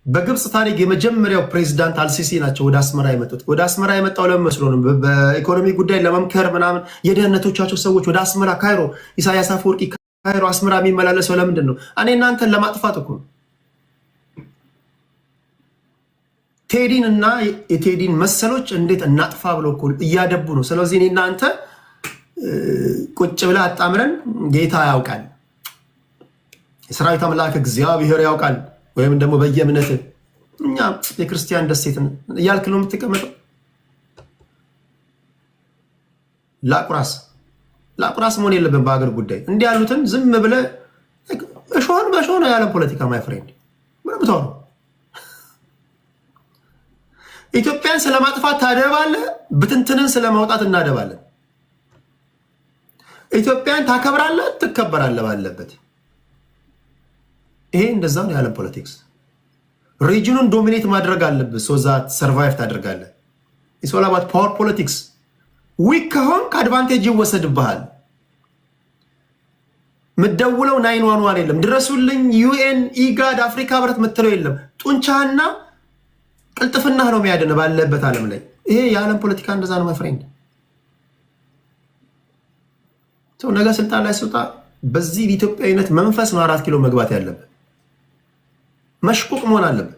በግብጽ ታሪክ የመጀመሪያው ፕሬዝዳንት አልሲሲ ናቸው ወደ አስመራ የመጡት። ወደ አስመራ የመጣው ለምን መስሎ ነው? በኢኮኖሚ ጉዳይ ለመምከር ምናምን የደህንነቶቻቸው ሰዎች ወደ አስመራ ካይሮ፣ ኢሳያስ አፈወርቂ ካይሮ አስመራ የሚመላለሰው ለምንድን ነው? እኔ እናንተን ለማጥፋት እኮ ነው። ቴዲን እና የቴዲን መሰሎች እንዴት እናጥፋ ብለው እኮ እያደቡ ነው። ስለዚህ እኔ እናንተ ቁጭ ብላ አጣምረን ጌታ ያውቃል፣ የሰራዊት አምላክ እግዚአብሔር ያውቃል ወይም ደግሞ በየእምነት እኛ የክርስቲያን ደሴት እያልክ ነው የምትቀመጠው። ላቁራስ መሆን የለብን በሀገር ጉዳይ። እንዲህ ያሉትን ዝም ብለህ እሾህን በሾህ ነው ያለ ፖለቲካ ማይ ፍሬንድ ምንም ብትሆኑ ኢትዮጵያን ስለማጥፋት ታደባለህ፣ ብትንትንን ስለማውጣት እናደባለን። ኢትዮጵያን ታከብራለህ፣ ትከበራለህ ባለበት። ይሄ እንደዛ ነው ያለ ፖለቲክስ። ሪጅኑን ዶሚኔት ማድረግ አለብህ ሶዛት ሰርቫይቭ ታደርጋለህ። ኢትስ ኦል አባውት ፓወር ፖለቲክስ። ዊክ ከሆንክ አድቫንቴጅ ይወሰድብሃል። ምደውለው 911 የለም፣ ድረሱልኝ ዩኤን ኢጋድ አፍሪካ ህብረት ምትለው የለም። ጡንቻህና ቅልጥፍና ነው የሚያድን ባለበት ዓለም ላይ። ይሄ የዓለም ፖለቲካ እንደዛ ነው ማይ ፍሬንድ። ነገ ስልጣን ላይ ስልጣ በዚህ ኢትዮጵያዊነት መንፈስ ነው 4 ኪሎ መግባት ያለበት። መሽቁቅ መሆን አለበት።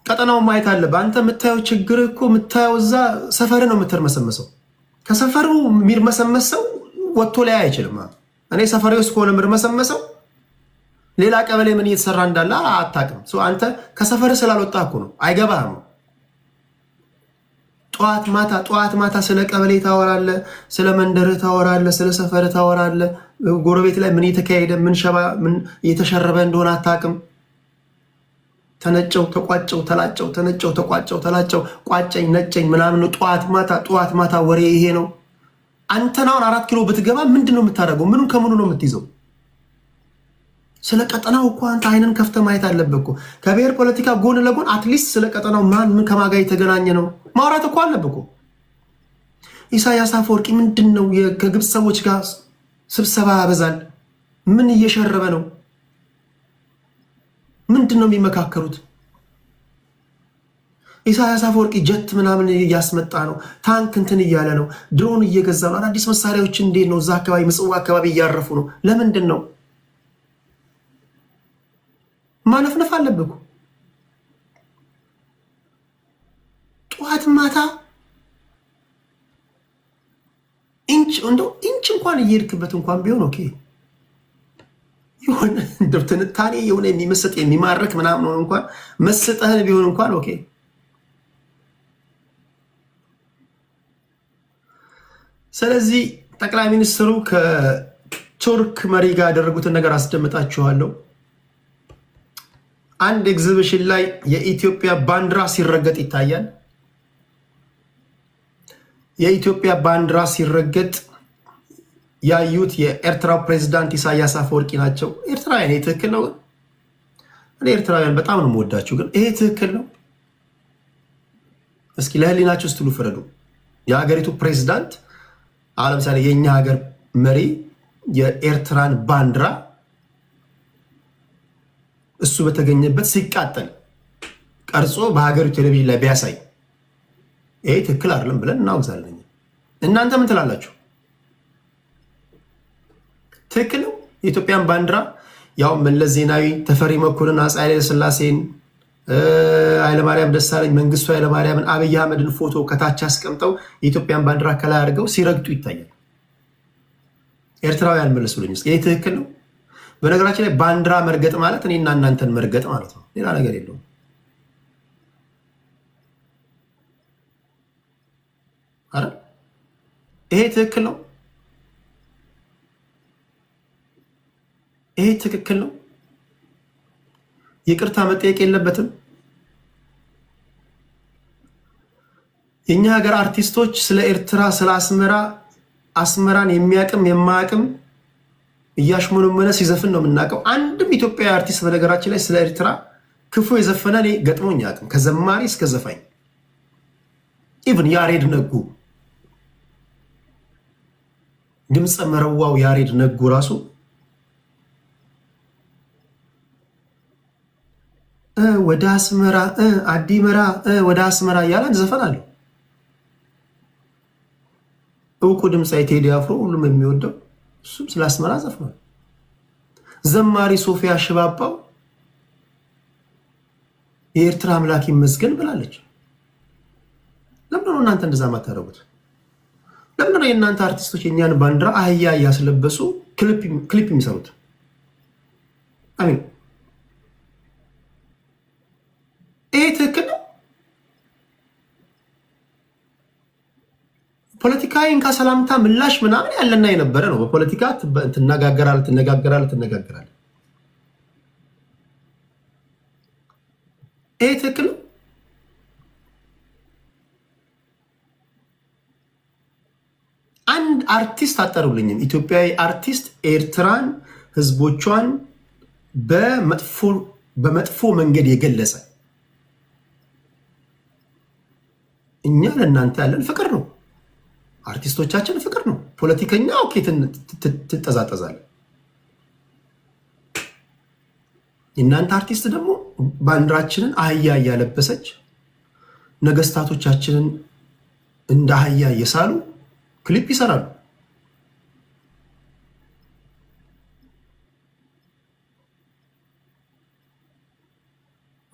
ቀጠናውን ማየት አለበት። አንተ የምታየው ችግር እኮ የምታየው እዛ ሰፈር ነው የምትርመሰመሰው። ከሰፈሩ የሚርመሰመሰው ወጥቶ ላይ አይችልም። እኔ ሰፈሬ ውስጥ ከሆነ የምርመሰመሰው ሌላ ቀበሌ ምን እየተሰራ እንዳለ አታውቅም። አንተ ከሰፈር ስላልወጣ እኮ ነው፣ አይገባህም። ጠዋት ማታ ስለ ቀበሌ ታወራለህ፣ ስለ መንደርህ ታወራለህ፣ ስለ ሰፈርህ ታወራለህ። ጎረቤት ላይ ምን እየተካሄደ ምን እየተሸረበ እንደሆነ አታውቅም። ተነጨው ተቋጨው ተላጨው ተነጨው ተቋጨው ተላጨው ቋጨኝ ነጨኝ ምናምን ነው። ጠዋት ማታ ወሬ ይሄ ነው። አንተናውን 4 ኪሎ ብትገባ ምንድን ነው የምታደርገው? ምኑን ከምኑ ነው የምትይዘው? ስለ ቀጠናው እኮ አንተ አይንን ከፍተህ ማየት አለብህ እኮ። ከብሔር ፖለቲካ ጎን ለጎን አትሊስት ስለ ቀጠናው ማን ምን ከማጋ የተገናኘ ነው ማውራት እኮ አለብህ እኮ። ኢሳያስ አፈወርቂ ምንድን ነው ከግብፅ ሰዎች ጋር ስብሰባ ያበዛል? ምን እየሸረበ ነው? ምንድን ነው የሚመካከሩት? ኢሳያስ አፈወርቂ ጀት ምናምን እያስመጣ ነው፣ ታንክ እንትን እያለ ነው፣ ድሮን እየገዛ ነው፣ አዳዲስ መሳሪያዎች እንዴት ነው እዛ አካባቢ ምጽዋ አካባቢ እያረፉ ነው። ለምንድን ነው? ማነፍነፍ አለብህ። ጠዋት ማታ ኢንች እንኳን እየሄድክበት እንኳን ቢሆን ኦኬ፣ የሆነ እንደው ትንታኔ የሆነ የሚመስጥ የሚማርክ ምናምን ሆነ እንኳን መስጠህን ቢሆን እንኳን ኦኬ። ስለዚህ ጠቅላይ ሚኒስትሩ ከቱርክ መሪ ጋር ያደረጉትን ነገር አስደምጣችኋለሁ። አንድ ኤግዚቢሽን ላይ የኢትዮጵያ ባንዲራ ሲረገጥ ይታያል። የኢትዮጵያ ባንዲራ ሲረገጥ ያዩት የኤርትራው ፕሬዝዳንት ኢሳያስ አፈወርቂ ናቸው። ኤርትራውያን ይሄ ትክክል ነው? እኔ ኤርትራውያን በጣም ነው የምወዳችሁ፣ ግን ይሄ ትክክል ነው? እስኪ ለህሊናችሁ ስትሉ ፍረዱ። የሀገሪቱ ፕሬዝዳንት አሁን ለምሳሌ የእኛ ሀገር መሪ የኤርትራን ባንዲራ እሱ በተገኘበት ሲቃጠል ቀርጾ በሀገሪቱ ቴሌቪዥን ላይ ቢያሳይ ይሄ ትክክል አይደለም ብለን እናወግዛለን። እናንተ ምን ትላላችሁ? ትክክል ነው? የኢትዮጵያን ባንዲራ ያው መለስ ዜናዊ፣ ተፈሪ መኮንን፣ አፄ ኃይለ ሥላሴን፣ ኃይለማርያም ደሳለኝ፣ መንግስቱ ኃይለማርያምን፣ አብይ አህመድን ፎቶ ከታች አስቀምጠው የኢትዮጵያን ባንዲራ ከላይ አድርገው ሲረግጡ ይታያል። ኤርትራውያን መልሱልኝ እስኪ፣ ይሄ ትክክል ነው? በነገራችን ላይ ባንዲራ መርገጥ ማለት እኔና እናንተን መርገጥ ማለት ነው፣ ሌላ ነገር የለውም። አረ ይሄ ትክክል ነው? ይሄ ትክክል ነው? ይቅርታ መጠየቅ የለበትም? የኛ ሀገር አርቲስቶች ስለ ኤርትራ ስለ አስመራን የሚያቅም የማያቅም እያሽሞነመነ ሲዘፍን ነው የምናውቀው። አንድም ኢትዮጵያዊ አርቲስት በነገራችን ላይ ስለ ኤርትራ ክፉ የዘፈነ እኔ ገጥሞኝ አያውቅም፣ ከዘማሪ እስከ ዘፋኝ። ኢቭን ያሬድ ነጉ ድምፀ መረዋው ያሬድ ነጉ ራሱ ወደ አስመራ አዲመራ ወደ አስመራ እያለ ዘፈን አለው። እውቁ ድምፃዊ ቴዲ አፍሮ ሁሉም የሚወደው እሱም ስለ አስመራ ዘፍኗል። ዘማሪ ሶፊያ ሽባባው የኤርትራ አምላክ ይመስገን ብላለች። ለምንድን ነው እናንተ እንደዛ ማታደርጉት? ለምንድን ነው የእናንተ አርቲስቶች የእኛን ባንዲራ አህያ እያስለበሱ ክሊፕ የሚሰሩት? አሚን ይሄ ትክክል ነው? ፖለቲካዊ እንካ ሰላምታ ምላሽ ምናምን ያለና የነበረ ነው። በፖለቲካ ትነጋገራለህ። ይሄ ትክክል ነው? አንድ አርቲስት አጠሩልኝም፣ ኢትዮጵያዊ አርቲስት ኤርትራን ህዝቦቿን በመጥፎ መንገድ የገለጸ። እኛ ለእናንተ ያለን ፍቅር ነው፣ አርቲስቶቻችን ፍቅር ነው። ፖለቲከኛ ኦኬ ትጠዛጠዛለ። እናንተ አርቲስት ደግሞ ባንዲራችንን አህያ እያለበሰች ነገስታቶቻችንን እንደ አህያ እየሳሉ ክሊፕ ይሰራሉ።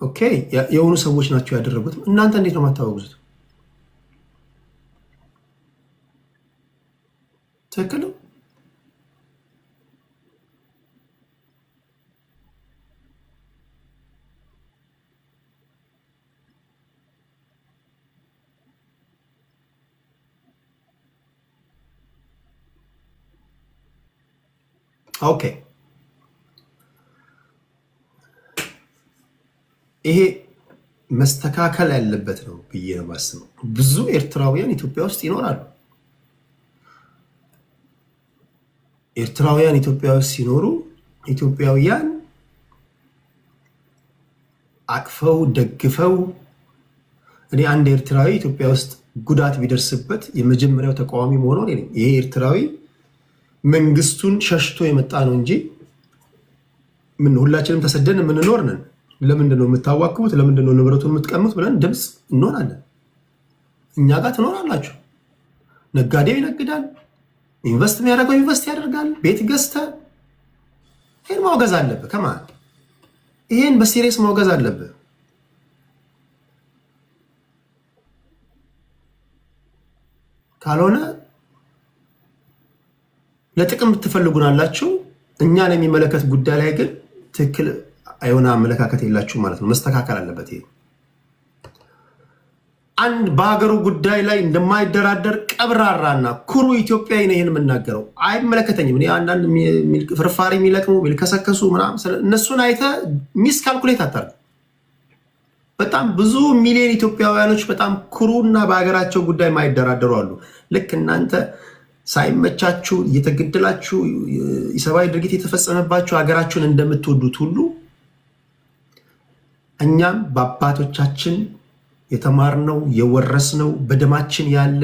ኦኬ የሆኑ ሰዎች ናቸው ያደረጉት። እናንተ እንዴት ነው የማታወግዙት? ትክክል ነው። ኦኬ ይሄ መስተካከል ያለበት ነው ብዬ ነው የማስበው። ብዙ ኤርትራውያን ኢትዮጵያ ውስጥ ይኖራሉ። ኤርትራውያን ኢትዮጵያ ውስጥ ሲኖሩ ኢትዮጵያውያን አቅፈው ደግፈው፣ እኔ አንድ ኤርትራዊ ኢትዮጵያ ውስጥ ጉዳት ቢደርስበት የመጀመሪያው ተቃዋሚ መሆኑን ይሄ ኤርትራዊ መንግስቱን ሸሽቶ የመጣ ነው እንጂ ምን ሁላችንም ተሰደን የምንኖር ነን። ለምንድን ነው የምታዋክቡት? ለምንድን ነው ንብረቱን የምትቀሙት? ብለን ድምፅ እንሆናለን። እኛ ጋር ትኖራላችሁ። ነጋዴው ይነግዳል፣ ኢንቨስት የሚያደርገው ኢንቨስት ያደርጋል። ቤት ገዝተ ይህን ማውገዝ አለብህ። ከማን ይህን በሲሪየስ ማውገዝ አለብህ። ካልሆነ ለጥቅም ትፈልጉናላችሁ። እኛን የሚመለከት ጉዳይ ላይ ግን ትክክል የሆነ አመለካከት የላችሁ ማለት ነው። መስተካከል አለበት። ይሄ አንድ በሀገሩ ጉዳይ ላይ እንደማይደራደር ቀብራራና ኩሩ ኢትዮጵያዊ ነው ይሄን የምናገረው። አይመለከተኝም። እኔ አንዳንድ ፍርፋሪ የሚለቅሙ የሚልከሰከሱ ምናምን እነሱን አይተህ ሚስ ካልኩሌት አታርግ። በጣም ብዙ ሚሊዮን ኢትዮጵያውያኖች በጣም ኩሩና በሀገራቸው ጉዳይ የማይደራደሩ አሉ። ልክ እናንተ ሳይመቻችሁ እየተገደላችሁ የሰብአዊ ድርጊት የተፈጸመባችሁ ሀገራችሁን እንደምትወዱት ሁሉ እኛም በአባቶቻችን የተማርነው የወረስነው በደማችን ያለ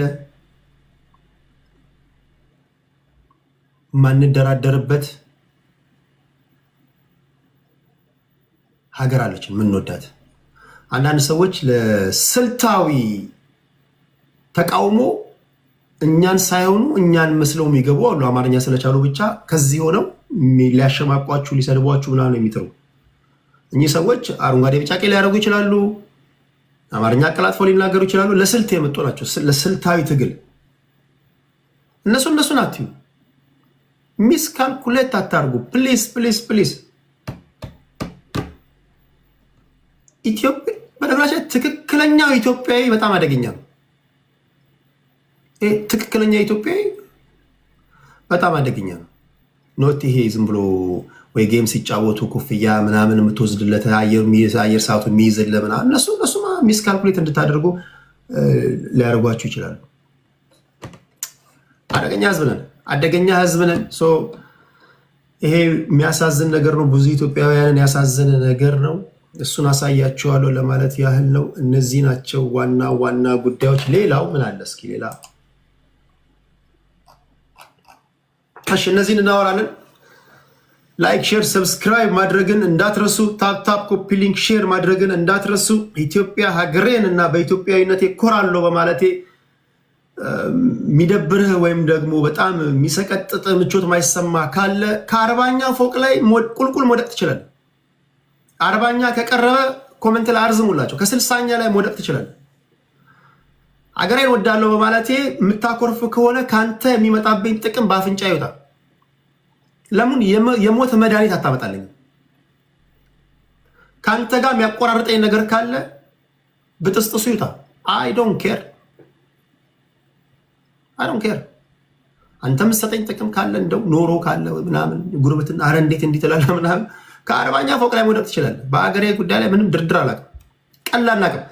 ማንደራደርበት ሀገር አለችን ምንወዳት። አንዳንድ ሰዎች ለስልታዊ ተቃውሞ እኛን ሳይሆኑ እኛን መስለው የሚገቡ አሉ። አማርኛ ስለቻሉ ብቻ ከዚህ ሆነው ሊያሸማቋችሁ ሊሰድቧችሁ ምናምን የሚጥሩ እኚህ ሰዎች አረንጓዴ ቢጫ ቀይ ሊያደርጉ ይችላሉ። አማርኛ አቀላጥፈው ሊናገሩ ይችላሉ። ለስልት የመጡ ናቸው። ለስልታዊ ትግል እነሱን አትዩ። ሚስ ካልኩሌት አታርጉ ፕሊስ ፕሊስ ፕሊስ። ኢትዮጵያ በነገራችን ትክክለኛው ኢትዮጵያዊ በጣም አደገኛ ነው። ትክክለኛ ኢትዮጵያዊ በጣም አደገኛ ነው። ኖት ይሄ ዝም ብሎ ወይ ጌም ሲጫወቱ ኮፍያ ምናምን የምትወስድለት አየር ሰዓቱ የሚይዝልህ ምናምን እነሱማ ሚስ ካልኩሌት እንድታደርጉ ሊያደርጓችሁ ይችላሉ። አደገኛ ህዝብ ነን። ይሄ የሚያሳዝን ነገር ነው። ብዙ ኢትዮጵያውያንን ያሳዝን ነገር ነው። እሱን አሳያችኋለሁ ለማለት ያህል ነው። እነዚህ ናቸው ዋና ዋና ጉዳዮች። ሌላው ምን አለ እስኪ ሌላ እነዚህን እናወራለን። ላይክ ሼር ሰብስክራይብ ማድረግን እንዳትረሱ። ታፕ ታፕ ኮፒ ሊንክ ሼር ማድረግን እንዳትረሱ። ኢትዮጵያ ሀገሬን እና በኢትዮጵያዊነቴ ኮራለሁ በማለቴ የሚደብርህ ወይም ደግሞ በጣም የሚሰቀጥጥ ምቾት ማይሰማ ካለ ከ40ኛ ፎቅ ላይ ቁልቁል መውደቅ ትችላለህ። 40ኛ ከቀረበ ኮሜንት ላይ አርዝሙላቸው። ከ60ኛ ላይ መውደቅ ትችላለህ። አገሬን ወዳለሁ በማለቴ የምታኮርፍ ከሆነ ካንተ የሚመጣብኝ ጥቅም በአፍንጫ ይወጣል። ለምን የሞት መድኃኒት አታመጣልኝ? ካንተ ጋር የሚያቆራርጠኝ ነገር ካለ ብጥስጥሱ ይውጣ። አይ ዶንት ኬር። አንተ የምትሰጠኝ ጥቅም ካለ እንደው ኖሮ ካለ ምናምን ጉርብትና አረ እንዴት እንዲህ ትላለህ ምናምን ከ40ኛ ፎቅ ላይ መውደቅ ትችላለህ። በአገሬ ጉዳይ ላይ ምንም ድርድር አላውቅም፣ ቀላል አቅም።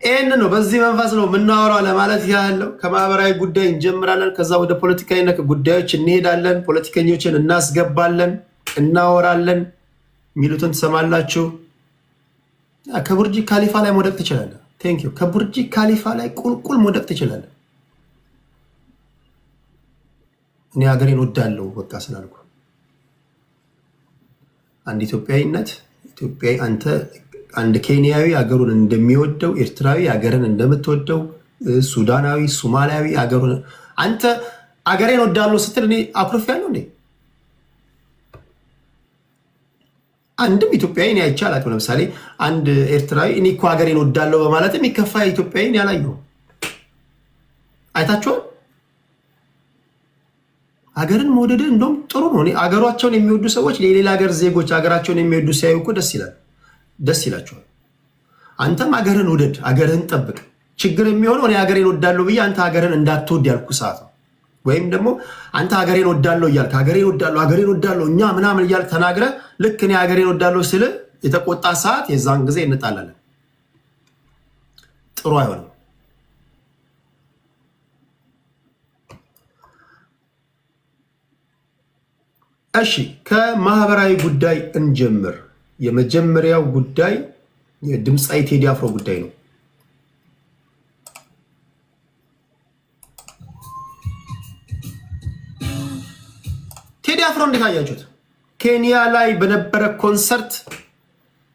ይህን ነው በዚህ መንፈስ ነው የምናወራው ለማለት ያለው። ከማህበራዊ ጉዳይ እንጀምራለን፣ ከዛ ወደ ፖለቲካዊ ነክ ጉዳዮች እንሄዳለን። ፖለቲከኞችን እናስገባለን፣ እናወራለን፣ የሚሉትን ትሰማላችሁ። ከቡርጂ ካሊፋ ላይ መውደቅ ትችላለህ። ቴንክ ዩ። ከቡርጂ ካሊፋ ላይ ቁልቁል መውደቅ ትችላለህ። እኔ ሀገሬን ወዳለሁ በቃ ስላልኩ አንድ ኢትዮጵያዊነት ኢትዮጵያዊ አንተ አንድ ኬንያዊ ሀገሩን እንደሚወደው ኤርትራዊ ሀገርን እንደምትወደው ሱዳናዊ ሶማሊያዊ ሀገሩን አንተ ሀገሬን ወዳለሁ ስትል እኔ አኩርፌያለሁ እንዴ? አንድም ኢትዮጵያዊ እኔ አይቼ አላውቅም። ለምሳሌ አንድ ኤርትራዊ እኔ እኮ ሀገሬን ወዳለሁ በማለት የሚከፋ ኢትዮጵያዊን ያላየሁ አይታችኋል? ሀገርን መውደድ እንደውም ጥሩ ነው። ሀገሯቸውን የሚወዱ ሰዎች የሌላ ሀገር ዜጎች ሀገራቸውን የሚወዱ ሲያዩ እኮ ደስ ይላቸዋል። አንተም ሀገርን ውደድ፣ ሀገርህን ጠብቅ። ችግር የሚሆነው እኔ ሀገሬን ወዳለሁ ብዬ አንተ ሀገርን እንዳትወድ ያልኩ ሰዓት ነው። ወይም ደግሞ አንተ ሀገሬን ወዳለሁ እያልክ ሀገሬን ወዳለሁ እኛ ምናምን እያልክ ተናግረህ ልክ እኔ ሀገሬን ወዳለሁ ስል የተቆጣ ሰዓት የዛን ጊዜ እንጣላለን። ጥሩ አይሆንም። እሺ ከማህበራዊ ጉዳይ እንጀምር። የመጀመሪያው ጉዳይ የድምፃዊ ቴዲ አፍሮ ጉዳይ ነው። ቴዲ አፍሮ እንዴት አያችሁት? ኬንያ ላይ በነበረ ኮንሰርት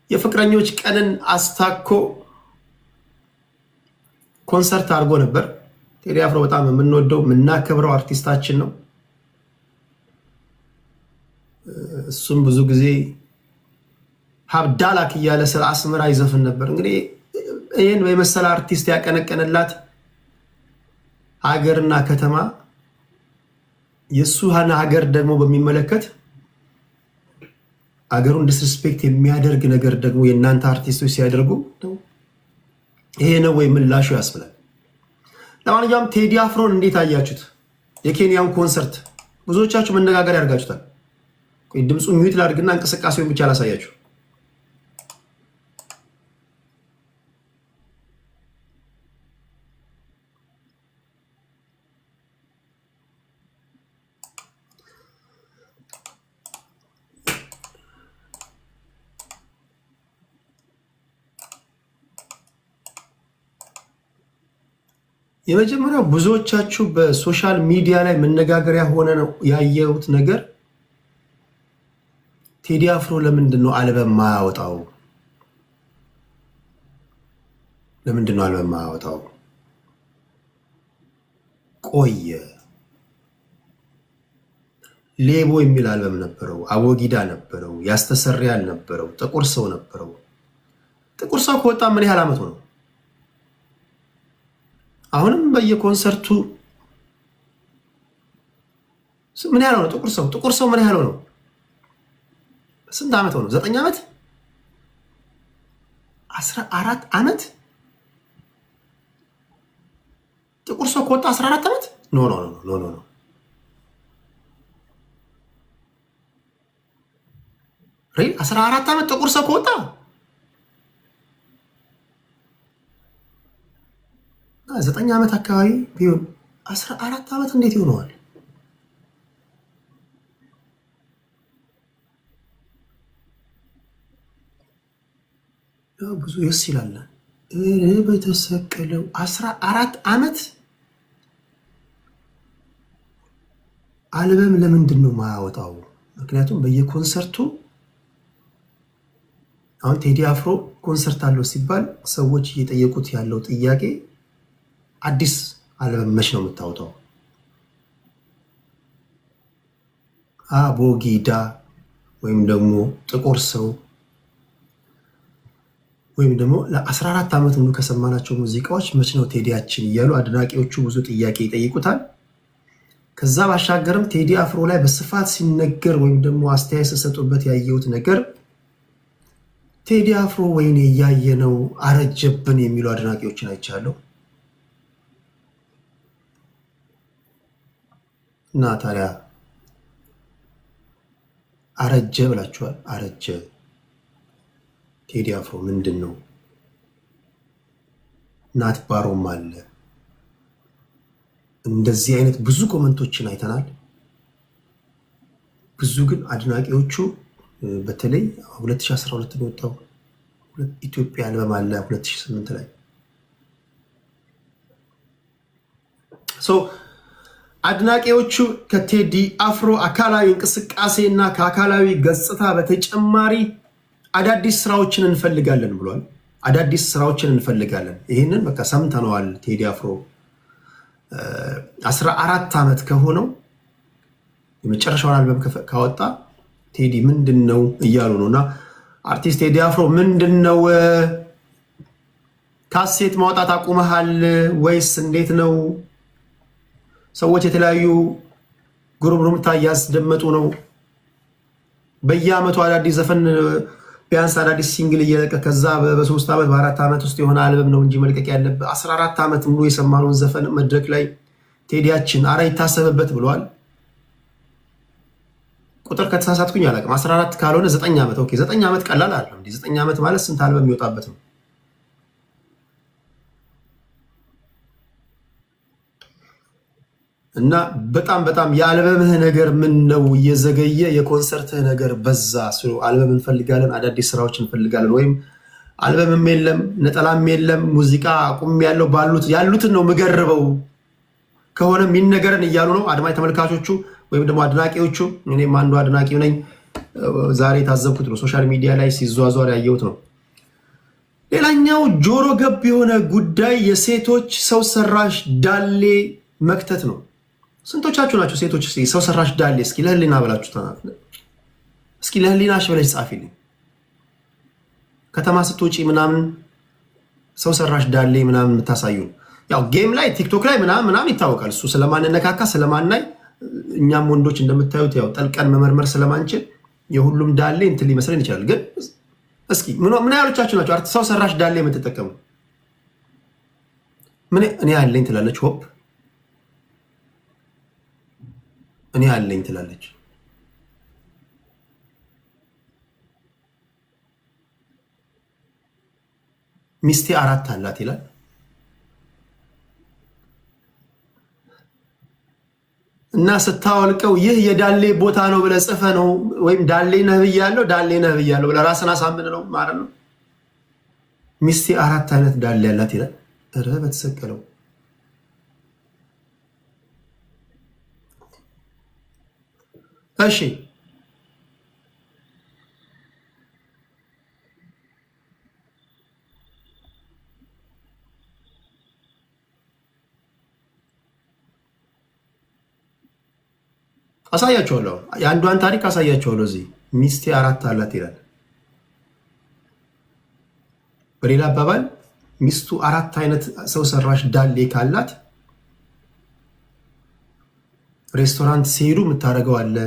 የፍቅረኞች ቀንን አስታኮ ኮንሰርት አድርጎ ነበር። ቴዲ አፍሮ በጣም የምንወደው የምናከብረው አርቲስታችን ነው። እሱም ብዙ ጊዜ ሀብዳላክ እያለ ስለ አስመራ ይዘፍን ነበር። እንግዲህ ይህን በመሰለ አርቲስት ያቀነቀንላት ሀገርና ከተማ የእሱ ሀገር ደግሞ በሚመለከት ሀገሩን ዲስሪስፔክት የሚያደርግ ነገር ደግሞ የእናንተ አርቲስቶች ሲያደርጉ ይሄ ነው ወይ ምላሹ ያስብላል። ለማንኛውም ቴዲ አፍሮን እንዴት አያችሁት? የኬንያውን ኮንሰርት ብዙዎቻችሁ መነጋገር ያደርጋችሁታል። ድምፁ ሚዩት ላድርግና እንቅስቃሴውን ብቻ ላሳያችሁ። የመጀመሪያው ብዙዎቻችሁ በሶሻል ሚዲያ ላይ መነጋገሪያ ሆነ ነው ያየሁት ነገር ቴዲ አፍሮ ለምንድን ነው አልበም ማያወጣው? ለምንድን ነው አልበም ማያወጣው? ቆየ። ሌቦ የሚል አልበም ነበረው፣ አቦጊዳ ነበረው፣ ያስተሰርያል ነበረው፣ ጥቁር ሰው ነበረው። ጥቁር ሰው ከወጣ ምን ያህል ዓመቱ ነው? አሁንም በየኮንሰርቱ ምን ያህል ነው? ጥቁር ሰው ምን ያህል ነው? ስንት ዓመት ሆነው? 9 ዓመት 14 ዓመት ጥቁር ሰው ከወጣ 14 ዓመት ኖ 14 ዓመት ጥቁር ሰው ከወጣ 9 ዓመት አካባቢ ቢሆን 14 ዓመት እንዴት ይሆነዋል? ብዙ ደስ ይላል። በተሰቀለው 14 ዓመት አልበም ለምንድን ነው ማያወጣው? ምክንያቱም በየኮንሰርቱ አሁን ቴዲ አፍሮ ኮንሰርት አለው ሲባል ሰዎች እየጠየቁት ያለው ጥያቄ አዲስ አልበም መች ነው የምታወጣው? አቦጊዳ ወይም ደግሞ ጥቁር ሰው ወይም ደግሞ ለ14 ዓመት ሙሉ ከሰማናቸው ሙዚቃዎች መች ነው ቴዲያችን እያሉ አድናቂዎቹ ብዙ ጥያቄ ይጠይቁታል። ከዛ ባሻገርም ቴዲ አፍሮ ላይ በስፋት ሲነገር ወይም ደግሞ አስተያየት ሲሰጡበት ያየሁት ነገር ቴዲ አፍሮ ወይኔ እያየ ነው አረጀብን የሚሉ አድናቂዎችን አይቻለሁ። እና ታዲያ አረጀ ብላችኋል። አረጀ ቴዲ አፍሮ ምንድን ነው? ናት ባሮም አለ። እንደዚህ አይነት ብዙ ኮመንቶችን አይተናል። ብዙ ግን አድናቂዎቹ በተለይ 2012 ነው የወጣው ኢትዮጵያ አልበም አለ 2008 ላይ አድናቂዎቹ ከቴዲ አፍሮ አካላዊ እንቅስቃሴ እና ከአካላዊ ገጽታ በተጨማሪ አዳዲስ ስራዎችን እንፈልጋለን ብሏል። አዳዲስ ስራዎችን እንፈልጋለን። ይህንን በቃ ሰምተነዋል። ቴዲ አፍሮ 14 ዓመት ከሆነው የመጨረሻውን አልበም ካወጣ ቴዲ ምንድን ነው እያሉ ነው። እና አርቲስት ቴዲ አፍሮ ምንድን ነው ካሴት ማውጣት አቁመሃል ወይስ እንዴት ነው? ሰዎች የተለያዩ ጉርምርምታ እያስደመጡ ነው። በየአመቱ አዳዲስ ዘፈን ቢያንስ አዳዲስ ሲንግል እየለቀ ከዛ በ3 ዓመት በ4 ዓመት ውስጥ የሆነ አልበም ነው እንጂ መልቀቅ ያለበት 14 ዓመት ሙሉ የሰማነውን ዘፈን መድረክ ላይ ቴዲያችን አረ ይታሰብበት ብለዋል። ቁጥር ከተሳሳትኩኝ አላውቅም። 14 ካልሆነ 9 ዓመት ኦኬ። 9 ዓመት ቀላል አይደለም። 9 ዓመት ማለት ስንት አልበም የሚወጣበት ነው? እና በጣም የአልበምህ ነገር ምን ነው እየዘገየ የኮንሰርትህ ነገር በዛ። አልበም እንፈልጋለን፣ አዳዲስ ስራዎች እንፈልጋለን። ወይም አልበምም የለም ነጠላም የለም ሙዚቃ አቁም ያለው ያሉትን ነው ምገርበው ከሆነ የሚነገረን እያሉ ነው አድማጭ ተመልካቾቹ ወይም ደግሞ አድናቂዎቹ። እኔም አንዱ አድናቂው ነኝ። ዛሬ የታዘብኩት ነው፣ ሶሻል ሚዲያ ላይ ሲዟዟር ያየሁት ነው። ሌላኛው ጆሮ ገብ የሆነ ጉዳይ የሴቶች ሰው ሰራሽ ዳሌ መክተት ነው። ስንቶቻችሁ ናቸው ሴቶች ሰው ሰራሽ ዳሌ እስኪ ለህሊና ብላችሁ ተናገሩ። እስኪ ለህሊናሽ ብለሽ ጻፊልኝ። ከተማ ስትወጪ ምናምን ሰው ሰራሽ ዳሌ ምናምን የምታሳዩ ያው ጌም ላይ ቲክቶክ ላይ ምናምን ይታወቃል። እሱ ስለማንነካካ ስለማናይ እኛም ወንዶች እንደምታዩት ያው ጠልቀን መመርመር ስለማንችል የሁሉም ዳሌ እንትን ሊመስለን ይችላል። ግን እስኪ ምን ያህሎቻችሁ ናቸው ሰው ሰራሽ ዳሌ የምትጠቀሙ? እኔ ያለኝ ትላለች ሆፕ እኔ ያለኝ ትላለች። ሚስቴ 4 አላት ይላል። እና ስታወልቀው ይህ የዳሌ ቦታ ነው ብለህ ጽፈህ ነው ወይም ዳሌ ነህ ብያለሁ ብለህ ራስን አሳምን ነው ማለት ነው። ሚስቴ 4 አይነት ዳሌ ያላት ይላል። ኧረ በተሰቀለው እሺ አሳያቸዋለሁ። የአንዷን ታሪክ አሳያቸዋለሁ። እዚህ ሚስቴ 4 አላት ይላል። በሌላ አባባል ሚስቱ 4 አይነት ሰው ሰራሽ ዳሌ ካላት ሬስቶራንት ሲሄዱ የምታደርገው አለ፣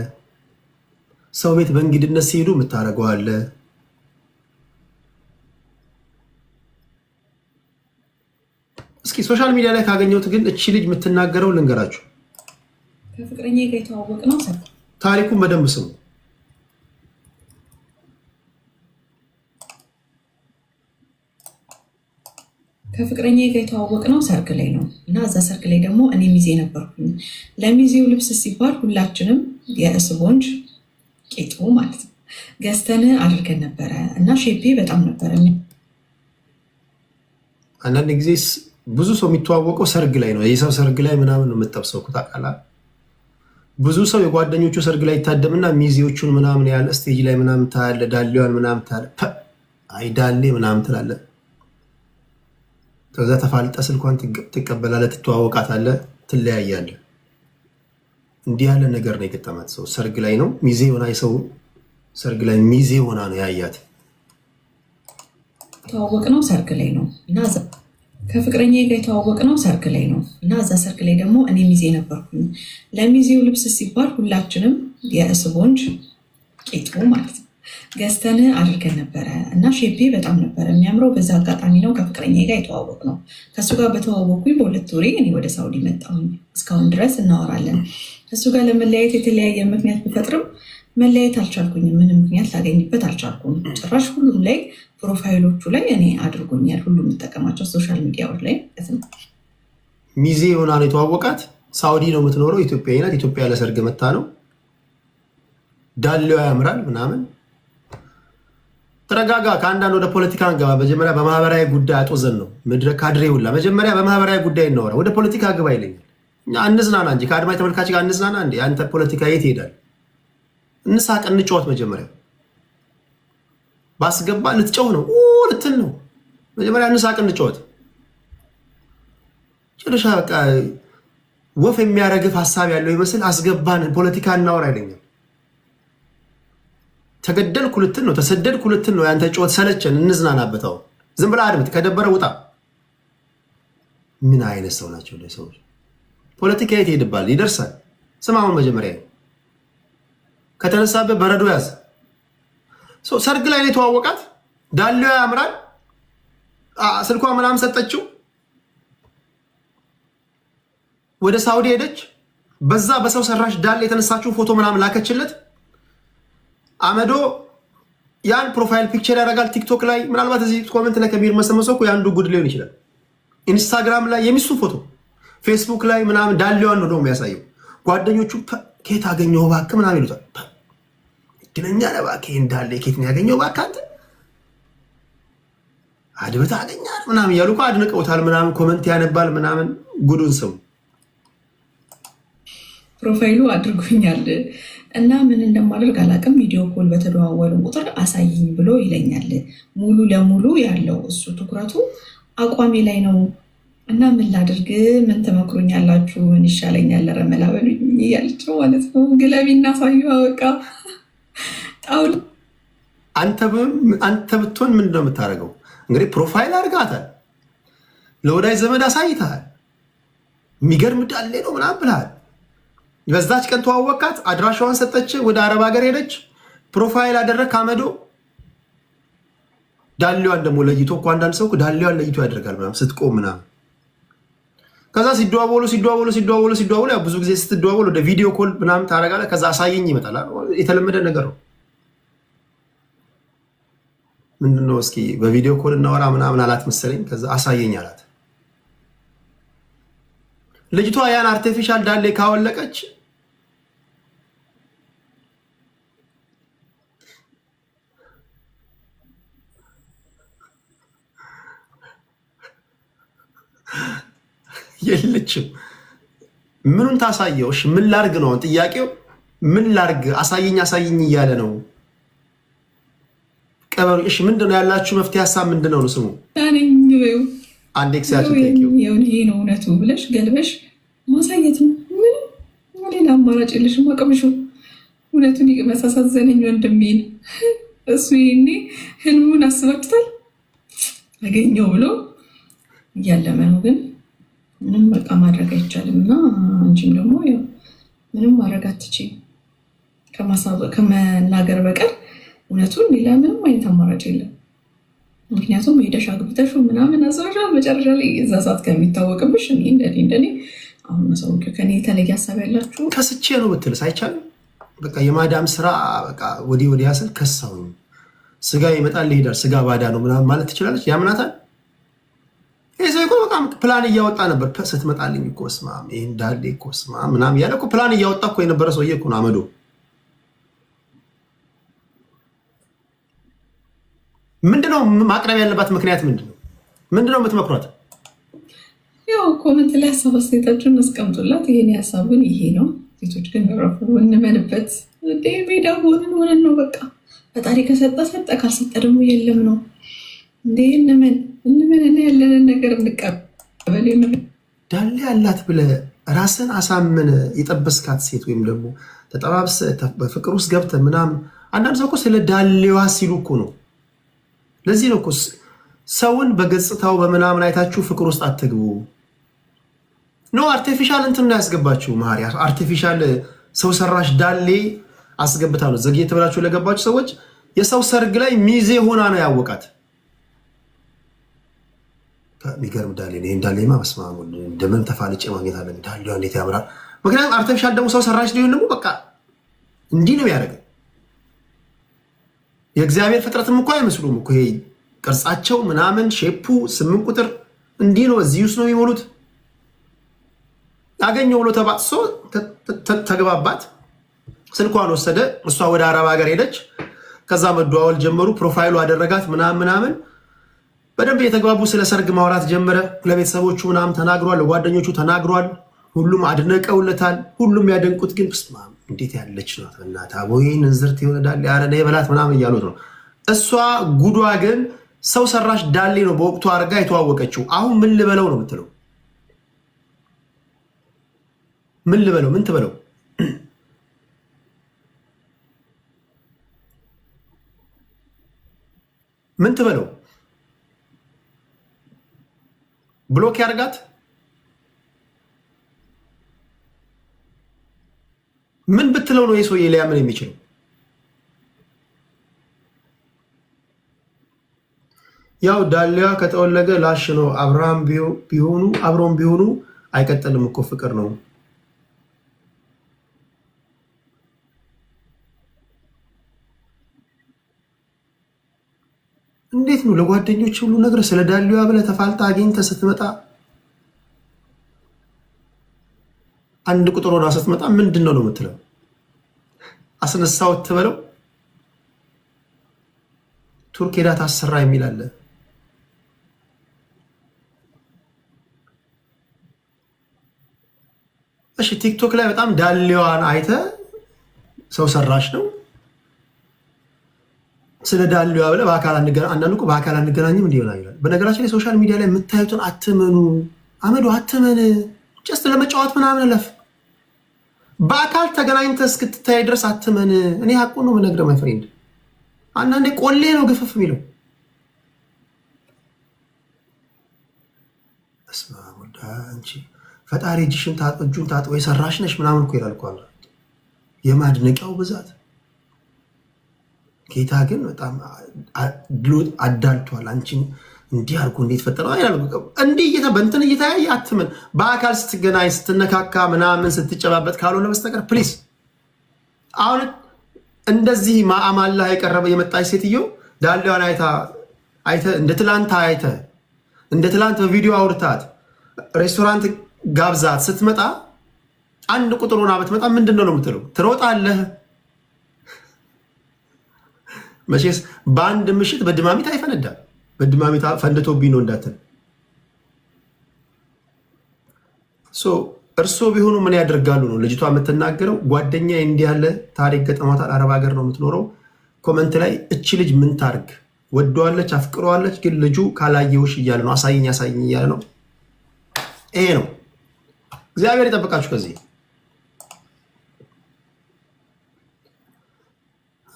ሰው ቤት በእንግድነት ሲሄዱ የምታደርገው አለ። እስኪ ሶሻል ሚዲያ ላይ ካገኘሁት ግን እቺ ልጅ የምትናገረው ልንገራችሁ። ከፍቅረኛ ጋር የተዋወቅ ነው ታሪኩን በደንብ ስሙ። ከፍቅረኛ ጋር የተዋወቅ ነው ሰርግ ላይ ነው እና እዛ ሰርግ ላይ ደግሞ እኔ ሚዜ ነበርኩኝ። ለሚዜው ልብስ ሲባል ሁላችንም የስፖንጅ ቄጡ ማለት ነው ገዝተን አድርገን ነበረ እና ሼፔ በጣም ነበረ። አንዳንድ ጊዜ ብዙ ሰው የሚተዋወቀው ሰርግ ላይ ነው። የሰው ሰርግ ላይ ምናምን ነው የምጠብሰው ታውቃለህ። ብዙ ሰው የጓደኞቹ ሰርግ ላይ ይታደምና ሚዜዎቹን ምናምን ያለ ስቴጅ ላይ ምናምን ታያለ፣ ዳሌዋን ምናምን ታያለ። አይ ዳሌ ምናምን ትላለ። ከዛ ተፋልጠ ስልኳን ትቀበላለ፣ ትተዋወቃታለ፣ ትለያያለ። እንዲህ ያለ ነገር ነው የገጠማት። ሰው ሰርግ ላይ ነው ሚዜ ሆና፣ የሰው ሰርግ ላይ ሚዜ ሆና ነው ያያት። ተዋወቅ ነው ሰርግ ላይ ነው እና ከፍቅረኛ ጋር የተዋወቅ ነው ሰርግ ላይ ነው እና እዛ ሰርግ ላይ ደግሞ እኔ ሚዜ ነበርኩኝ። ለሚዜው ልብስ ሲባል ሁላችንም የስፖንጅ ቄጡ ማለት ነው ገዝተን አድርገን ነበረ እና ሼፔ በጣም ነበረ የሚያምረው። በዛ አጋጣሚ ነው ከፍቅረኛ ጋር የተዋወቅ ነው። ከእሱ ጋር በተዋወቅኩኝ በ2 ወሬ እኔ ወደ ሳውዲ መጣሁኝ። እስካሁን ድረስ እናወራለን። እሱ ጋር ለመለያየት የተለያየ ምክንያት ብፈጥርም መለያየት አልቻልኩኝም። ምንም ምክንያት ላገኝበት አልቻልኩም። ጭራሽ ሁሉም ላይ ፕሮፋይሎቹ ላይ እኔ አድርጎኛል። ሁሉም የምጠቀማቸው ሶሻል ሚዲያዎች ላይ ሚዜ ሆና ነው የተዋወቃት። ሳውዲ ነው የምትኖረው። ኢትዮጵያዊ ናት። ኢትዮጵያ ለሰርግ መታ ነው። ዳሌዋ ያምራል ምናምን። ተረጋጋ። ከአንዳንድ ወደ ፖለቲካ እንገባ። መጀመሪያ በማህበራዊ ጉዳይ አጦዘን ነው ምድረ ካድሬ ሁላ። መጀመሪያ በማህበራዊ ጉዳይ እናወራ። ወደ ፖለቲካ ግባ ይለኛል። እኛ እንዝናና እንጂ ከአድማጭ ተመልካች ጋር እንዝናና እንዴ? አንተ ፖለቲካ የት ይሄዳል? እንሳቅ፣ እንጫወት። መጀመሪያ ባስገባ ልትጨው ነው ልትል ነው። መጀመሪያ እንሳቅ፣ እንጫወት። ጭራሽ በቃ ወፍ የሚያረግፍ ሀሳብ ያለው ይመስል አስገባን ፖለቲካ እናወራ አይለኛል። ተገደልኩ ልትል ነው፣ ተሰደድኩ ልትል ነው። ያንተ ጨዋታ ሰለቸን፣ እንዝናናበታው። ዝም ብለህ አድምጥ፣ ከደበረ ውጣ። ምን አይነት ሰው ናቸው ሰዎች? ፖለቲካ የት ይሄድባል? ይደርሳል። ስማ፣ አሁን መጀመሪያ ከተነሳበት በረዶ ያዝ። ሰርግ ላይ ነው የተዋወቃት። ዳሌዋ ያምራል። ስልኳ ምናምን ሰጠችው። ወደ ሳውዲ ሄደች። በዛ በሰው ሰራሽ ዳሌ የተነሳችው ፎቶ ምናምን ላከችለት። አመዶ ያን ፕሮፋይል ፒክቸር ያደርጋል ቲክቶክ ላይ። ምናልባት እዚህ ኮሜንት ላይ ከሚር መሰመሰኩ ያንዱ ጉድ ሊሆን ይችላል። ኢንስታግራም ላይ የሚሱ ፎቶ፣ ፌስቡክ ላይ ምናምን ዳሌዋን ነው የሚያሳየው። ጓደኞቹ ከየት አገኘው እባክህ ምናምን ይሉታል። እድለኛ ነህ እባክህ እንዳለ ከየት ነው ያገኘው እባክህ አንተ አድብታ አገኛል ምናምን እያሉ እኮ አድንቀውታል። ምናምን ኮመንት ያነባል ምናምን። ጉዱን ሰው ፕሮፋይሉ አድርጎኛል እና ምን እንደማደርግ አላውቅም። ቪዲዮ ኮል በተደዋወሉ ቁጥር አሳይኝ ብሎ ይለኛል። ሙሉ ለሙሉ ያለው እሱ ትኩረቱ አቋሜ ላይ ነው እና ምን ላድርግ? ምን ትመክሩኛላችሁ? ምን ይሻለኛል? ረመላ በሉኝ እያለች ነው ማለት ነው። ግለቢ እናሳዩ በቃ ጣውል። አንተ ብትሆን ምንድን ነው የምታደርገው? እንግዲህ ፕሮፋይል አድርጋታል፣ ለወዳጅ ዘመድ አሳይተሃል፣ የሚገርም ዳሌ ነው ምናምን ብልሃል። በዛች ቀን ተዋወቃት፣ አድራሻዋን ሰጠች፣ ወደ አረብ ሀገር ሄደች፣ ፕሮፋይል አደረግ ካመዶ። ዳሌዋን ደግሞ ለይቶ እኮ አንዳንድ ሰው ዳሌዋን ለይቶ ያደርጋል ምናምን ስትቆም ምናምን። ከዛ ሲደዋወሉ ብዙ ጊዜ ስትደዋወሉ ወደ ቪዲዮ ኮል ምናምን ታደርጋለህ። ከዛ አሳየኝ ይመጣል። የተለመደ ነገር ነው። ምንድነው እስኪ በቪዲዮ ኮል እናወራ ምናምን አላት መሰለኝ። ከዛ አሳየኝ አላት። ልጅቷ ያን አርቲፊሻል ዳሌ ካወለቀች የለችም። ምኑን ታሳየው? እሺ ምን ላርግ ነው ጥያቄው? ምን ላርግ? አሳየኝ እያለ ነው ቀበሩ። እሺ ምንድነው ያላችሁ መፍትሄ ሀሳብ ምንድነው ነው? ስሙ አንድ ኤክሳችሁ ጠይቂው። ይሄ ነው እውነቱ ብለሽ ገልበሽ ማሳየት ነው። ምንም ሌላ አማራጭ የለሽም። አቀምሹ እውነቱን መሳሳዘነኝ ወንድሜን። እሱ ይሄኔ ህልሙን አስባችታል አገኘው ብሎ እያለመ ነው። ግን ምንም በቃ ማድረግ አይቻልም። እና አንቺም ደግሞ ምንም ማድረግ አትችይም ከመናገር በቀር እውነቱን ሌላ ምንም አይነት አማራጭ የለም። ምክንያቱም ሄደሽ አግብተሽ ምናምን አስበሻ መጨረሻ ላይ እዛ ሰዓት ከሚታወቅብሽ እንደኔ አሁን ሰው ከኔ የተለየ ሀሳብ ያላችሁ ከስቼ ነው ብትልስ አይቻልም። በቃ የማዳም ስራ በቃ ወዲያ ስል ከሳውኝ ስጋ ይመጣል ይሄዳል፣ ስጋ ባዳ ነው ምናምን ማለት ትችላለች። ያምናታል። ይሄ ሰው እኮ በጣም ፕላን እያወጣ ነበር። ስትመጣልኝ እኮ ስማ ይሄ እንዳለ እኮ ስማ ምናምን ያለ እኮ ፕላን እያወጣ እኮ የነበረ ሰውዬ እኮ ነው አመዶ። ምንድነው ማቅረብ ያለባት ምክንያት ምንድነው የምትመክሯት? ያው ኮመንት ላይ ሀሳብ አስተያየታችሁን አስቀምጡላት። ይሄን ሀሳብ ግን ይሄ ነው ሴቶች ግን ረፉ እንመንበት እንዴ ሜዳ ሆነን ነው በቃ ፈጣሪ ከሰጠ ሰጠ፣ ካልሰጠ ደግሞ የለም ነው እንዴ። እንመን ያለንን ነገር እንቀበል። ዳሌ ያላት ብለህ ራስን አሳምነ የጠበስካት ሴት ወይም ደግሞ ተጠባብሰ በፍቅር ውስጥ ገብተ ምናምን። አንዳንድ ሰው እኮ ስለ ዳሌዋ ሲሉ እኮ ነው። ለዚህ ነው እኮ ሰውን በገጽታው በምናምን አይታችሁ ፍቅር ውስጥ አትግቡ። ኖ አርቲፊሻል እንትን ነው ያስገባችሁ ማሪ። አርቲፊሻል ሰው ሰራሽ ዳሌ አስገብታ ነው ዘግየት ብላችሁ ለገባችሁ ሰዎች የሰው ሰርግ ላይ ሚዜ ሆና ነው ያወቃት። የሚገርም ዳሌ ነው። ይህን ዳሌማ በስመ አብ እንደምን ተፋልጬ ማግኘት አለ። ዳሌዋ እንዴት ያምራል! ምክንያቱም አርቲፊሻል ደግሞ ሰው ሰራሽ ሊሆን ደግሞ በቃ እንዲህ ነው ያደረገ። የእግዚአብሔር ፍጥረትም እኮ አይመስሉም እኮ ይሄ ቅርጻቸው ምናምን ሼፑ 8 ቁጥር እንዲህ ነው። እዚህ ውስጥ ነው የሚሞሉት። ያገኘው ብሎ ተባጥሶ ተግባባት። ስልኳን ወሰደ። እሷ ወደ አረብ ሀገር ሄደች። ከዛ መደዋወል ጀመሩ። ፕሮፋይሉ አደረጋት ምናምን በደንብ የተግባቡ። ስለ ሰርግ ማውራት ጀመረ። ለቤተሰቦቹ ምናምን ተናግሯል፣ ለጓደኞቹ ተናግሯል። ሁሉም አድነቀውለታል። ሁሉም ያደንቁት ግን ስማ እንዴት ያለች ናት በእናትህ አቦይን እንዝርት ይሆናል ያረደ የበላት ምናምን እያሉት ነው። እሷ ጉዷ ግን ሰው ሰራሽ ዳሌ ነው በወቅቱ አድርጋ የተዋወቀችው። አሁን ምን ልበለው ነው የምትለው? ምን ልበለው? ምን ትበለው? ምን ትበለው? ብሎክ ያርጋት? ምን ብትለው ነው የሰውዬ ሊያምን የሚችለው? ያው ዳሌዋ ከተወለገ ላሽ ነው። አብረውም ቢሆኑ አይቀጥልም እኮ ፍቅር ነው። እንዴት ነው ለጓደኞች ሁሉ ነገር ስለ ዳሌዋ ብለህ ተፋልጣ አግኝተህ ስትመጣ አንድ ቁጥር ሆና ስትመጣ ምንድን ነው የምትለው? አስነሳው ትበለው? ቱርክ ሄዳ ታሰራ የሚል አለ። እሺ ቲክቶክ ላይ በጣም ዳሌዋን አይተህ ሰው ሰራሽ ነው ስለ ዳሌዋ ብለህ በአካል አንገናኝ። አንዳንዱ እኮ በአካል አንገናኝም እንዲሆን ይላል። በነገራችን ላይ ሶሻል ሚዲያ ላይ የምታዩትን አትመኑ። አመዱ አትመን። ጀስት ለመጫወት ምናምን ለፍ በአካል ተገናኝተህ እስክትታይ ድረስ አትመን። እኔ ሀቁን ነው የምነግርህ ማይ ፍሬንድ። አንዳንዴ ቆሌ ነው ግፍፍ የሚለው። እስማ ወዳ አንቺ ፈጣሪ እጅሽን እጁን ታጥቦ የሰራሽ ነሽ ምናምን እኮ ይላል እኮ የማድነቂያው ብዛት። ጌታ ግን በጣም አዳልቷል። አንቺን እንዲህ አድርጎ እንዴት ፈጠረው አይላል። እንዲህ በእንትን እየተያየ አትመን። በአካል ስትገናኝ ስትነካካ ምናምን ስትጨባበጥ ካልሆነ በስተቀር ፕሊስ። አሁን እንደዚህ ማአማላ የቀረበ የመጣች ሴትዮ ዳሌዋን አይተ እንደ ትላንት በቪዲዮ አውርታት ሬስቶራንት ጋብዛት ስትመጣ አንድ ቁጥር ሆና ብትመጣ ምንድን ነው የምትለው? ትሮጣለህ። መቼስ በአንድ ምሽት በድማሚት አይፈነዳም። በድማሚት ፈንድቶብኝ ነው እንዳትል። እርሶ ቢሆኑ ምን ያደርጋሉ ነው ልጅቷ የምትናገረው። ጓደኛ እንዲህ ያለ ታሪክ ገጠማታል። አረብ ሀገር ነው የምትኖረው። ኮመንት ላይ እቺ ልጅ ምን ታርግ? ወደዋለች፣ አፍቅረዋለች፣ ግን ልጁ ካላየውሽ እያለ ነው። አሳይኝ እያለ ነው። ይሄ ነው። እግዚአብሔር ይጠብቃችሁ ከዚህ።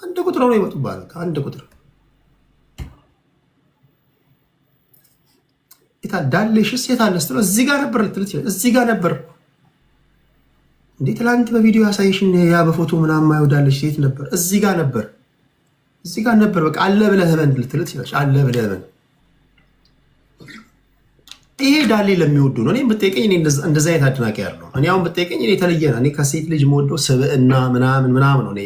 አንድ ቁጥር ነው ይመጡባል። አንድ ቁጥር ዳሌሽስ የት አለ ስትለው እዚህ ጋር ነበር ልትል ይችላል። እዚህ ጋር ነበር እንዴ ትላንት በቪዲዮ ያሳይሽን ያ በፎቶ ምናምን ማይወዳለሽ ሴት ነበር። እዚህ ጋር ነበር፣ እዚህ ጋር ነበር። በቃ አለ ብለህ ህመን ልትል ትችላለሽ። አለ ብለህ ህመን። ይሄ ዳሌ ለሚወዱ ነው። እኔም ብትጠይቀኝ እኔ እንደዛ አይነት አድናቂ ያለው እኔ አሁን ብትጠይቀኝ እኔ የተለየ ነው። እኔ ከሴት ልጅ የምወደው ስብዕና ምናምን ነው። እኔ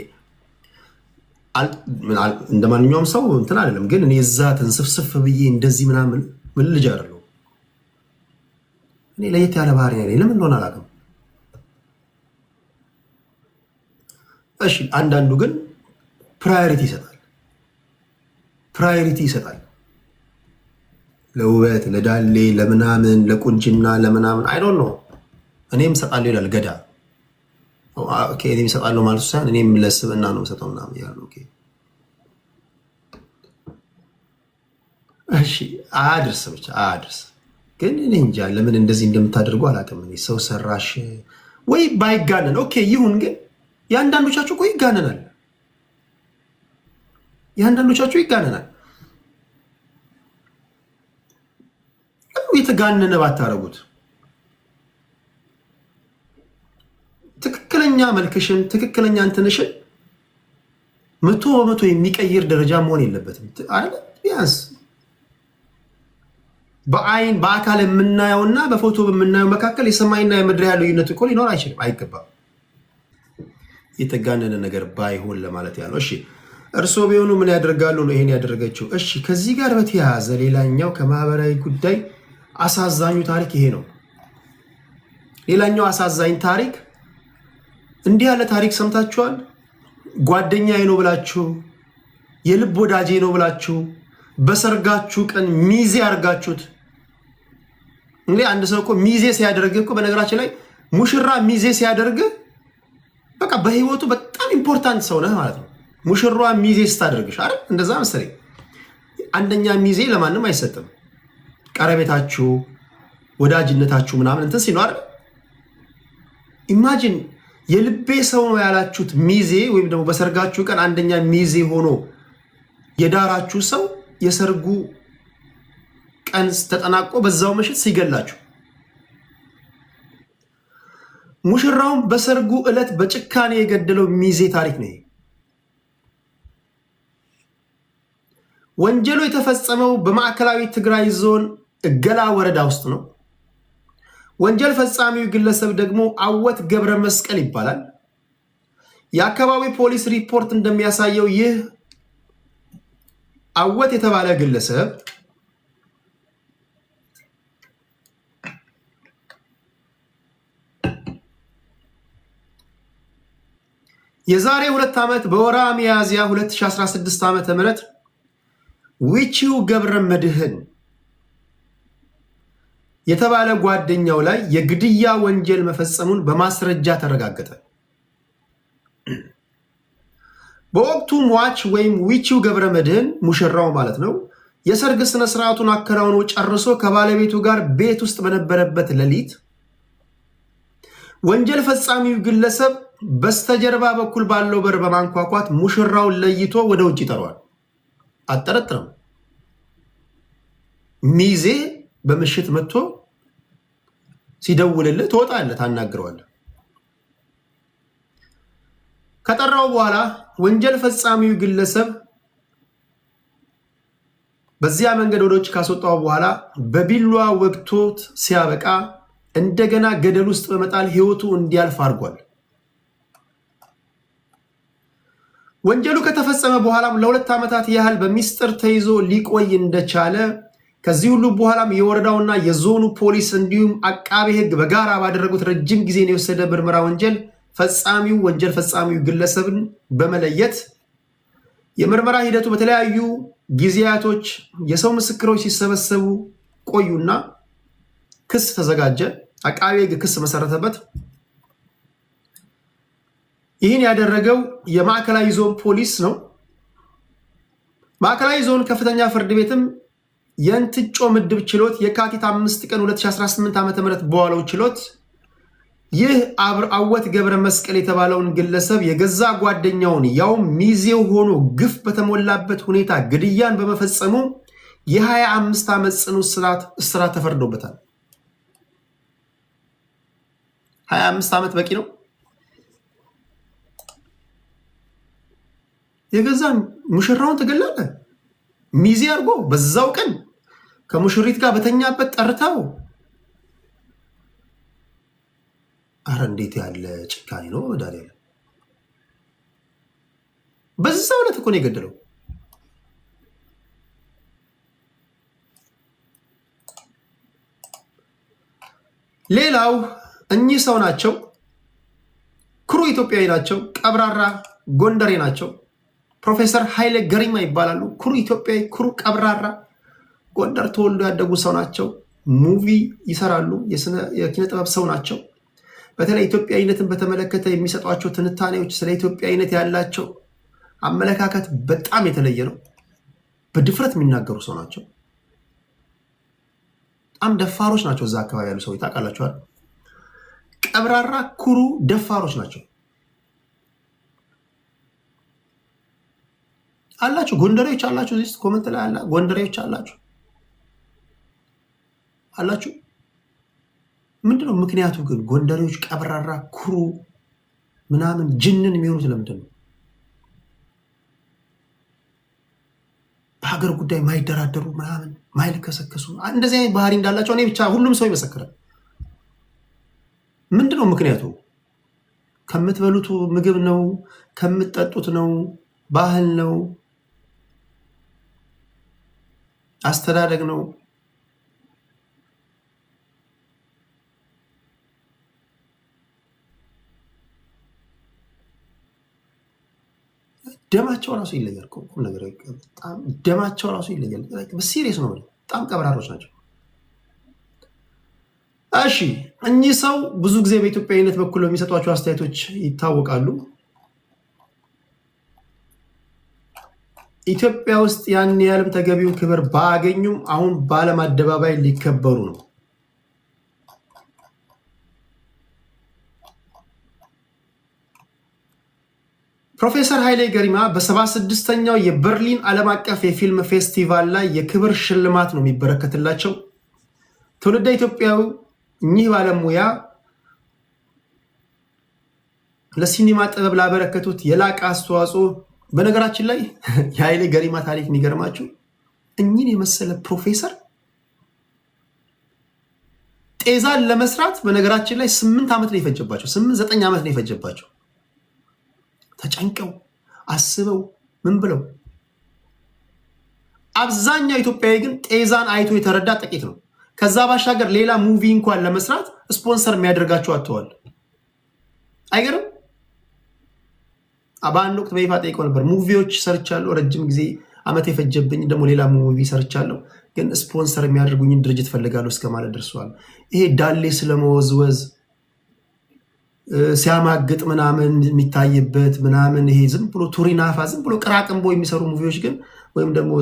እንደ ማንኛውም ሰው እንትን አይደለም፣ ግን እኔ እዛ ተንስፍስፍ ብዬ እንደዚህ ምናምን ምን ልጅ አይደለሁ። እኔ ለየት ያለ ባህሪ ያለኝ ለምን እንደሆነ አላውቅም። እሺ አንዳንዱ ግን ፕራዮሪቲ ይሰጣል ለውበት፣ ለዳሌ፣ ለምናምን፣ ለቁንጅና፣ ለምናምን አይ ዶንት ኖ። እኔም እሰጣለሁ ይላል ገዳ። ኦኬ እኔ እሰጣለሁ ማለት ሳይሆን እኔም ለስብና ነው የምሰጠው ምናምን ያለው። ኦኬ እሺ አያድርስ ብቻ አያድርስ። ግን እኔ እንጃ ለምን እንደዚህ እንደምታደርጉ አላውቅም። እኔ ሰው ሰራሽ ወይ ባይጋነን ኦኬ ይሁን። ግን የአንዳንዶቻችሁ እኮ ይጋነናል። የአንዳንዶቻችሁ ይጋነናል። የተጋነነ ባታረጉት ትክክለኛ መልክሽን ትክክለኛ እንትንሽን 100% የሚቀይር ደረጃ መሆን የለበትም አይደል? ቢያንስ በአይን በአካል የምናየውና በፎቶ በምናየው መካከል የሰማይና የምድር ያለው ልዩነት እኮ ሊኖር አይችልም፣ አይገባም። የተጋነነ ነገር ባይሆን ለማለት ያለው። እሺ እርስዎ ቢሆኑ ምን ያደርጋሉ ነው ይሄን ያደረገችው? እሺ ከዚህ ጋር በተያያዘ ሌላኛው ከማህበራዊ ጉዳይ አሳዛኙ ታሪክ ይሄ ነው። ሌላኛው አሳዛኝ ታሪክ እንዲህ ያለ ታሪክ ሰምታችኋል? ጓደኛዬ ነው ብላችሁ የልብ ወዳጄ ነው ብላችሁ በሰርጋችሁ ቀን ሚዜ አድርጋችሁት። እንግዲህ አንድ ሰው እኮ ሚዜ ሲያደርግ እኮ በነገራችን ላይ ሙሽራ ሚዜ ሲያደርግ በቃ በህይወቱ በጣም ኢምፖርታንት ሰው ነህ ማለት ነው። ሙሽሯ ሚዜ ስታደርግሽ አይደል? እንደዛ መሰለኝ። አንደኛ ሚዜ ለማንም አይሰጥም። ቀረቤታችሁ ወዳጅነታችሁ ምናምን እንትን ሲኖር አይደል? ኢማጂን የልቤ ሰው ነው ያላችሁት ሚዜ ወይም ደግሞ በሰርጋችሁ ቀን አንደኛ ሚዜ ሆኖ የዳራችሁ ሰው የሰርጉ ቀን ተጠናቆ በዛው ምሽት ሲገላችሁ፣ ሙሽራውን በሰርጉ ዕለት በጭካኔ የገደለው ሚዜ ታሪክ ነው። ወንጀሉ የተፈጸመው በማዕከላዊ ትግራይ ዞን እገላ ወረዳ ውስጥ ነው። ወንጀል ፈጻሚው ግለሰብ ደግሞ አወት ገብረ መስቀል ይባላል። የአካባቢ ፖሊስ ሪፖርት እንደሚያሳየው ይህ አወት የተባለ ግለሰብ የዛሬ 2 ዓመት በወራ ሚያዝያ 2016 ዓ.ም ዊቺው ገብረ መድህን የተባለ ጓደኛው ላይ የግድያ ወንጀል መፈጸሙን በማስረጃ ተረጋገጠ። በወቅቱ ሟች ወይም ዊቺው ገብረ መድህን ሙሽራው ማለት ነው የሰርግ ስነ ስርዓቱን አከናውኖ ጨርሶ ከባለቤቱ ጋር ቤት ውስጥ በነበረበት ሌሊት ወንጀል ፈጻሚው ግለሰብ በስተጀርባ በኩል ባለው በር በማንኳኳት ሙሽራውን ለይቶ ወደ ውጭ ይጠራዋል። አጠረጥረም ሚዜ በምሽት መጥቶ ሲደውልልህ ትወጣለህ፣ ታናግረዋለህ። ከጠራው በኋላ ወንጀል ፈጻሚው ግለሰብ በዚያ መንገድ ወደ ውጭ ካስወጣው በኋላ በቢሏ ወግቶት ሲያበቃ እንደገና ገደል ውስጥ በመጣል ህይወቱ እንዲያልፍ አድርጓል። ወንጀሉ ከተፈጸመ በኋላም ለ2 ዓመታት ያህል በሚስጥር ተይዞ ሊቆይ እንደቻለ ከዚህ ሁሉ በኋላም የወረዳውና የዞኑ ፖሊስ እንዲሁም አቃቤ ሕግ በጋራ ባደረጉት ረጅም ጊዜን የወሰደ ምርመራ ወንጀል ፈጻሚው ግለሰብን በመለየት የምርመራ ሂደቱ በተለያዩ ጊዜያቶች የሰው ምስክሮች ሲሰበሰቡ ቆዩና ክስ ተዘጋጀ። አቃቤ ሕግ ክስ መሰረተበት። ይህን ያደረገው የማዕከላዊ ዞን ፖሊስ ነው። ማዕከላዊ ዞን ከፍተኛ ፍርድ ቤትም የእንትጮ ምድብ ችሎት የካቲት 5 ቀን 2018 ዓ.ም በዋለው ችሎት ይህ አወት ገብረ መስቀል የተባለውን ግለሰብ የገዛ ጓደኛውን ያው ሚዜው ሆኖ ግፍ በተሞላበት ሁኔታ ግድያን በመፈጸሙ የ25 ዓመት ጽኑ እስራት ተፈርዶበታል። 25 ዓመት በቂ ነው። የገዛ ሙሽራውን ትገላለህ። ሚዜ አድርጎ በዛው ቀን ከሙሽሪት ጋር በተኛበት ጠርተው። አረ እንዴት ያለ ጭካኔ ነው! መድኃኒዓለም በዛው ዕለት እኮ ነው የገደለው። ሌላው እኚህ ሰው ናቸው። ኩሩ ኢትዮጵያዊ ናቸው። ቀብራራ ጎንደሬ ናቸው። ፕሮፌሰር ኃይለ ገሪማ ይባላሉ። ኩሩ ኢትዮጵያዊ፣ ኩሩ ቀብራራ ጎንደር ተወልዶ ያደጉ ሰው ናቸው። ሙቪ ይሰራሉ። የኪነ ጥበብ ሰው ናቸው። በተለይ ኢትዮጵያዊነትን በተመለከተ የሚሰጧቸው ትንታኔዎች ስለ ኢትዮጵያዊነት ያላቸው አመለካከት በጣም የተለየ ነው። በድፍረት የሚናገሩ ሰው ናቸው። በጣም ደፋሮች ናቸው። እዛ አካባቢ ያሉ ሰዎች ታውቃላችኋል። ቀብራራ፣ ኩሩ፣ ደፋሮች ናቸው አላችሁ። ጎንደሬዎች አላችሁ። እዚህ ኮመንት ላይ አላ ጎንደሬዎች አላችሁ አላችሁ። ምንድነው ምክንያቱ ግን? ጎንደሬዎች ቀብራራ፣ ኩሩ ምናምን ጅንን የሚሆኑት ለምንድን ነው? በሀገር ጉዳይ ማይደራደሩ ምናምን ማይልከሰከሱ እንደዚህ አይነት ባህሪ እንዳላቸው እኔ ብቻ ሁሉም ሰው ይመሰክራል። ምንድነው ምክንያቱ? ከምትበሉት ምግብ ነው? ከምትጠጡት ነው? ባህል ነው? አስተዳደግ ነው? ደማቸው ራሱ ይለያል። ቁም ነገር በጣም ደማቸው ራሱ ይለያል። በሲሪየስ ነው። በጣም ቀብራሮች ናቸው። እሺ እኚህ ሰው ብዙ ጊዜ በኢትዮጵያዊነት በኩል በሚሰጧቸው አስተያየቶች ይታወቃሉ። ኢትዮጵያ ውስጥ ያን ያህልም ተገቢውን ክብር ባያገኙም አሁን በዓለም አደባባይ ሊከበሩ ነው። ፕሮፌሰር ኃይሌ ገሪማ በ76ኛው የበርሊን ዓለም አቀፍ የፊልም ፌስቲቫል ላይ የክብር ሽልማት ነው የሚበረከትላቸው። ትውልደ ኢትዮጵያዊ እኚህ ባለሙያ ለሲኒማ ጥበብ ላበረከቱት የላቀ አስተዋጽኦ፣ በነገራችን ላይ የኃይሌ ገሪማ ታሪክ የሚገርማችሁ እኚህን የመሰለ ፕሮፌሰር ጤዛን ለመስራት በነገራችን ላይ 8 ዓመት ነው የፈጀባቸው። 8-9 ዓመት ነው የፈጀባቸው። ተጨንቀው አስበው ምን ብለው። አብዛኛው ኢትዮጵያዊ ግን ጤዛን አይቶ የተረዳ ጥቂት ነው። ከዛ ባሻገር ሌላ ሙቪ እንኳን ለመስራት ስፖንሰር የሚያደርጋቸው አጥተዋል። አይገርም? በአንድ ወቅት በይፋ ጠይቀው ነበር። ሙቪዎች ሰርቻለሁ፣ ረጅም ጊዜ ዓመት የፈጀብኝ ደግሞ ሌላ ሙቪ ሰርቻለሁ፣ ግን ስፖንሰር የሚያደርጉኝን ድርጅት ፈልጋለሁ እስከ ማለት ደርሰዋል። ይሄ ዳሌ ስለመወዝወዝ ሲያማግጥ ምናምን የሚታይበት ምናምን ይሄ ዝም ብሎ ቱሪናፋ ዝም ብሎ ቅራቅንቦ የሚሰሩ ሙቪዎች ግን ወይም ደግሞ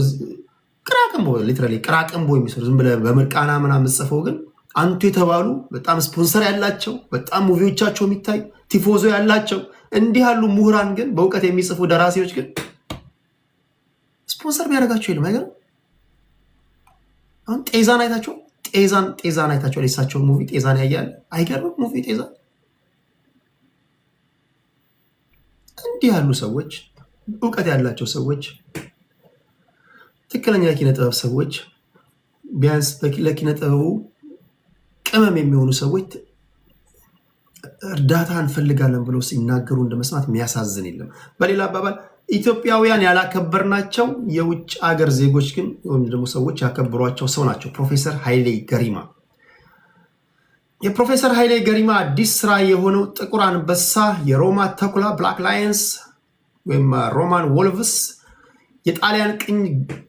ቅራቅንቦ ሊትራሊ ቅራቅንቦ የሚሰሩ ዝም ብለህ በምርቃና ምናምን ጽፈው ግን አንቱ የተባሉ በጣም ስፖንሰር ያላቸው በጣም ሙቪዎቻቸው የሚታይ ቲፎዞ ያላቸው እንዲህ ያሉ ምሁራን ግን በእውቀት የሚጽፉ ደራሲዎች ግን ስፖንሰር ቢያደርጋቸው የለም። አይገርም? አሁን ጤዛን አይታቸው ጤዛን አይታቸው የሳቸውን ሙቪ ጤዛን ያያል። አይገርም? ሙቪ ጤዛን እንዲህ ያሉ ሰዎች እውቀት ያላቸው ሰዎች ትክክለኛ የኪነ ጥበብ ሰዎች ቢያንስ ለኪነ ጥበቡ ቅመም የሚሆኑ ሰዎች እርዳታ እንፈልጋለን ብለው ሲናገሩ እንደመስማት የሚያሳዝን የለም። በሌላ አባባል ኢትዮጵያውያን ያላከበርናቸው የውጭ አገር ዜጎች ግን ወይም ደግሞ ሰዎች ያከበሯቸው ሰው ናቸው። ፕሮፌሰር ኃይሌ ገሪማ የፕሮፌሰር ኃይሌ ገሪማ አዲስ ስራ የሆነው ጥቁር አንበሳ የሮማ ተኩላ ብላክ ላየንስ ወይም ሮማን ወልቭስ የጣሊያን ቅኝ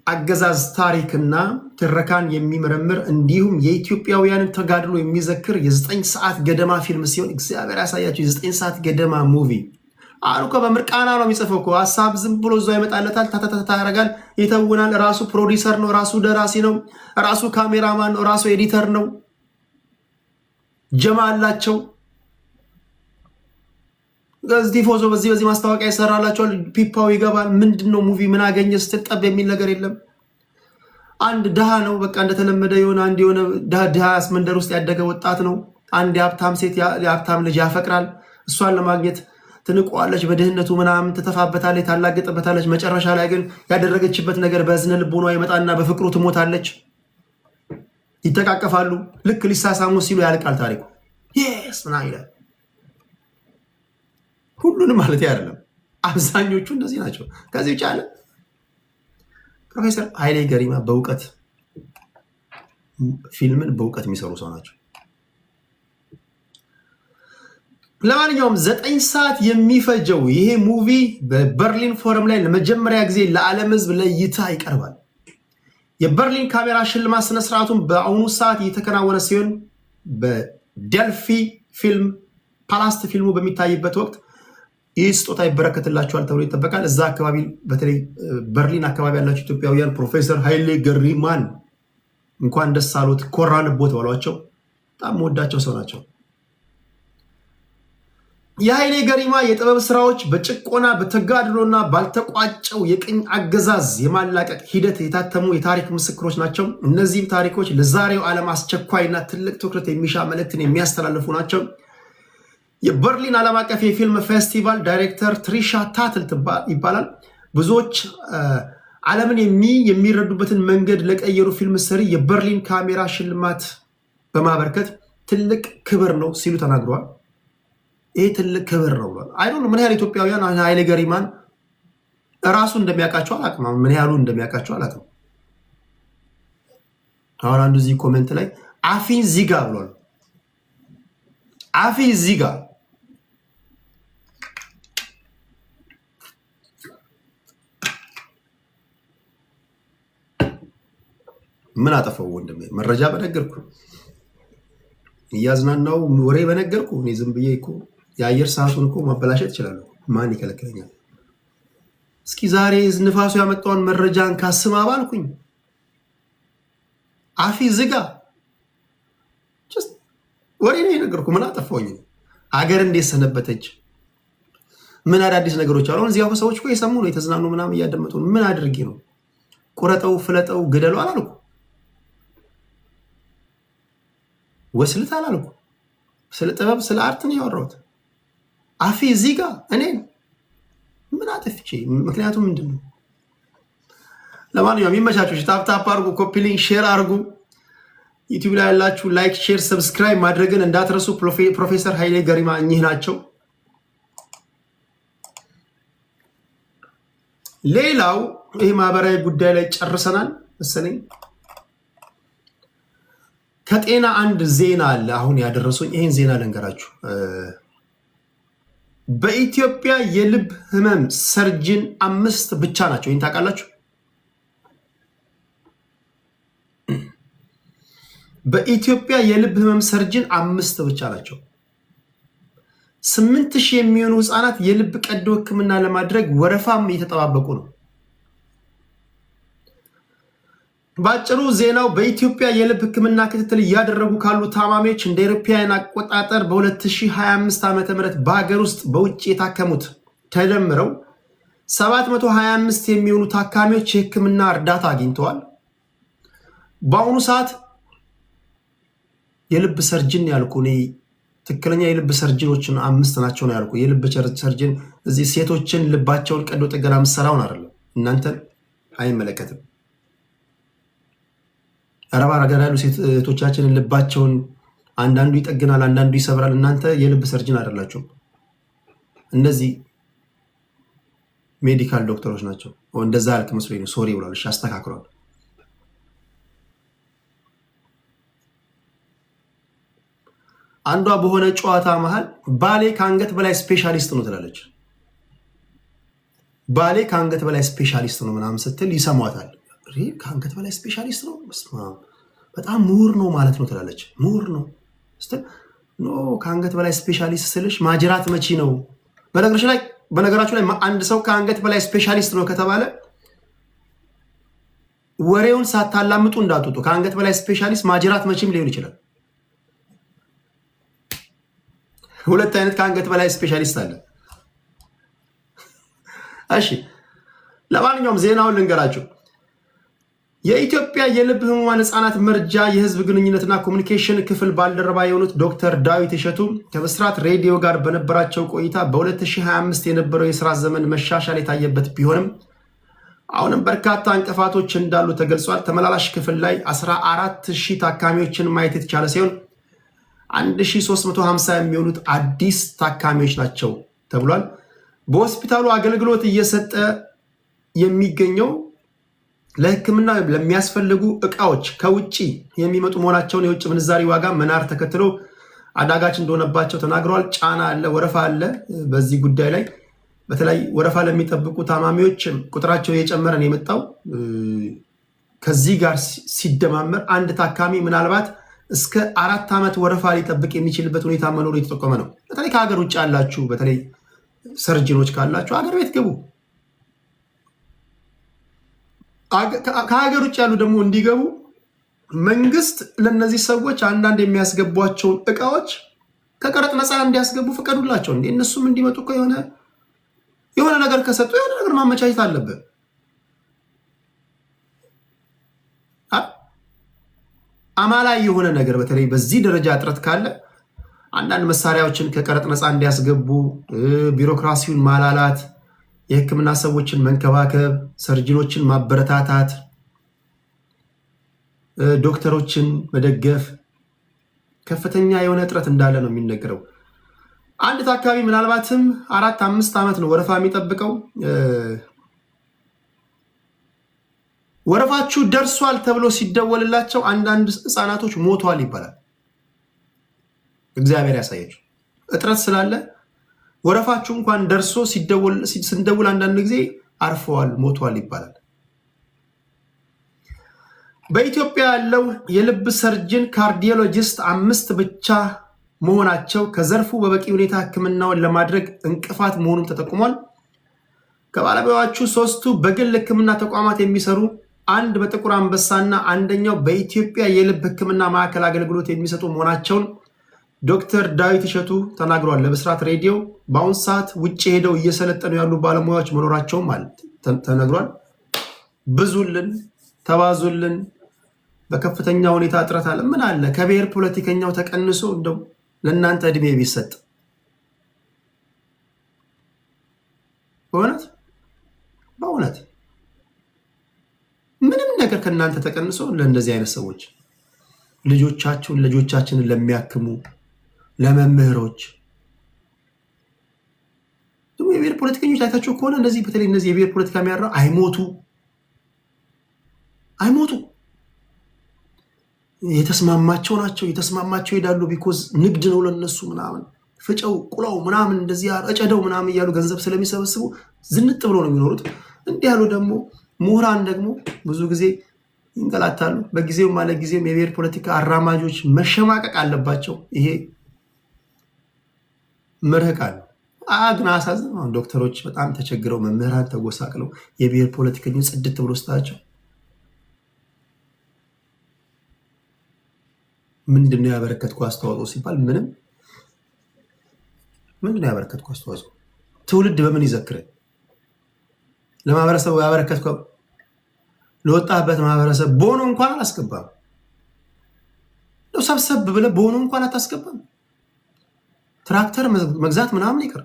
አገዛዝ ታሪክና ትረካን የሚመረምር እንዲሁም የኢትዮጵያውያንን ተጋድሎ የሚዘክር የ9 ሰዓት ገደማ ፊልም ሲሆን እግዚአብሔር ያሳያቸው የ9 ሰዓት ገደማ ሙቪ አሉ። በምርቃና ነው የሚጽፈው እኮ ሀሳብ ዝም ብሎ እዛው ይመጣለታል። ታታታታ ያደርጋል፣ ይተውናል። ራሱ ፕሮዲሰር ነው፣ ራሱ ደራሲ ነው፣ ራሱ ካሜራማን ነው፣ ራሱ ኤዲተር ነው። ጀማ አላቸው። ቲፎዞ በዚህ ማስታወቂያ ይሰራላቸዋል። ፒፓው ይገባል። ምንድነው ሙቪ ምን አገኘ ስትጠብ የሚል ነገር የለም። አንድ ድሃ ነው በቃ እንደተለመደ የሆነ አንድ የሆነ ድሃ መንደር ውስጥ ያደገ ወጣት ነው። አንድ የሀብታም ሴት የሀብታም ልጅ ያፈቅራል። እሷን ለማግኘት ትንቋለች፣ በድህነቱ ምናምን ትተፋበታለች፣ ታላግጥበታለች። መጨረሻ ላይ ግን ያደረገችበት ነገር በዝነ ልቦኗ ይመጣና በፍቅሩ ትሞታለች። ይተቃቀፋሉ። ልክ ሊሳሳሙ ሲሉ ያልቃል ታሪኩ። የስ ና ይላል። ሁሉንም ማለት አይደለም፣ አብዛኞቹ እንደዚህ ናቸው። ከዚህ ብቻ አለ ፕሮፌሰር ኃይሌ ገሪማ በእውቀት ፊልምን በእውቀት የሚሰሩ ሰው ናቸው። ለማንኛውም 9 ሰዓት የሚፈጀው ይሄ ሙቪ በበርሊን ፎረም ላይ ለመጀመሪያ ጊዜ ለዓለም ሕዝብ ለእይታ ይቀርባል። የበርሊን ካሜራ ሽልማት ስነስርዓቱን በአሁኑ ሰዓት እየተከናወነ ሲሆን በደልፊ ፊልም ፓላስት ፊልሙ በሚታይበት ወቅት ይህ ስጦታ ይበረከትላቸዋል ተብሎ ይጠበቃል። እዛ አካባቢ በተለይ በርሊን አካባቢ ያላቸው ኢትዮጵያውያን ፕሮፌሰር ኃይሌ ገሪማን እንኳን ደስ አሎት ኮራንቦት ባሏቸው በጣም ወዳቸው ሰው ናቸው። የኃይሌ ገሪማ የጥበብ ስራዎች በጭቆና በተጋድሎና ባልተቋጨው የቅኝ አገዛዝ የማላቀቅ ሂደት የታተሙ የታሪክ ምስክሮች ናቸው። እነዚህም ታሪኮች ለዛሬው ዓለም አስቸኳይና ትልቅ ትኩረት የሚሻ መልእክትን የሚያስተላልፉ ናቸው። የበርሊን ዓለም አቀፍ የፊልም ፌስቲቫል ዳይሬክተር ትሪሻ ታትል ይባላል። ብዙዎች ዓለምን የሚረዱበትን መንገድ ለቀየሩ ፊልም ሰሪ የበርሊን ካሜራ ሽልማት በማበርከት ትልቅ ክብር ነው ሲሉ ተናግረዋል። ይህ ትልቅ ክብር ነው ብሏል። አይዶን ምን ያህል ኢትዮጵያውያን ኃይሌ ገሪማን እራሱ እንደሚያውቃቸው አላውቅም። ምን ያህሉ እንደሚያውቃቸው አላውቅም። አሁን አንዱ እዚህ ኮሜንት ላይ አፊ ዚጋ ብሏል። አፊ ዚጋ ምን አጠፋው ወንድሜ? መረጃ በነገርኩ እያዝናናው ወሬ በነገርኩ እኔ ዝም ብዬ እኮ የአየር ሰዓቱን እኮ ማበላሸት እችላለሁ። ማን ይከለክለኛል? እስኪ ዛሬ ንፋሱ ያመጣውን መረጃን ካስማ ባልኩኝ አፊ ዝጋ ወሬ ነው የነገርኩ። ምን አጠፋውኝ? ሀገር እንዴት ሰነበተች? ምን አዳዲስ ነገሮች አሉ? እዚያው ሰዎች እኮ የሰሙ ነው የተዝናኑ ምናምን እያደመጡ ነው። ምን አድርጌ ነው? ቁረጠው፣ ፍለጠው፣ ግደሉ አላልኩ። ወስልት አላልኩ። ስለ ጥበብ ስለ አርት ነው ያወራሁት። አፊ እዚህ ጋር እኔ ምን አጥፍቼ? ምክንያቱም ምንድን ነው? ለማንኛውም የሚመቻችሁ ታፕታፕ አርጉ፣ ኮፒ ሊንክ ሼር አርጉ። ዩቲዩብ ላይ ያላችሁ ላይክ፣ ሼር፣ ሰብስክራይብ ማድረግን እንዳትረሱ። ፕሮፌሰር ኃይሌ ገሪማ እኚህ ናቸው። ሌላው ይህ ማህበራዊ ጉዳይ ላይ ጨርሰናል መሰለኝ። ከጤና አንድ ዜና አለ አሁን ያደረሱኝ። ይህን ዜና ልንገራችሁ። በኢትዮጵያ የልብ ህመም ሰርጅን 5 ብቻ ናቸው። ይህን ታውቃላችሁ? በኢትዮጵያ የልብ ህመም ሰርጅን 5 ብቻ ናቸው። 8,000 የሚሆኑ ህፃናት የልብ ቀዶ ህክምና ለማድረግ ወረፋም እየተጠባበቁ ነው። ባጭሩ ዜናው በኢትዮጵያ የልብ ህክምና ክትትል እያደረጉ ካሉ ታማሚዎች እንደ አውሮፓውያን አቆጣጠር በ2025 ዓ.ም በሀገር ውስጥ በውጭ የታከሙት ተደምረው 725 የሚሆኑ ታካሚዎች የህክምና እርዳታ አግኝተዋል። በአሁኑ ሰዓት የልብ ሰርጅን ያልኩ እኔ ትክክለኛ የልብ ሰርጅኖችን 5 ናቸው ነው ያልኩ። የልብ ሰርጅን እዚህ ሴቶችን ልባቸውን ቀዶ ጥገና ምሰራውን አይደለም፣ እናንተን አይመለከትም። አረባ ሀገር ያሉ ሴቶቻችንን ልባቸውን አንዳንዱ ይጠግናል፣ አንዳንዱ ይሰብራል። እናንተ የልብ ሰርጅን አይደላችሁም። እነዚህ ሜዲካል ዶክተሮች ናቸው። እንደዛ ያልክ መስሎኝ ነው። ሶሪ ብሏል። እሺ አስተካክሏል። አንዷ በሆነ ጨዋታ መሃል ባሌ ከአንገት በላይ ስፔሻሊስት ነው ትላለች። ባሌ ከአንገት በላይ ስፔሻሊስት ነው ምናምን ስትል ይሰሟታል። ከአንገት በላይ ስፔሻሊስት ነው በጣም ምሁር ነው ማለት ነው ትላለች። ምሁር ነው ስትል ኖ ከአንገት በላይ ስፔሻሊስት ስልሽ ማጅራት መቺ ነው። በነገራችሁ ላይ አንድ ሰው ከአንገት በላይ ስፔሻሊስት ነው ከተባለ ወሬውን ሳታላምጡ እንዳትወጡ። ከአንገት በላይ ስፔሻሊስት ማጅራት መቺም ሊሆን ይችላል። ሁለት አይነት ከአንገት በላይ ስፔሻሊስት አለ። እሺ ለማንኛውም ዜናውን ልንገራችሁ። የኢትዮጵያ የልብ ህሙማን ህፃናት መርጃ የህዝብ ግንኙነትና ኮሚኒኬሽን ክፍል ባልደረባ የሆኑት ዶክተር ዳዊት እሸቱ ከብስራት ሬዲዮ ጋር በነበራቸው ቆይታ በ2025 የነበረው የስራ ዘመን መሻሻል የታየበት ቢሆንም አሁንም በርካታ እንቅፋቶች እንዳሉ ተገልጿል። ተመላላሽ ክፍል ላይ 14,000 ታካሚዎችን ማየት የተቻለ ሲሆን 1350 የሚሆኑት አዲስ ታካሚዎች ናቸው ተብሏል። በሆስፒታሉ አገልግሎት እየሰጠ የሚገኘው ለህክምና ለሚያስፈልጉ እቃዎች ከውጪ የሚመጡ መሆናቸውን የውጭ ምንዛሪ ዋጋ መናር ተከትሎ አዳጋች እንደሆነባቸው ተናግረዋል። ጫና አለ፣ ወረፋ አለ። በዚህ ጉዳይ ላይ በተለይ ወረፋ ለሚጠብቁ ታማሚዎች ቁጥራቸው እየጨመረ ነው የመጣው። ከዚህ ጋር ሲደማመር አንድ ታካሚ ምናልባት እስከ 4 ዓመት ወረፋ ሊጠብቅ የሚችልበት ሁኔታ መኖሩ የተጠቆመ ነው። በተለይ ከሀገር ውጭ ያላችሁ በተለይ ሰርጅኖች ካላችሁ ሀገር ቤት ግቡ። ከሀገር ውጭ ያሉ ደግሞ እንዲገቡ መንግስት ለነዚህ ሰዎች አንዳንድ የሚያስገቧቸውን እቃዎች ከቀረጥ ነፃ እንዲያስገቡ ፍቀዱላቸው። እንዴ እነሱም እንዲመጡ እኮ የሆነ ነገር ከሰጡ የሆነ ነገር ማመቻቸት አለብን። አማላይ የሆነ ነገር በተለይ በዚህ ደረጃ እጥረት ካለ አንዳንድ መሳሪያዎችን ከቀረጥ ነፃ እንዲያስገቡ፣ ቢሮክራሲውን ማላላት፣ የሕክምና ሰዎችን መንከባከብ፣ ሰርጅኖችን ማበረታታት፣ ዶክተሮችን መደገፍ ከፍተኛ የሆነ እጥረት እንዳለ ነው የሚነገረው። አንድ ታካሚ ምናልባትም 4-5 ዓመት ነው ወረፋ የሚጠብቀው። ወረፋችሁ ደርሷል ተብሎ ሲደወልላቸው አንዳንድ ህፃናቶች ሞቷል ይባላል። እግዚአብሔር ያሳያችሁ። እጥረት ስላለ ወረፋችሁ እንኳን ደርሶ ስንደውል አንዳንድ ጊዜ አርፈዋል፣ ሞቷል ይባላል። በኢትዮጵያ ያለው የልብ ሰርጅን ካርዲዮሎጂስት 5 ብቻ መሆናቸው ከዘርፉ በበቂ ሁኔታ ህክምናውን ለማድረግ እንቅፋት መሆኑን ተጠቁሟል። ከባለሙያዎቹ 3ቱ በግል ህክምና ተቋማት የሚሰሩ፣ አንድ በጥቁር አንበሳና አንደኛው በኢትዮጵያ የልብ ህክምና ማዕከል አገልግሎት የሚሰጡ መሆናቸውን ዶክተር ዳዊት እሸቱ ተናግሯል ለብስራት ሬዲዮ። በአሁኑ ሰዓት ውጭ ሄደው እየሰለጠኑ ያሉ ባለሙያዎች መኖራቸውም ተነግሯል። ብዙልን፣ ተባዙልን። በከፍተኛ ሁኔታ እጥረት አለ። ምን አለ ከብሔር ፖለቲከኛው ተቀንሶ እንደው ለእናንተ እድሜ ቢሰጥ በእውነት ምንም ነገር ከእናንተ ተቀንሶ ለእንደዚህ አይነት ሰዎች ልጆቻችንን ለሚያክሙ ለመምህሮች ደግሞ የብሔር ፖለቲከኞች አይታችሁ ከሆነ እንደዚህ በተለይ እነዚህ የብሔር ፖለቲካ የሚያራ አይሞቱ የተስማማቸው ናቸው። የተስማማቸው ይሄዳሉ። ቢኮዝ ንግድ ነው ለነሱ ምናምን ፍጨው ቁላው ምናምን እንደዚህ አጨደው ምናምን እያሉ ገንዘብ ስለሚሰበስቡ ዝንጥ ብሎ ነው የሚኖሩት። እንዲህ ያሉ ደግሞ ምሁራን ደግሞ ብዙ ጊዜ ይንገላታሉ። በጊዜው ማለት ጊዜም የብሔር ፖለቲካ አራማጆች መሸማቀቅ አለባቸው። ይሄ መርህቃል ግን አሳዝነው ዶክተሮች በጣም ተቸግረው፣ መምህራን ተጎሳቅለው፣ የብሔር ፖለቲከኞች ጽድት ብሎ ስታቸው ምንድነው ያበረከትኩ አስተዋጽኦ ሲባል ምንድነው ያበረከትኩ አስተዋጽኦ? ትውልድ በምን ይዘክረ? ለማህበረሰቡ ያበረከትኩ ለወጣበት ማህበረሰብ ቦኖ እንኳን አላስገባም። ሰብሰብ ብለህ ቦኖ እንኳን አታስገባም። ትራክተር መግዛት ምናምን ይቀር።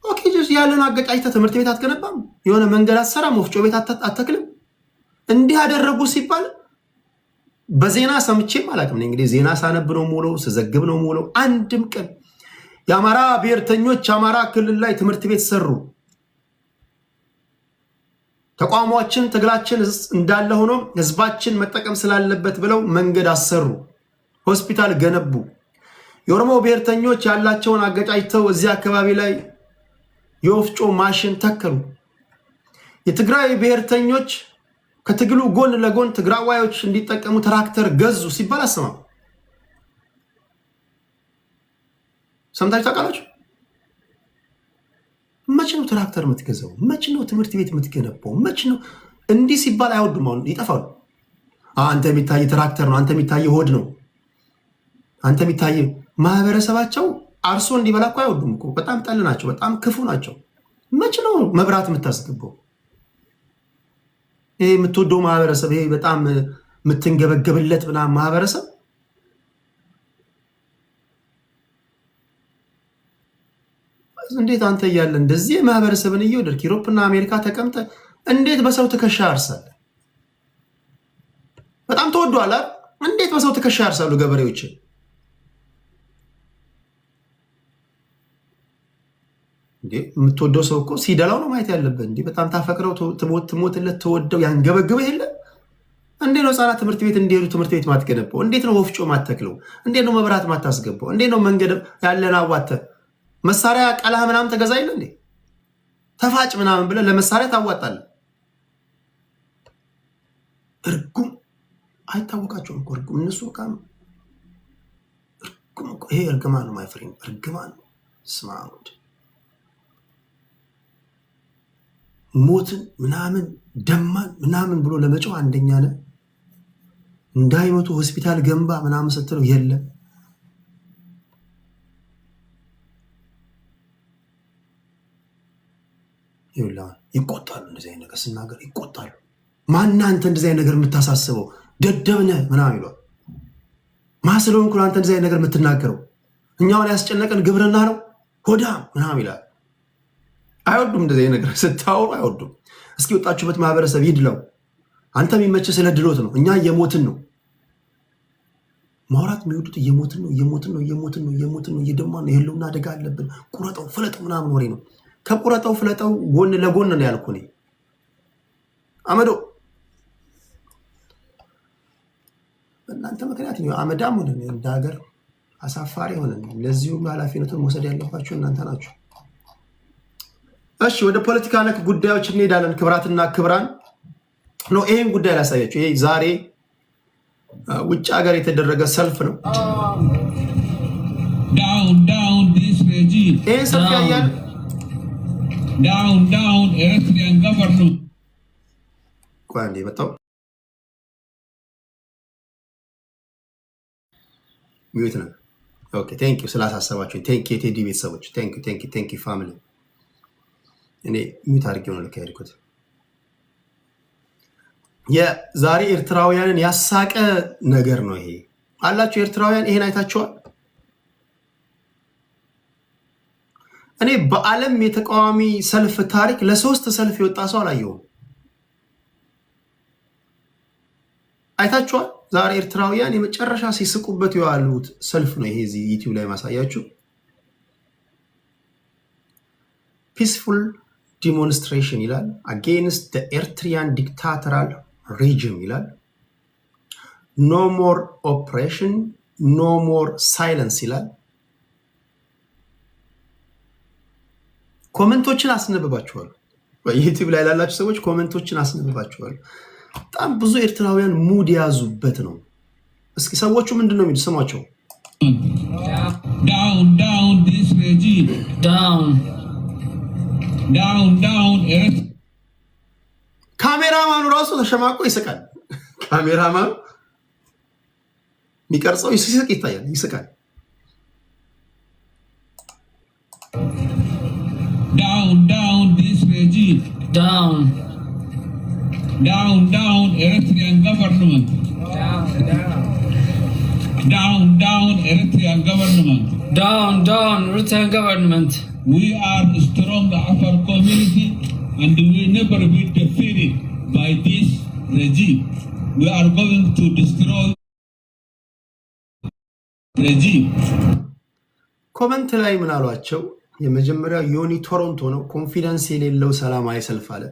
ኦኬ ጀስ ያለን አገጫጭተህ ትምህርት ቤት አትገነባም። የሆነ መንገድ አትሰራም። ወፍጮ ቤት አትተክልም። እንዲህ ያደረጉ ሲባል በዜና ሰምቼም አላውቅም። እንግዲህ ዜና ሳነብ ነው የምውለው፣ ስዘግብ ነው የምውለው። አንድም ቀን የአማራ ብሔርተኞች አማራ ክልል ላይ ትምህርት ቤት ሰሩ፣ ተቋሟችን ትግላችን እንዳለ ሆኖ ህዝባችን መጠቀም ስላለበት ብለው መንገድ አሰሩ፣ ሆስፒታል ገነቡ። የኦሮሞ ብሔርተኞች ያላቸውን አገጫጭተው እዚህ አካባቢ ላይ የወፍጮ ማሽን ተከሉ። የትግራይ ብሔርተኞች ከትግሉ ጎን ለጎን ትግራዋዮች እንዲጠቀሙ ትራክተር ገዙ ሲባል አሰማም። ሰምታችሁ ታውቃላችሁ? መቼ ነው ትራክተር የምትገዛው? መቼ ነው ትምህርት ቤት የምትገነባው? መቼ ነው እንዲህ ሲባል አይወዱም። አሁን ይጠፋሉ። አንተ የሚታይ ትራክተር ነው፣ አንተ የሚታይ ሆድ ነው፣ አንተ የሚታይ ማህበረሰባቸው አርሶ እንዲበላ እኮ አይወዱም እኮ። በጣም ጠል ናቸው፣ በጣም ክፉ ናቸው። መቼ ነው መብራት የምታስገባው? ይሄ የምትወደው ማህበረሰብ፣ ይሄ በጣም የምትንገበገብለት ምናምን ማህበረሰብ እንዴት አንተ እያለ እንደዚህ ማህበረሰብን እየወደድክ ዩሮፕና አሜሪካ ተቀምጠ እንዴት በሰው ትከሻ ያርሳል? በጣም ተወዷል። እንዴት በሰው ትከሻ ያርሳሉ ገበሬዎች? እንዴ የምትወደው ሰው እኮ ሲደላው ነው ማየት ያለበት። እንዴ በጣም ታፈቅረው ትሞትለት ተወደው ያንገበግበ የለ እንዴ ነው ህፃናት ትምህርት ቤት እንዲሄዱ ትምህርት ቤት ማትገነባው? እንዴት ነው ወፍጮ ማተክለው? እንዴት ነው መብራት ማታስገባው? እንዴት ነው መንገድ ያለን አዋተ መሳሪያ ቀላህ ምናምን ተገዛ ይለ እንዴ ተፋጭ ምናምን ብለ ለመሳሪያ ታዋጣለ። እርጉም አይታወቃቸውም እኮ እርግም እነሱ ቃም ይሄ እርግማን ነው። ማይ ፍሬንድ እርግማን ነው። ስማውድ ሞትን ምናምን ደማን ምናምን ብሎ ለመጫው አንደኛ ነህ። እንዳይሞቱ ሆስፒታል ገንባ ምናምን ስትለው የለም ይቆጣሉ። እንደዚህ አይነት ነገር ስናገር ይቆጣሉ። ማን አንተ እንደዚህ አይነት ነገር የምታሳስበው ደደብነህ ምናምን ይሏል። ማስለውን ኩል አንተ እንደዚህ አይነት ነገር የምትናገረው እኛውን ያስጨነቀን ግብርና ነው ሆዳም ምናምን ይላል። አይወዱም እንደዚህ አይነት ነገር ስታወሩ አይወዱም። እስኪ ወጣችሁበት ማህበረሰብ ይድለው። አንተ የሚመችህ ስለ ድሎት ነው። እኛ እየሞትን ነው ማውራት የሚወዱት እየሞትን ነው እየደማን ነው የህልውና አደጋ አለብን ቁረጠው ፍለጠው ምናምን ወሬ ነው። ከቁረጠው ፍለጠው ጎን ለጎን ነው ያልኩ እኔ አመዶ እናንተ ምክንያት ነው አመዳም ሆነ እንደ ሀገር አሳፋሪ ሆነ። ለዚሁም ኃላፊነቱን መውሰድ ያለባችሁ እናንተ ናችሁ። እሺ ወደ ፖለቲካ ነክ ጉዳዮች እንሄዳለን። ክብራትና ክብራን ነው ይሄን ጉዳይ ላሳያችሁ። ይሄ ዛሬ ውጭ ሀገር የተደረገ ሰልፍ ነው። down this regime ይሄ ሰልፍ ያያል down Eritrean government ቋንዴ መጣው ሚዩት ነው። ኦኬ ቴንክ ዩ ስላሳሰባችሁ። ቴንክ ዩ ቴዲ ቤተሰቦች ቴንክ ዩ ፋሚሊ። እኔ ሚዩት አድርጌው ነው ለካሄድኩት። የዛሬ ኤርትራውያንን ያሳቀ ነገር ነው ይሄ አላችሁ። ኤርትራውያን ይሄን አይታችኋል? እኔ በዓለም የተቃዋሚ ሰልፍ ታሪክ ለሶስት ሰልፍ የወጣ ሰው አላየሁም። አይታችኋል? ዛሬ ኤርትራውያን የመጨረሻ ሲስቁበት የዋሉት ሰልፍ ነው ይሄ። እዚህ ዩቲዩብ ላይ ማሳያችሁ ፒስፉል ዲሞንስትሬሽን ይላል አጌንስት ዘ ኤርትሪያን ዲክታተራል ሬጅም ይላል። ኖ ሞር ኦፕሬሽን ኖ ሞር ሳይለንስ ይላል። ኮሜንቶችን አስነብባችኋል። ዩቲዩብ ላይ ላላችሁ ሰዎች ኮሜንቶችን አስነብባችኋል። በጣም ብዙ ኤርትራውያን ሙድ የያዙበት ነው። እስኪ ሰዎቹ ምንድነው የሚሉ ስሟቸው። down this regime down ካሜራማኑ ራሱ ተሸማቆ ይስቃል። ካሜራማኑ የሚቀርጸው ይስቅ ይታያል፣ ይስቃል። down this regime down Eritrean government down Eritrean government down Eritrean government. We are a strong Afar community and we will never be defeated by this regime. We are going to destroy regime. ኮመንት ላይ ምን አሏቸው? የመጀመሪያው ዮኒ ቶሮንቶ ነው። ኮንፊደንስ የሌለው ሰላማዊ ሰልፍ አለ።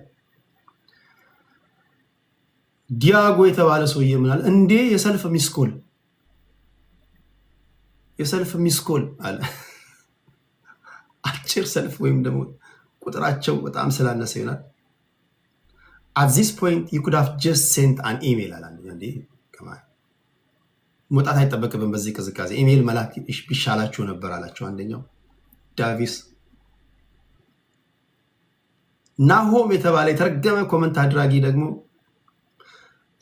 ዲያጎ የተባለ ሰውዬ ምን አለ? እንዴ የሰልፍ ሚስኮል አለ። አጭር ሰልፍ ወይም ደግሞ ቁጥራቸው በጣም ስላነሰ ይሆናል። at this point you could have just sent an email አለ። እንዴ ከማን መውጣት አይጠበቅብን በዚህ ቅዝቃዜ ኢሜል መላክ ቢሻላችሁ ነበር አላቸው አንደኛው ዳቪስ። ናሆም የተባለ የተረገመ ኮመንት አድራጊ ደግሞ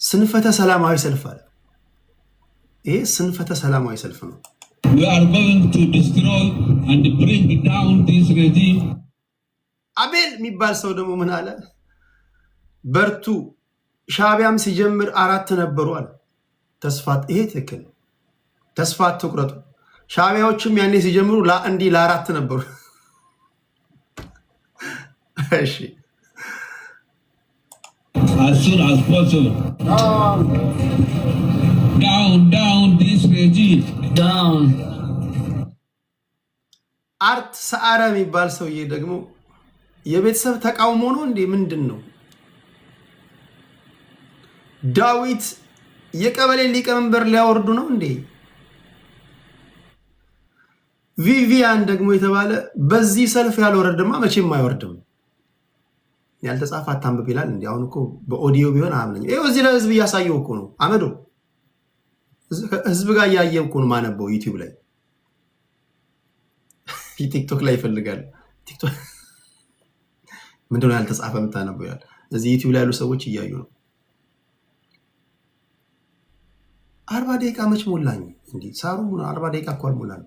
ስንፈተ ሰላማዊ ሰልፍ አለ። ይሄ ስንፈተ ሰላማዊ ሰልፍ ነው። We are going to destroy and bring down this regime. አቤል የሚባል ሰው ደግሞ ምን አለ? በርቱ ሻቢያም ሲጀምር 4 ነበሩ አለ። ተስፋት ይሄ ትክክል። ተስፋ አትቁረጡ። ሻቢያዎችም ያኔ ሲጀምሩ እንዲህ ለ4 ነበሩ። እሺ as soon as possible. Down this regime Down. አርት ሰዓረ የሚባል ሰውዬ ደግሞ የቤተሰብ ተቃውሞ ነው እንዴ? ምንድን ነው? ዳዊት የቀበሌ ሊቀመንበር ሊያወርዱ ነው እንዴ? ቪቪያን ደግሞ የተባለ በዚህ ሰልፍ ያልወረደማ መቼም አይወርድም። ያልተጻፈ አታንብብ ይላል እንዴ? አሁን እኮ በኦዲዮ ቢሆን አምነኝ። ይሄው እዚህ ለህዝብ እያሳየው እኮ ነው። አመዶ ህዝብ ጋር እያየሁ እኮ ነው ማነበው ዩቲዩብ ላይ ቲክቶክ ላይ ይፈልጋል ቲክቶክ ምንድነው ያልተጻፈ የምታነበው ይላል። እዚህ ዩቲዩብ ላይ ያሉ ሰዎች እያዩ ነው። 40 ደቂቃ መች ሞላኝ እንዴ? ሳሩ 40 ደቂቃ እኮ አልሞላም።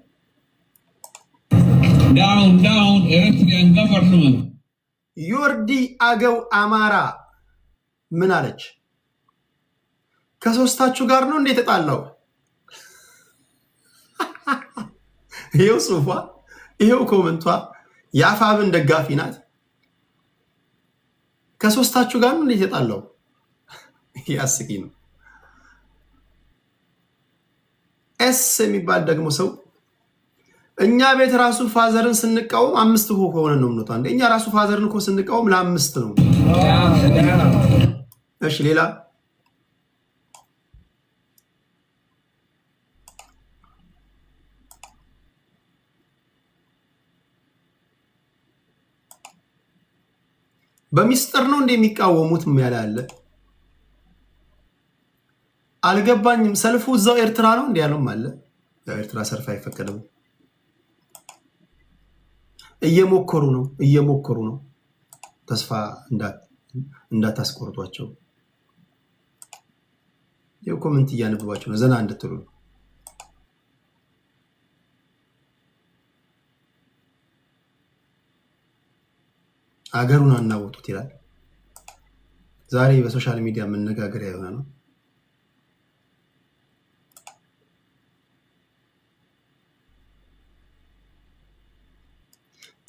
down Eritrean government ዮርዲ አገው አማራ ምን አለች? ከሶስታችሁ ጋር ነው እንዴ ተጣላው? ይሄው ጽሁፏ ይሄው ኮመንቷ የአፋብን ደጋፊ ናት። ከሶስታችሁ ጋር ነው እንዴ ተጣላው? ያስቂ ነው። ኤስ የሚባል ደግሞ ሰው እኛ ቤት ራሱ ፋዘርን ስንቃወም 5 ሆነ ነው ምንወጣ እንዴ? እኛ ራሱ ፋዘርን እኮ ስንቃወም ለ5 ነው። እሺ ሌላ በሚስጥር ነው እንደሚቃወሙት የሚያላለ አልገባኝም። ሰልፉ እዛው ኤርትራ ነው እንዴ ያለው ማለት ኤርትራ ሰልፍ አይፈቀድም። እየሞከሩ ነው። ተስፋ እንዳታስቆርጧቸው። የኮሜንት እያነበባቸው ነው ዘና እንድትሉ። አገሩን አናወጡት ይላል። ዛሬ በሶሻል ሚዲያ መነጋገሪያ የሆነ ነው።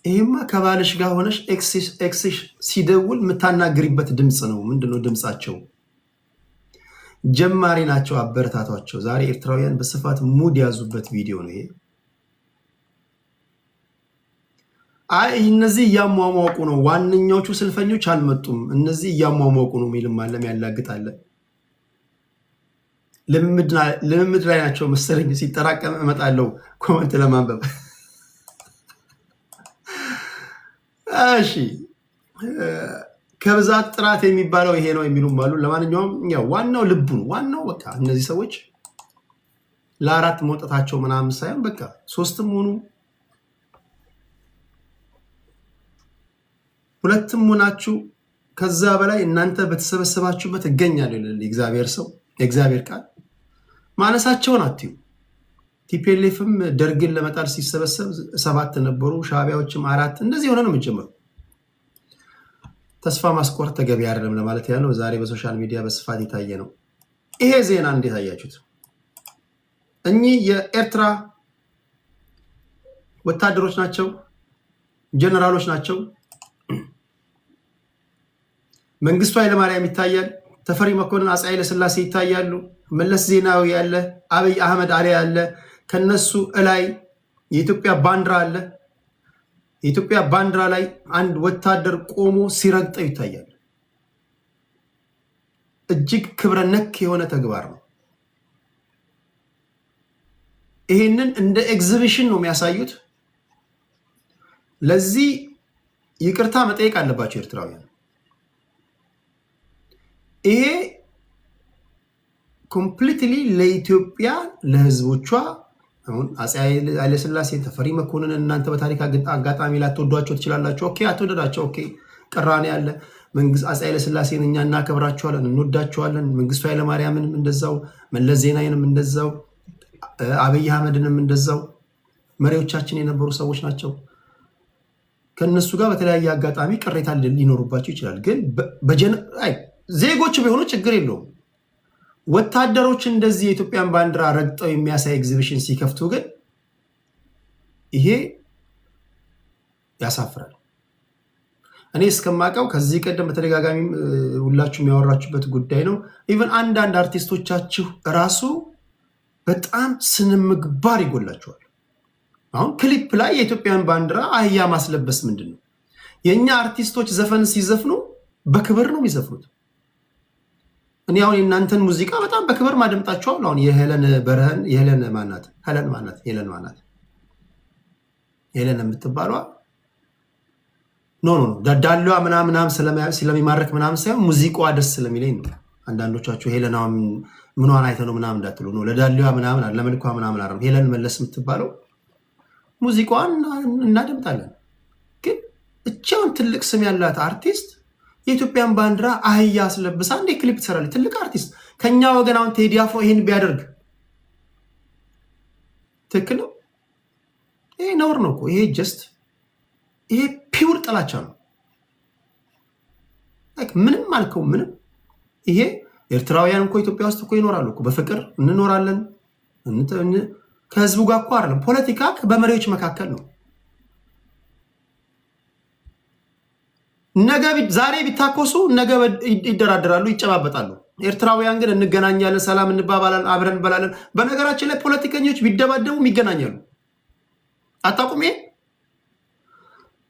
ይሄማ ከባልሽ ጋር ሆነሽ ኤክስሽ ሲደውል የምታናግሪበት ድምጽ ነው። ምንድነው ድምጻቸው? ጀማሪ ናቸው፣ አበረታቷቸው። ዛሬ ኤርትራውያን በስፋት ሙድ ያዙበት ቪዲዮ ነው ይሄ። አይ እነዚህ እያሟሟቁ ነው፣ ዋነኞቹ ስልፈኞች አልመጡም፣ እነዚህ እያሟሟቁ ነው የሚልም አለም ያላግጣለ። ልምምድ ላይ ናቸው መሰለኝ። ሲጠራቀም እመጣለሁ ኮመንት ለማንበብ። እሺ ከብዛት ጥራት የሚባለው ይሄ ነው የሚሉም አሉ። ለማንኛውም ያው ዋናው ልቡ ነው። ዋናው በቃ እነዚህ ሰዎች ለአራት መውጣታቸው ምናምን ሳይሆን በቃ 3ም ሆኑ 2ም ሆናችሁ ከዛ በላይ እናንተ በተሰበሰባችሁበት እገኛለሁ ይላል እግዚአብሔር ሰው። የእግዚአብሔር ቃል ማነሳቸውን አትዩ። ቲፒኤልኤፍም ደርግን ለመጣል ሲሰበሰብ 7 ነበሩ፣ ሻዕቢያዎችም 4። እንደዚህ ሆነ ነው የሚጀምረው። ተስፋ ማስቆርጥ ተገቢ አይደለም ለማለት ያለው ዛሬ በሶሻል ሚዲያ በስፋት የታየ ነው። ይሄ ዜና እንዴት አያችሁት? እኚህ የኤርትራ ወታደሮች ናቸው፣ ጀነራሎች ናቸው። መንግስቱ ኃይለማርያም ይታያል፣ ተፈሪ መኮንን፣ አፄ ኃይለ ሥላሴ ይታያሉ፣ መለስ ዜናዊ ያለ፣ አብይ አህመድ አሊ ያለ፣ ከነሱ እላይ የኢትዮጵያ ባንዲራ አለ። የኢትዮጵያ ባንዲራ ላይ አንድ ወታደር ቆሞ ሲረግጠው ይታያል። እጅግ ክብረ ነክ የሆነ ተግባር ነው። ይሄንን እንደ ኤግዚቢሽን ነው የሚያሳዩት። ለዚህ ይቅርታ መጠየቅ አለባቸው ኤርትራውያን። ይሄ ኮምፕሊትሊ ለኢትዮጵያ ለህዝቦቿ አሁን አፄ ኃይለ ሥላሴ ተፈሪ መኮንን እናንተ በታሪክ አጋጣሚ ላትወዷቸው ትችላላችሁ። ኦኬ አትወደዳቸው፣ ኦኬ ቅራኔ ያለ መንግስት አፄ ኃይለ ሥላሴን እኛ እናከብራቸዋለን፣ እንወዳቸዋለን። መንግስቱ ኃይለማርያምንም እንደዛው፣ መለስ ዜናዊንም እንደዛው፣ አብይ አህመድንም እንደዛው መሪዎቻችን የነበሩ ሰዎች ናቸው። ከነሱ ጋር በተለያየ አጋጣሚ ቅሬታ ሊኖሩባቸው ይችላል። ግን ዜጎች ቢሆኑ ችግር የለውም። ወታደሮች እንደዚህ የኢትዮጵያን ባንዲራ ረግጠው የሚያሳይ ኤግዚቢሽን ሲከፍቱ ግን ይሄ ያሳፍራል። እኔ እስከማውቀው ከዚህ ቀደም በተደጋጋሚ ሁላችሁ የሚያወራችሁበት ጉዳይ ነው። ኢቨን አንዳንድ አርቲስቶቻችሁ ራሱ በጣም ስነምግባር ይጎላቸዋል። አሁን ክሊፕ ላይ የኢትዮጵያን ባንዲራ አህያ ማስለበስ ምንድን ነው? የእኛ አርቲስቶች ዘፈን ሲዘፍኑ በክብር ነው የሚዘፍኑት። እኔ አሁን የእናንተን ሙዚቃ በጣም በክብር ማደምጣቸዋል። አሁን የሄለን በረህን የሄለን ማናት ሄለን የምትባሏ ኖ ዳዳሏ ምናምን ስለሚማረክ ምናምን ሳይሆን ሙዚቃዋ ደስ ስለሚለኝ ነው። አንዳንዶቻችሁ ሄለናው ምኗን አይተ ነው ምናምን እንዳትሉ ነው። ለዳሊዋ ምናምን አለ ለመልኳ ምናምን አይደለም። ሄለን መለስ የምትባለው ሙዚቃዋን እናደምጣለን። ግን እቻውን ትልቅ ስም ያላት አርቲስት የኢትዮጵያን ባንዲራ አህያ አስለብሳ እንደ ክሊፕ ትሰራለች። ትልቅ አርቲስት ከኛ ወገን አሁን ቴዲ አፍሮ ይሄን ቢያደርግ ትክክል ነው? ይሄ ነውር ነው እኮ። ይሄ ጀስት ይሄ ፒውር ጥላቻ ነው። ምንም አልከው ምንም። ይሄ ኤርትራውያን እኮ ኢትዮጵያ ውስጥ እኮ ይኖራሉ እኮ በፍቅር እንኖራለን። ከህዝቡ ጋር እኮ አይደለም። ፖለቲካ በመሪዎች መካከል ነው። ነገ ዛሬ ቢታኮሱ ነገ ይደራደራሉ፣ ይጨባበጣሉ። ኤርትራውያን ግን እንገናኛለን፣ ሰላም እንባባላለን፣ አብረን እንበላለን። በነገራችን ላይ ፖለቲከኞች ቢደባደቡም ይገናኛሉ። አታውቁም? ይሄ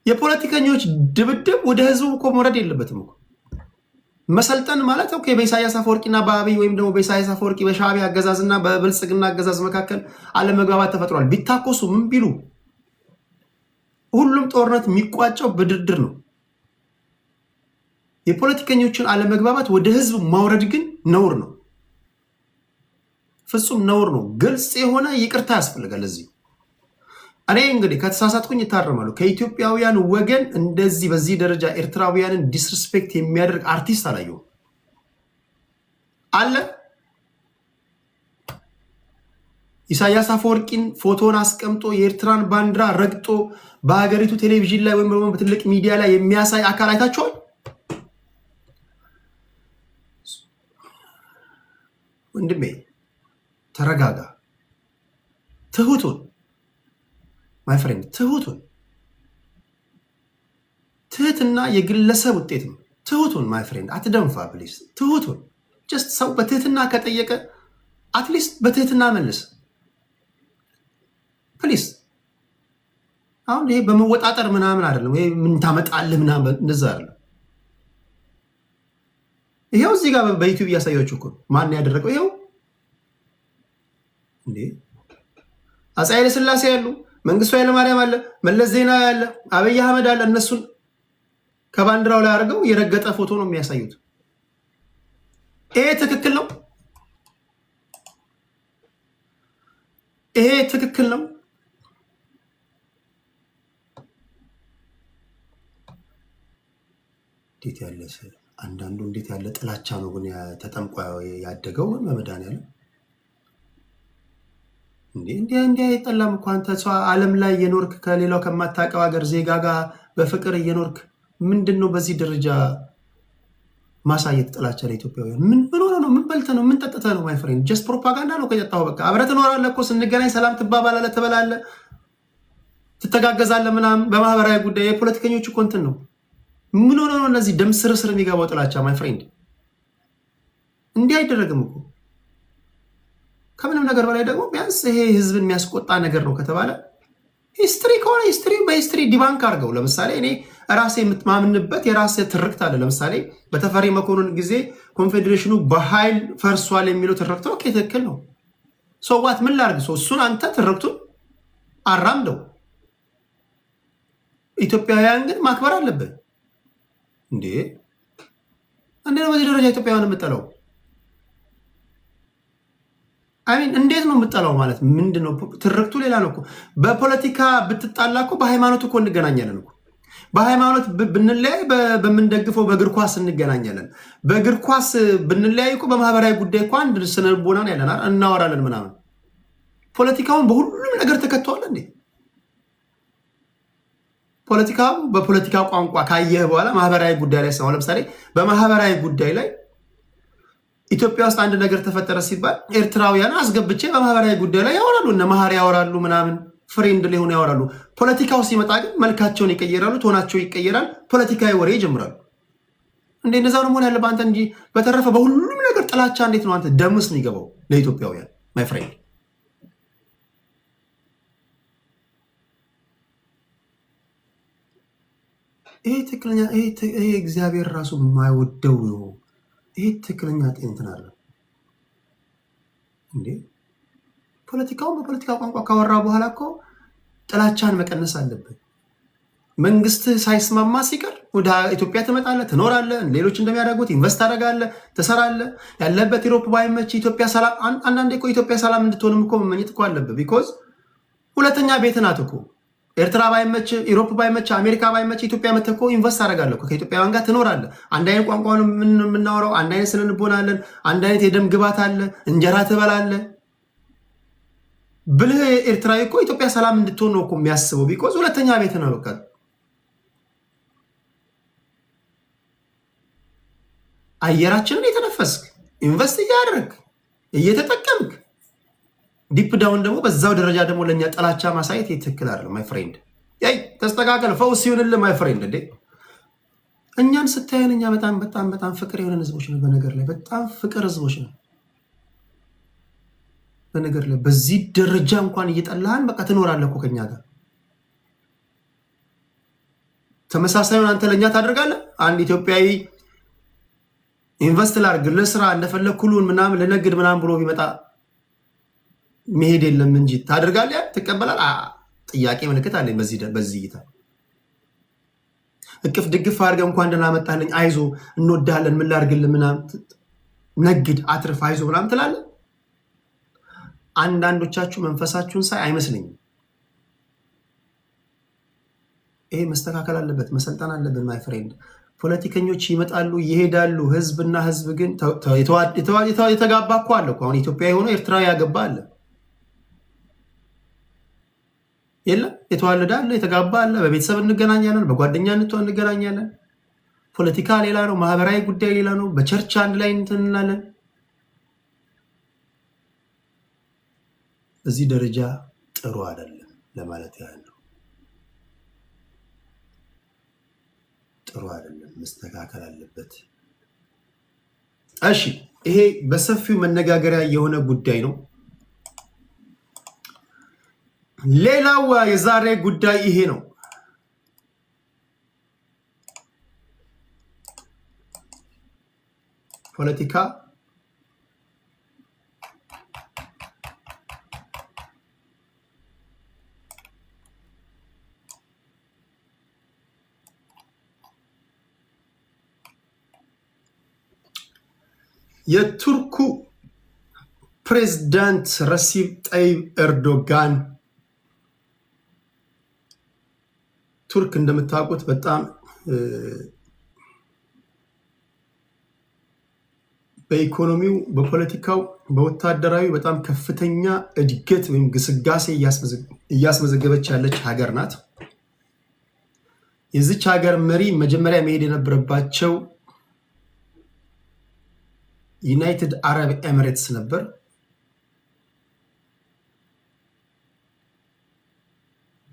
የፖለቲከኞች ድብድብ ወደ ህዝቡ እኮ መውረድ የለበትም እኮ። መሰልጠን ማለት ኦኬ በኢሳያስ አፈወርቂና በአብይ ወይም ደግሞ በኢሳያስ አፈወርቂ በሻዕቢያ አገዛዝና በብልጽግና አገዛዝ መካከል አለመግባባት ተፈጥሯል። ቢታኮሱ ምን ቢሉ ሁሉም ጦርነት የሚቋጨው በድርድር ነው። የፖለቲከኞችን አለመግባባት ወደ ህዝብ ማውረድ ግን ነውር ነው፣ ፍጹም ነውር ነው። ግልጽ የሆነ ይቅርታ ያስፈልጋል። እዚህ እኔ እንግዲህ ከተሳሳትኩኝ ይታረማሉ። ከኢትዮጵያውያን ወገን እንደዚህ በዚህ ደረጃ ኤርትራውያንን ዲስሪስፔክት የሚያደርግ አርቲስት አላየሁም። አለ ኢሳያስ አፈወርቂን ፎቶን አስቀምጦ የኤርትራን ባንዲራ ረግጦ በሀገሪቱ ቴሌቪዥን ላይ ወይም ደግሞ በትልቅ ሚዲያ ላይ የሚያሳይ አካል አይታችኋል? ወንድሜ ተረጋጋ፣ ትሁቱን ማይ ፍሬንድ ትሁቱን። ትህትና የግለሰብ ውጤት ነው። ትሁቱን ማይ ፍሬንድ አትደንፋ ፕሊዝ። ትሁቱን ጀስት ሰው በትህትና ከጠየቀ አትሊስት በትህትና መልስ ፕሊዝ። አሁን ይሄ በመወጣጠር ምናምን አይደለም ወይ ምን ታመጣለህ ምናምን እንደዛ አይደለም። ይሄው እዚህ ጋር በዩቲዩብ እያሳያችሁ እኮ ማን ያደረገው ይሄው እንዴ አፄ ኃይለ ሥላሴ ያሉ መንግስቱ ኃይለ ማርያም አለ፣ መለስ ዜናዊ አለ፣ አብይ አህመድ አለ። እነሱን ከባንዲራው ላይ አድርገው የረገጠ ፎቶ ነው የሚያሳዩት። ይሄ ትክክል ነው? ይሄ ትክክል ነው? እንዴት ያለ አንዳንዱ እንዴት ያለ ጥላቻ ነው ግን ተጠምቆ ያደገው በመድኃኒዓለም እንዲህ አይጠላም እኮ። አንተ ሰው ዓለም ላይ እየኖርክ ከሌላው ከማታውቀው ሀገር ዜጋ ጋር በፍቅር እየኖርክ ምንድን ነው በዚህ ደረጃ ማሳየት ጥላቻ ለኢትዮጵያውያን? ምን ሆነ ነው? ምን በልተህ ነው? ምን ጠጥተህ ነው? ማይ ፍሬንድ ጀስት ፕሮፓጋንዳ ነው ከጠጣኸው። በቃ አብረህ ትኖራለህ እኮ ስንገናኝ ሰላም ትባባላለህ፣ ትበላለህ፣ ትተጋገዛለህ ምናምን። በማህበራዊ ጉዳይ የፖለቲከኞች እኮ እንትን ነው። ምን ሆነ ነው እነዚህ ደም ስር የሚገባው ጥላቻ? ማይ ፍሬንድ እንዲህ አይደረግም እኮ። ከምንም ነገር በላይ ደግሞ ቢያንስ ይሄ ህዝብን የሚያስቆጣ ነገር ነው ከተባለ ሂስትሪ ከሆነ ሂስትሪ በሂስትሪ ዲባንክ አድርገው። ለምሳሌ እኔ ራሴ የምትማምንበት የራሴ ትርክት አለ። ለምሳሌ በተፈሪ መኮንን ጊዜ ኮንፌዴሬሽኑ በኃይል ፈርሷል የሚለው ትርክት ኦኬ ትክክል ነው። ሰዋት ምን ላድርግ? እሱን አንተ ትርክቱን አራምደው። ኢትዮጵያውያን ግን ማክበር አለብን እንዴ! እንዴት ነው በዚህ ደረጃ ኢትዮጵያውያን የምጠላው? አሚን እንዴት ነው የምጠላው? ማለት ምንድነው? ትርክቱ ሌላ ነው እኮ። በፖለቲካ ብትጣላ እኮ በሃይማኖት እኮ እንገናኛለን እኮ። በሃይማኖት ብንለያይ በምንደግፈው በእግር ኳስ እንገናኛለን። በእግር ኳስ ብንለያይ እኮ በማህበራዊ ጉዳይ እኮ አንድ ስነ ልቦና ያለን እናወራለን ምናምን። ፖለቲካውን በሁሉም ነገር ተከተዋል እንዴ? ፖለቲካው በፖለቲካ ቋንቋ ካየህ በኋላ ማህበራዊ ጉዳይ ላይ ሰው ለምሳሌ በማህበራዊ ጉዳይ ላይ ኢትዮጵያ ውስጥ አንድ ነገር ተፈጠረ ሲባል ኤርትራውያን አስገብቼ በማህበራዊ ጉዳይ ላይ ያወራሉ፣ እነ መሀሪ ያወራሉ ምናምን ፍሬንድ ሊሆኑ ያወራሉ። ፖለቲካው ሲመጣ ግን መልካቸውን ይቀየራሉ፣ ቶናቸው ይቀየራል፣ ፖለቲካዊ ወሬ ይጀምራሉ። እንዴ እንደዛ ነው መሆን ያለብህ አንተ እንጂ። በተረፈ በሁሉም ነገር ጥላቻ እንዴት ነው አንተ ደምስ የሚገባው ለኢትዮጵያውያን? ማይ ፍሬንድ ይሄ ትክክለኛ ይሄ እግዚአብሔር ራሱ የማይወደው ይሄ ትክክለኛ እንትን አለ እንዴ? ፖለቲካውን በፖለቲካ ቋንቋ ካወራ በኋላ እኮ ጥላቻን መቀነስ አለብን። መንግስት ሳይስማማ ሲቀር ወደ ኢትዮጵያ ትመጣለህ፣ ትኖራለህ፣ ሌሎች እንደሚያደርጉት ኢንቨስት ታደርጋለህ፣ ትሰራለህ። ያለበት ኢሮፕ ባይመች ኢትዮጵያ ሰላም። አንዳንዴ እኮ ኢትዮጵያ ሰላም እንድትሆንም እኮ መመኘት እኮ አለብህ። ቢኮዝ ሁለተኛ ቤት ናት እኮ። ኤርትራ ባይመች፣ ኢሮፕ ባይመች፣ አሜሪካ ባይመች ኢትዮጵያ መተህ እኮ ኢንቨስት ታደርጋለህ እኮ። ከኢትዮጵያውያን ጋር ትኖራለህ። አንድ አይነት ቋንቋ ነው የምናወራው፣ አንድ አይነት ስነ ልቦና አለን፣ አንድ አይነት የደም ግባት አለ፣ እንጀራ ትበላለህ ብልህ ኤርትራዊ እኮ ኢትዮጵያ ሰላም እንድትሆን ነው እኮ የሚያስበው። ቢኮዝ ሁለተኛ ቤት ነው በቃ። አየራችንን የተነፈስክ ኢንቨስት እያደረግ እየተጠቀምክ ዲፕ ዳውን ደግሞ በዛው ደረጃ ደግሞ ለእኛ ጥላቻ ማሳየት ትክክል አይደለም። ማይ ፍሬንድ ያይ ተስተካከል፣ ፈውስ ይሁንልህ ማይ ፍሬንድ። እንዴ እኛን ስታየን እኛ በጣም በጣም በጣም ፍቅር የሆነን ህዝቦች ነው። በነገር ላይ በጣም ፍቅር ህዝቦች ነው። በነገር ላይ በዚህ ደረጃ እንኳን እየጠላህን በቃ ትኖራለህ እኮ ከኛ ጋር። ተመሳሳዩን አንተ ለእኛ ታደርጋለህ። አንድ ኢትዮጵያዊ ኢንቨስት ላድርግ ለስራ እንደፈለግ ኩሉን ምናምን ልነግድ ምናምን ብሎ ቢመጣ መሄድ የለም እንጂ ታደርጋለህ፣ ትቀበላለህ? ጥያቄ ምልክት አለኝ በዚህ እይታ። እቅፍ ድግፍ አድርገህ እንኳን ደህና መጣህልኝ፣ አይዞ እንወድሃለን፣ ምን ላድርግልህ ምናምን፣ ነግድ አትርፍ፣ አይዞ ምናምን ትላለህ። አንዳንዶቻችሁ መንፈሳችሁን ሳይ አይመስለኝም። ይሄ መስተካከል አለበት፣ መሰልጠን አለብን ማይ ፍሬንድ። ፖለቲከኞች ይመጣሉ ይሄዳሉ። ህዝብና ህዝብ ግን የተጋባ እኮ አለ እኮ። አሁን ኢትዮጵያ የሆነ ኤርትራዊ ያገባ አለ የለም? የተዋለደ አለ፣ የተጋባ አለ። በቤተሰብ እንገናኛለን፣ በጓደኛ እንገናኛለን። ፖለቲካ ሌላ ነው፣ ማህበራዊ ጉዳይ ሌላ ነው። በቸርች አንድ ላይ እንትንላለን። እዚህ ደረጃ ጥሩ አይደለም ለማለት ያህል ነው። ጥሩ አይደለም፣ መስተካከል አለበት። እሺ ይሄ በሰፊው መነጋገሪያ የሆነ ጉዳይ ነው። ሌላው የዛሬ ጉዳይ ይሄ ነው። ፖለቲካ የቱርኩ ፕሬዝዳንት ረሲብ ጠይብ ኤርዶጋን ቱርክ እንደምታውቁት በጣም በኢኮኖሚው፣ በፖለቲካው፣ በወታደራዊ በጣም ከፍተኛ እድገት ወይም ግስጋሴ እያስመዘገበች ያለች ሀገር ናት። የዚች ሀገር መሪ መጀመሪያ መሄድ የነበረባቸው ዩናይትድ አረብ ኤሚሬትስ ነበር።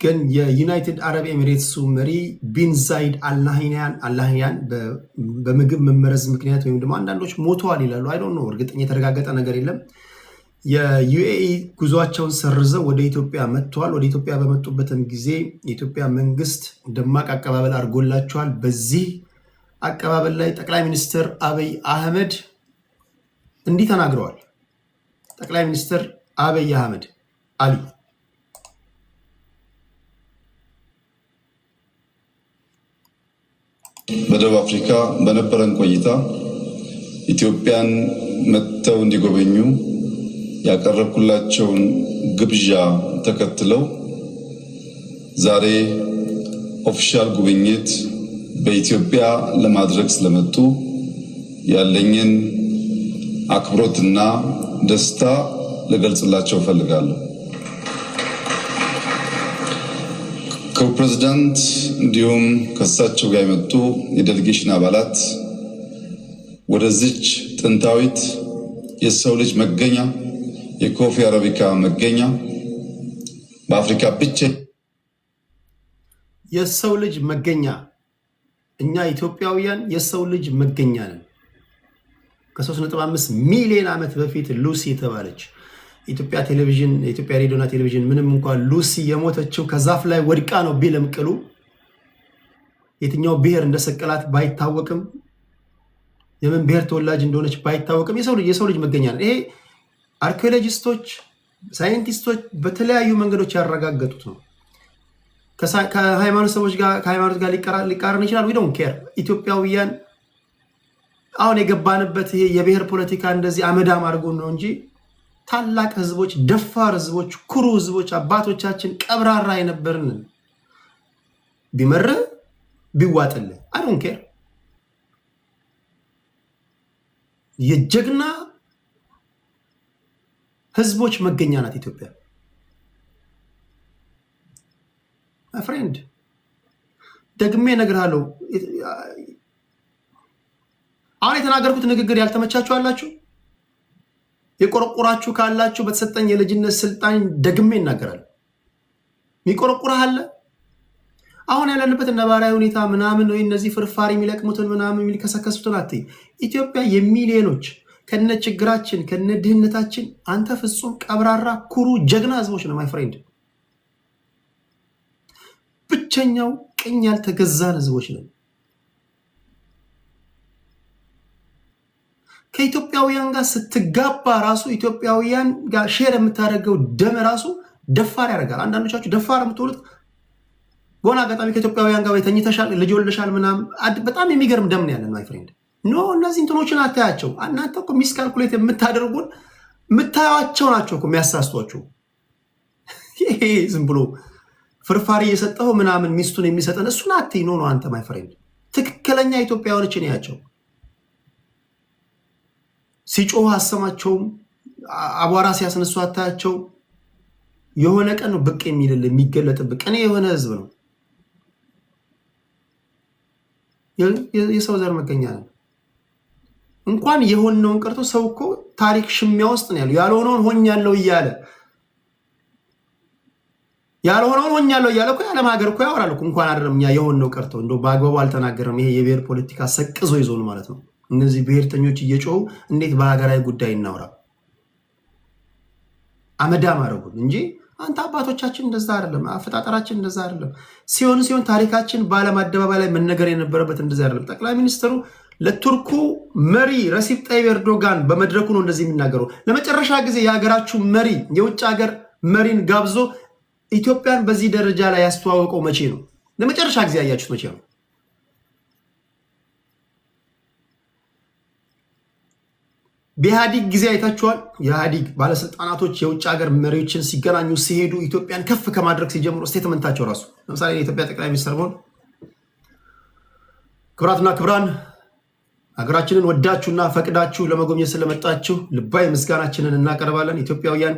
ግን የዩናይትድ አረብ ኤሚሬትሱ መሪ ቢን ዛይድ አልናህያን በምግብ መመረዝ ምክንያት ወይም ደግሞ አንዳንዶች ሞተዋል ይላሉ። አይ ዶንት ኖ፣ እርግጠኛ የተረጋገጠ ነገር የለም። የዩኤኢ ጉዟቸውን ሰርዘው ወደ ኢትዮጵያ መጥተዋል። ወደ ኢትዮጵያ በመጡበትም ጊዜ የኢትዮጵያ መንግስት ደማቅ አቀባበል አድርጎላቸዋል። በዚህ አቀባበል ላይ ጠቅላይ ሚኒስትር አብይ አህመድ እንዲህ ተናግረዋል። ጠቅላይ ሚኒስትር አብይ አህመድ አሊ በደቡብ አፍሪካ በነበረን ቆይታ ኢትዮጵያን መጥተው እንዲጎበኙ ያቀረብኩላቸውን ግብዣ ተከትለው ዛሬ ኦፊሻል ጉብኝት በኢትዮጵያ ለማድረግ ስለመጡ ያለኝን አክብሮትና ደስታ ልገልጽላቸው ፈልጋለሁ። ከፕሬዝዳንት እንዲሁም ከሳቸው ጋር የመጡ የዴሌጌሽን አባላት ወደዚች ጥንታዊት የሰው ልጅ መገኛ የኮፊ አረቢካ መገኛ በአፍሪካ ብቻ የሰው ልጅ መገኛ፣ እኛ ኢትዮጵያውያን የሰው ልጅ መገኛ ነን። ከ3.5 ሚሊዮን ዓመት በፊት ሉሲ የተባለች ኢትዮጵያ ቴሌቪዥን፣ የኢትዮጵያ ሬዲዮና ቴሌቪዥን ምንም እንኳን ሉሲ የሞተችው ከዛፍ ላይ ወድቃ ነው ቢልም ቅሉ የትኛው ብሔር እንደሰቀላት ባይታወቅም የምን ብሔር ተወላጅ እንደሆነች ባይታወቅም የሰው ልጅ መገኛ ነው። ይሄ አርኪኦሎጂስቶች፣ ሳይንቲስቶች በተለያዩ መንገዶች ያረጋገጡት ነው። ከሃይማኖት ሰዎች ጋር ከሃይማኖት ጋር ሊቃረን ይችላል። we don't care ኢትዮጵያውያን አሁን የገባንበት ይሄ የብሔር ፖለቲካ እንደዚህ አመዳም አድርጎ ነው እንጂ ታላቅ ህዝቦች፣ ደፋር ህዝቦች፣ ኩሩ ህዝቦች አባቶቻችን ቀብራራ የነበርን ቢመር ቢዋጥል I don't care የጀግና ህዝቦች መገኛ ናት ኢትዮጵያ። ፍሬንድ ደግሜ እነግርሃለሁ። አሁን የተናገርኩት ንግግር ያልተመቻችሁ አላችሁ፣ የቆረቆራችሁ ካላችሁ በተሰጠኝ የልጅነት ስልጣን ደግሜ እናገራለሁ። የሚቆረቆራህ አለ። አሁን ያለንበት ነባራዊ ሁኔታ ምናምን ወይ እነዚህ ፍርፋሪ የሚለቅሙትን ምናምን የሚልከሰከሱትን አትይ። ኢትዮጵያ የሚሊዮኖች ከነ ችግራችን ከነ ድህነታችን አንተ ፍጹም ቀብራራ ኩሩ ጀግና ህዝቦች ነው ማይ ፍሬንድ። ብቸኛው ቅኝ ያልተገዛን ህዝቦች ነው። ከኢትዮጵያውያን ጋር ስትጋባ ራሱ ኢትዮጵያውያን ጋር ሼር የምታደርገው ደም ራሱ ደፋር ያደርጋል። አንዳንዶቻችሁ ደፋር የምትሆኑት ጎና አጋጣሚ ከኢትዮጵያውያን ጋር ተኝተሻል፣ ልጅ ወልደሻል ምናምን በጣም የሚገርም ደም ነው ያለን ማይ ፍሬንድ። ኖ እነዚህ እንትኖችን አታያቸው። እናንተ እኮ ሚስካልኩሌት የምታደርጉን የምታያቸው ናቸው እኮ የሚያሳስቷችሁ። ይሄ ዝም ብሎ ፍርፋሪ እየሰጠው ምናምን ሚስቱን የሚሰጠን እሱን አትይ። ኖ ነው አንተ ማይ ፍሬንድ ትክክለኛ ኢትዮጵያውያኖችን ያቸው። ሲጮህ አሰማቸውም፣ አቧራ ሲያስነሱ አታያቸው። የሆነ ቀን ነው ብቅ የሚልል የሚገለጥብቅ እኔ የሆነ ህዝብ ነው የሰው ዘር መገኛ ነው። እንኳን የሆነውን ቀርቶ ሰው እኮ ታሪክ ሽሚያ ውስጥ ነው ያለው። ያልሆነውን ሆኛለሁ እያለ እኮ የዓለም ሀገር እኮ ያወራል እኮ። እንኳን አይደለም እኛ የሆነው ቀርቶ እንደው በአግባቡ አልተናገረም። ይሄ የብሔር ፖለቲካ ሰቅዞ ይዞ ነው ማለት ነው። እነዚህ ብሔርተኞች እየጮሁ እንዴት በሀገራዊ ጉዳይ እናውራ አመዳም አደረጉን እንጂ አንተ አባቶቻችን እንደዛ አይደለም፣ አፈጣጠራችን እንደዛ አይደለም። ሲሆን ታሪካችን በዓለም አደባባይ ላይ መነገር የነበረበት እንደዛ አይደለም። ጠቅላይ ሚኒስትሩ ለቱርኩ መሪ ረሲፕ ጣይብ ኤርዶጋን በመድረኩ ነው እንደዚህ የሚናገረው። ለመጨረሻ ጊዜ የሀገራችሁ መሪ የውጭ ሀገር መሪን ጋብዞ ኢትዮጵያን በዚህ ደረጃ ላይ ያስተዋወቀው መቼ ነው? ለመጨረሻ ጊዜ ያያችሁት መቼ ነው? በኢህአዲግ ጊዜ አይታችኋል። የኢህአዲግ ባለስልጣናቶች የውጭ ሀገር መሪዎችን ሲገናኙ ሲሄዱ ኢትዮጵያን ከፍ ከማድረግ ሲጀምሩ ስቴትመንታቸው ራሱ ለምሳሌ የኢትዮጵያ ጠቅላይ ሚኒስትር ሆን ክብራትና ክብራን ሀገራችንን ወዳችሁና ፈቅዳችሁ ለመጎብኘት ስለመጣችሁ ልባዊ ምስጋናችንን እናቀርባለን። ኢትዮጵያውያን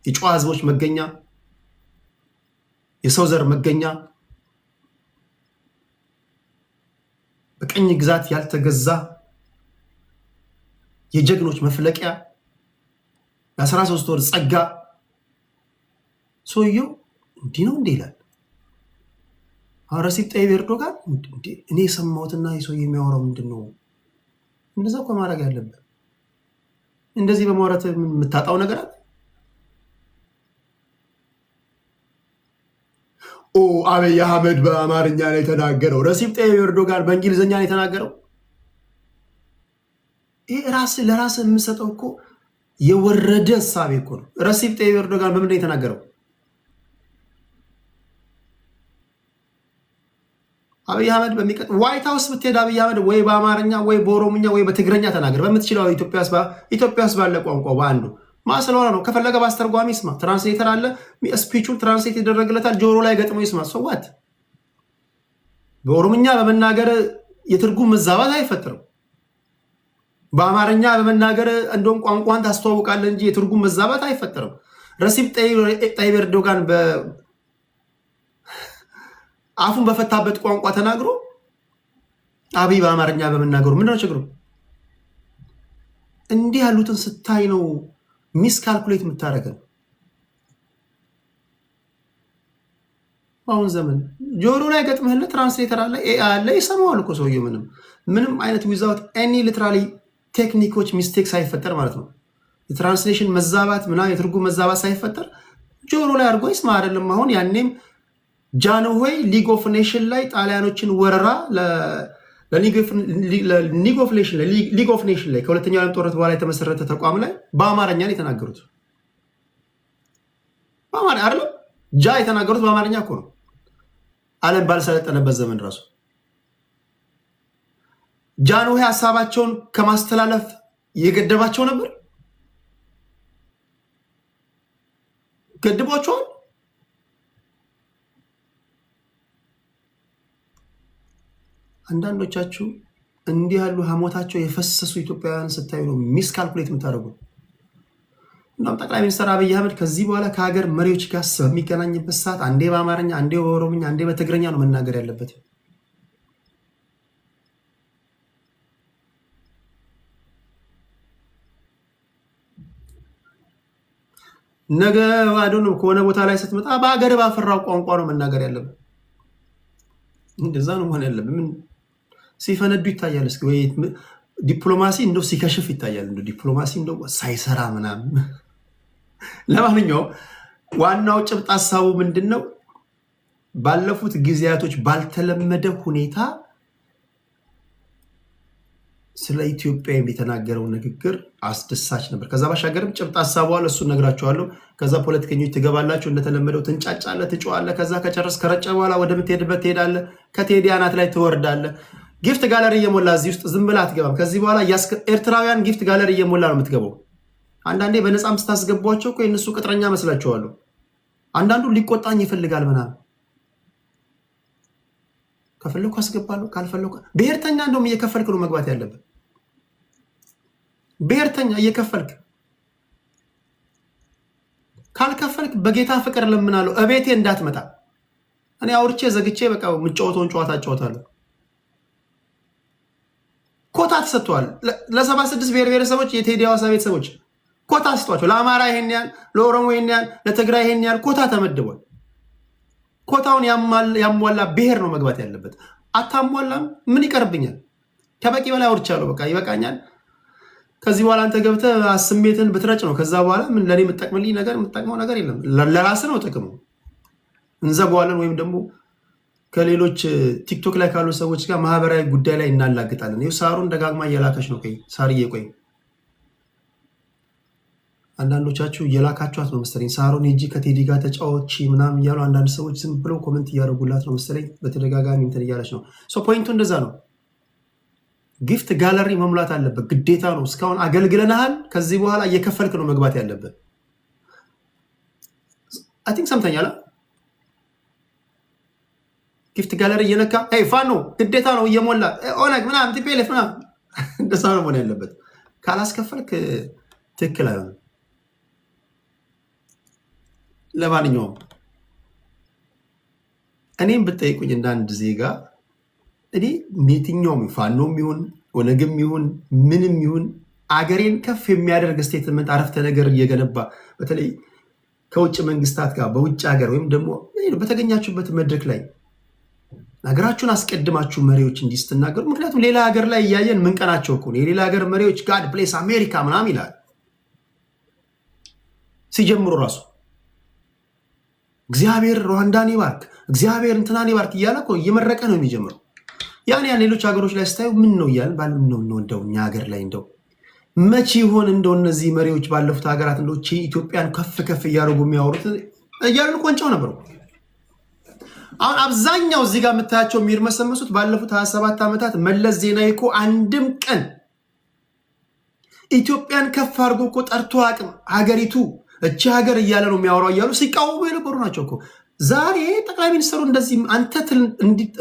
የጨዋ ህዝቦች መገኛ፣ የሰው ዘር መገኛ፣ በቀኝ ግዛት ያልተገዛ የጀግኖች መፍለቂያ፣ የ13 ወር ጸጋ። ሰውየው እንዲህ ነው እንዲህ ይላል። ረሲፕ ጣይብ ኤርዶጋን እኔ የሰማሁትና የሰውየው የሚያወራው ምንድን ነው? እንደዛ እኮ ማድረግ ያለብን። እንደዚህ በማውራት የምታጣው ነገር አለ? አብይ አህመድ በአማርኛ ነው የተናገረው፣ ረሲፕ ጣይብ ኤርዶጋን በእንግሊዝኛ ነው የተናገረው። ይሄ ለራስ የምሰጠው እኮ የወረደ እሳቤ እኮ ነው። ረሲፕ ጣይብ ኤርዶጋን በምንድን ነው የተናገረው? አብይ አህመድ በሚቀጥ ዋይት ሃውስ ብትሄድ አብይ አህመድ ወይ በአማርኛ ወይ በኦሮምኛ ወይ በትግረኛ ተናገር በምትችለው ኢትዮጵያ ውስጥ ባለ ቋንቋ በአንዱ ማስለሆነ ነው። ከፈለገ በአስተርጓሚ ይስማ። ትራንስሌተር አለ፣ ስፒቹን ትራንስሌት ይደረግለታል፣ ጆሮ ላይ ገጥሞ ይስማ። ሰዋት በኦሮምኛ በመናገር የትርጉም መዛባት አይፈጥርም። በአማርኛ በመናገር እንደውም ቋንቋን ታስተዋውቃለህ እንጂ የትርጉም መዛባት አይፈጠርም። ረሲፕ ጣይብ ኤርዶጋን አፉን በፈታበት ቋንቋ ተናግሮ አብይ በአማርኛ በመናገሩ ምንድነው ችግሩ? እንዲህ ያሉትን ስታይ ነው ሚስ ካልኩሌት የምታደርገን። አሁን ዘመን ጆሮ ላይ ገጥመህለት ትራንስሌተር አለ፣ ኤአይ አለ፣ ይሰማዋል እኮ ሰውየው ምንም አይነት ዊዛውት ኤኒ ሊትራሊ ቴክኒኮች ሚስቴክ ሳይፈጠር ማለት ነው። የትራንስሌሽን መዛባት ምናምን የትርጉም መዛባት ሳይፈጠር ጆሮ ላይ አድርጎ ይስማ። አይደለም አሁን ያኔም ጃንሆይ ሊግ ኦፍ ኔሽን ላይ ጣሊያኖችን ወረራ ሊግ ኦፍ ኔሽን ላይ ከሁለተኛው ዓለም ጦርነት በኋላ የተመሰረተ ተቋም ላይ በአማርኛ ነው የተናገሩት። በአማርኛ አይደለም ጃ የተናገሩት በአማርኛ እኮ ነው። ዓለም ባልሰለጠነበት ዘመን ራሱ ጃንሆይ ሀሳባቸውን ከማስተላለፍ የገደባቸው ነበር። ገድቧቸዋል። አንዳንዶቻችሁ እንዲህ ያሉ ሀሞታቸው የፈሰሱ ኢትዮጵያውያን ስታዩ ነው ሚስ ካልኩሌት የምታደርጉ። እንደውም ጠቅላይ ሚኒስትር አብይ አህመድ ከዚህ በኋላ ከሀገር መሪዎች ጋር በሚገናኝበት ሰዓት አንዴ በአማርኛ፣ አንዴ በኦሮምኛ፣ አንዴ በትግርኛ ነው መናገር ያለበት። ነገ ዋዶ ነው ከሆነ ቦታ ላይ ስትመጣ በሀገር ባፈራው ቋንቋ ነው መናገር ያለበት። እንደዛ ነው መሆን ያለበት። ምን ሲፈነዱ ይታያል። እስኪ ወይ ዲፕሎማሲ እንደው ሲከሽፍ ይታያል። እንደው ዲፕሎማሲ እንደው ሳይሰራ ምናምን። ለማንኛውም ዋናው ጭብጥ ሀሳቡ ምንድነው? ባለፉት ጊዜያቶች ባልተለመደ ሁኔታ ስለ ኢትዮጵያ የተናገረው ንግግር አስደሳች ነበር። ከዛ ባሻገርም ጭብጥ ሀሳቡ አለ፣ እሱን ነግራችኋለሁ። ከዛ ፖለቲከኞች ትገባላችሁ፣ እንደተለመደው ትንጫጫለህ፣ ትጮዋለህ። ከዛ ከጨረስ ከረጨ በኋላ ወደምትሄድበት ትሄዳለህ፣ ከቴዲ አናት ላይ ትወርዳለህ። ጊፍት ጋለሪ እየሞላ እዚህ ውስጥ ዝም ብለህ አትገባም። ከዚህ በኋላ ኤርትራውያን ጊፍት ጋለሪ እየሞላ ነው የምትገባው። አንዳንዴ በነፃም ስታስገቧቸው እኮ የእነሱ ቅጥረኛ መስላችኋለሁ። አንዳንዱ ሊቆጣኝ ይፈልጋል ምናምን። ከፈለኩ አስገባለሁ፣ ካልፈለኩ ብሔርተኛ እንደውም እየከፈልክ ነው መግባት ያለብን። ብሔርተኛ እየከፈልክ ካልከፈልክ በጌታ ፍቅር ለምናለሁ እቤቴ እንዳትመጣ። እኔ አውርቼ ዘግቼ በቃ የምጫወተውን ጨዋታ እጫወታለሁ። ኮታ ተሰጥቷል ለ76 ብሔር ብሔረሰቦች፣ የቴዲ አዋሳ ቤተሰቦች ኮታ ተሰጥቷቸው፣ ለአማራ ይሄን ያህል፣ ለኦሮሞ ይሄን ያህል፣ ለትግራይ ይሄን ያህል ኮታ ተመድቧል። ኮታውን ያሟላ ብሔር ነው መግባት ያለበት። አታሟላም፣ ምን ይቀርብኛል? ከበቂ በላይ አውርቻለሁ። በቃ ይበቃኛል። ከዚህ በኋላ አንተ ገብተህ ስሜትን ብትረጭ ነው። ከዛ በኋላ ምን ለኔ የምጠቅምልኝ ነገር የምጠቅመው ነገር የለም። ለራስ ነው ጥቅሙ። እንዘጓለን ወይም ደግሞ ከሌሎች ቲክቶክ ላይ ካሉ ሰዎች ጋር ማህበራዊ ጉዳይ ላይ እናላግጣለን። ይኸው ሳሩን ደጋግማ እየላከች ነው። ቆይ ሳርዬ፣ ቆይ አንዳንዶቻችሁ እየላካችኋት ነው መሰለኝ። ሳሩን ሂጂ ከቴዲ ጋር ተጫወቺ ምናምን እያሉ አንዳንድ ሰዎች ዝም ብለው ኮመንት እያደረጉላት ነው መሰለኝ። በተደጋጋሚ እንትን እያለች ነው። ፖይንቱ እንደዛ ነው። ጊፍት ጋለሪ መሙላት አለበት፣ ግዴታ ነው። እስካሁን አገልግለናል። ከዚህ በኋላ እየከፈልክ ነው መግባት ያለበት። አይ ቲንክ ሰምተኛል። ጊፍት ጋለሪ እየነካ ፋኖ ግዴታ ነው እየሞላ ኦነግ ምናምን ቲፔልፍ ምናምን እንደዛ ነው መሆን ያለበት። ካላስከፈልክ ትክክል አይሆንም። ለማንኛውም እኔም ብጠይቁኝ እንደ አንድ ዜጋ እኔ የትኛውም ፋኖም ይሁን ኦነግም ይሁን ምንም ይሁን አገሬን ከፍ የሚያደርግ ስቴትመንት አረፍተ ነገር እየገነባ በተለይ ከውጭ መንግስታት ጋር በውጭ ሀገር ወይም ደግሞ በተገኛችሁበት መድረክ ላይ ሀገራችሁን አስቀድማችሁ መሪዎች እንዲህ ስትናገሩ፣ ምክንያቱም ሌላ ሀገር ላይ እያየን ምንቀናቸው እኮ ነው። የሌላ ሀገር መሪዎች ጋድ ፕሌስ አሜሪካ ምናምን ይላል ሲጀምሩ ራሱ እግዚአብሔር ሩዋንዳን ይባርክ፣ እግዚአብሔር እንትናን ይባርክ እያለ እኮ እየመረቀ ነው የሚጀምረው። ያን ሌሎች ሀገሮች ላይ ስታዩ ምን ነው እያልን ባለም ነው እንደው እኛ ሀገር ላይ እንደው መቼ ይሆን እንደው እነዚህ መሪዎች ባለፉት ሀገራት እንደው ኢትዮጵያን ከፍ ከፍ እያደረጉ የሚያወሩት እያልን ቆንጫው ነበሩ። አሁን አብዛኛው እዚህ ጋር የምታያቸው የሚርመሰመሱት ባለፉት 27 ዓመታት መለስ ዜናዊ እኮ አንድም ቀን ኢትዮጵያን ከፍ አድርጎ እኮ ጠርቶ አቅም ሀገሪቱ እቺ ሀገር እያለ ነው የሚያወራው እያሉ ሲቃወሙ የነበሩ ናቸው እኮ። ዛሬ ጠቅላይ ሚኒስትሩ እንደዚህ አንተ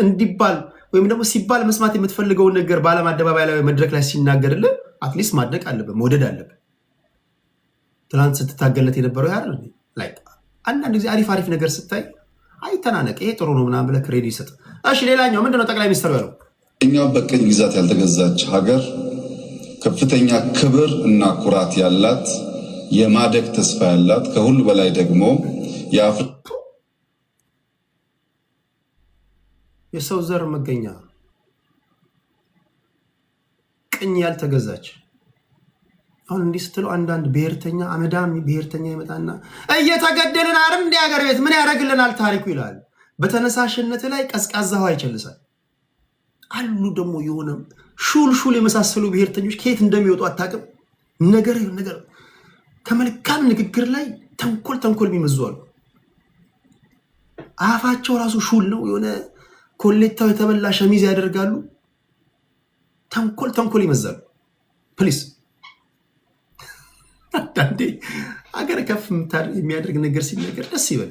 እንዲባል ወይም ደግሞ ሲባል መስማት የምትፈልገውን ነገር በዓለም አደባባይ ላይ መድረክ ላይ ሲናገርልህ አትሊስት ማድነቅ አለብህ፣ መውደድ አለብህ። ትናንት ስትታገለት የነበረው ያለ ላይ አንዳንድ ጊዜ አሪፍ አሪፍ ነገር ስታይ አይተናነቅ፣ ይሄ ጥሩ ነው ምናምን ብለህ ክሬዲት ይሰጥ። እሺ ሌላኛው ምንድነው ጠቅላይ ሚኒስትሩ ያለው? እኛው በቅኝ ግዛት ያልተገዛች ሀገር ከፍተኛ ክብር እና ኩራት ያላት የማደግ ተስፋ ያላት ከሁሉ በላይ ደግሞ የሰው ዘር መገኛ ቅኝ ያልተገዛች። አሁን እንዲህ ስትለው አንዳንድ ብሔርተኛ አመዳም ብሔርተኛ ይመጣና እየተገደልን አረም እንደ ሀገር ቤት ምን ያደርግልናል ታሪኩ ይላል። በተነሳሽነት ላይ ቀዝቃዛ ውሃ ይቸልሳል አሉ። ደግሞ የሆነ ሹል የመሳሰሉ ብሔርተኞች ከየት እንደሚወጡ አታውቅም። ነገር ከመልካም ንግግር ላይ ተንኮል የሚመዙ አሉ። አፋቸው ራሱ ሹል ነው። የሆነ ኮሌታው የተበላ ሸሚዝ ያደርጋሉ። ተንኮል ይመዛሉ። ፕሊስ አንዳንዴ አገር ከፍ የሚያደርግ ነገር ሲነገር ደስ ይበል።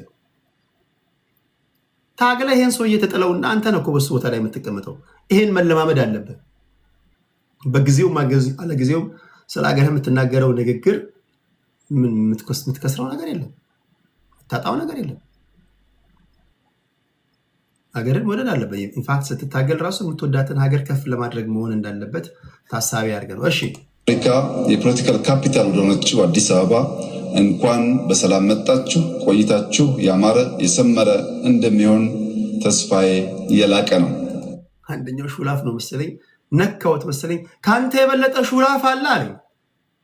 ታግለ ይሄን ሰው እየተጠለውና አንተ ነው እኮ በሱ ቦታ ላይ የምትቀመጠው። ይሄን መለማመድ አለበት። በጊዜው አለጊዜው ስለ ሀገር የምትናገረው ንግግር ምን የምትከስረው ነገር የለም፣ የምታጣው ነገር የለም። ሀገርን መውደድ አለበት። ኢንፋክት ስትታገል ራሱ የምትወዳትን ሀገር ከፍ ለማድረግ መሆን እንዳለበት ታሳቢ አድርገን ነው። እሺ አፍሪካ የፖለቲካል ካፒታል ወደሆነችው አዲስ አበባ እንኳን በሰላም መጣችሁ። ቆይታችሁ ያማረ የሰመረ እንደሚሆን ተስፋዬ የላቀ ነው። አንደኛው ሹላፍ ነው መሰለኝ፣ ነካውት መሰለኝ። ከአንተ የበለጠ ሹላፍ አለ አለኝ።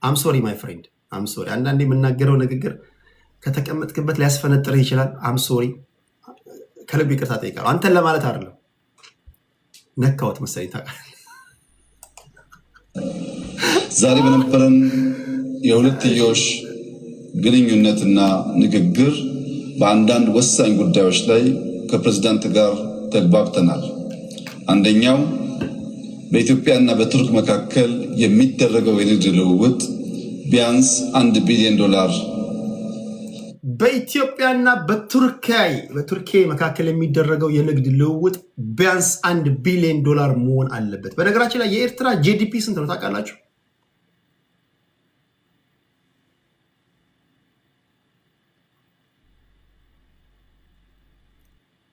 አም ሶሪ ማይ ፍሬንድ፣ አም ሶሪ። አንዳንዴ የምናገረው ንግግር ከተቀመጥክበት ሊያስፈነጥርህ ይችላል። አም ሶሪ፣ ከልብ ይቅርታ ጠይቃለሁ። አንተን ለማለት አይደለም። ነካውት መሰለኝ። ታውቃለህ፣ ዛሬ በነበረን የሁለትዮሽ ግንኙነትና ንግግር በአንዳንድ ወሳኝ ጉዳዮች ላይ ከፕሬዝዳንት ጋር ተግባብተናል። አንደኛው በኢትዮጵያና በቱርክ መካከል የሚደረገው የንግድ ልውውጥ ቢያንስ $1 ቢሊዮን በኢትዮጵያና በቱርክ መካከል የሚደረገው የንግድ ልውውጥ ቢያንስ $1 ቢሊዮን መሆን አለበት። በነገራችን ላይ የኤርትራ ጂዲፒ ስንት ነው ታውቃላችሁ?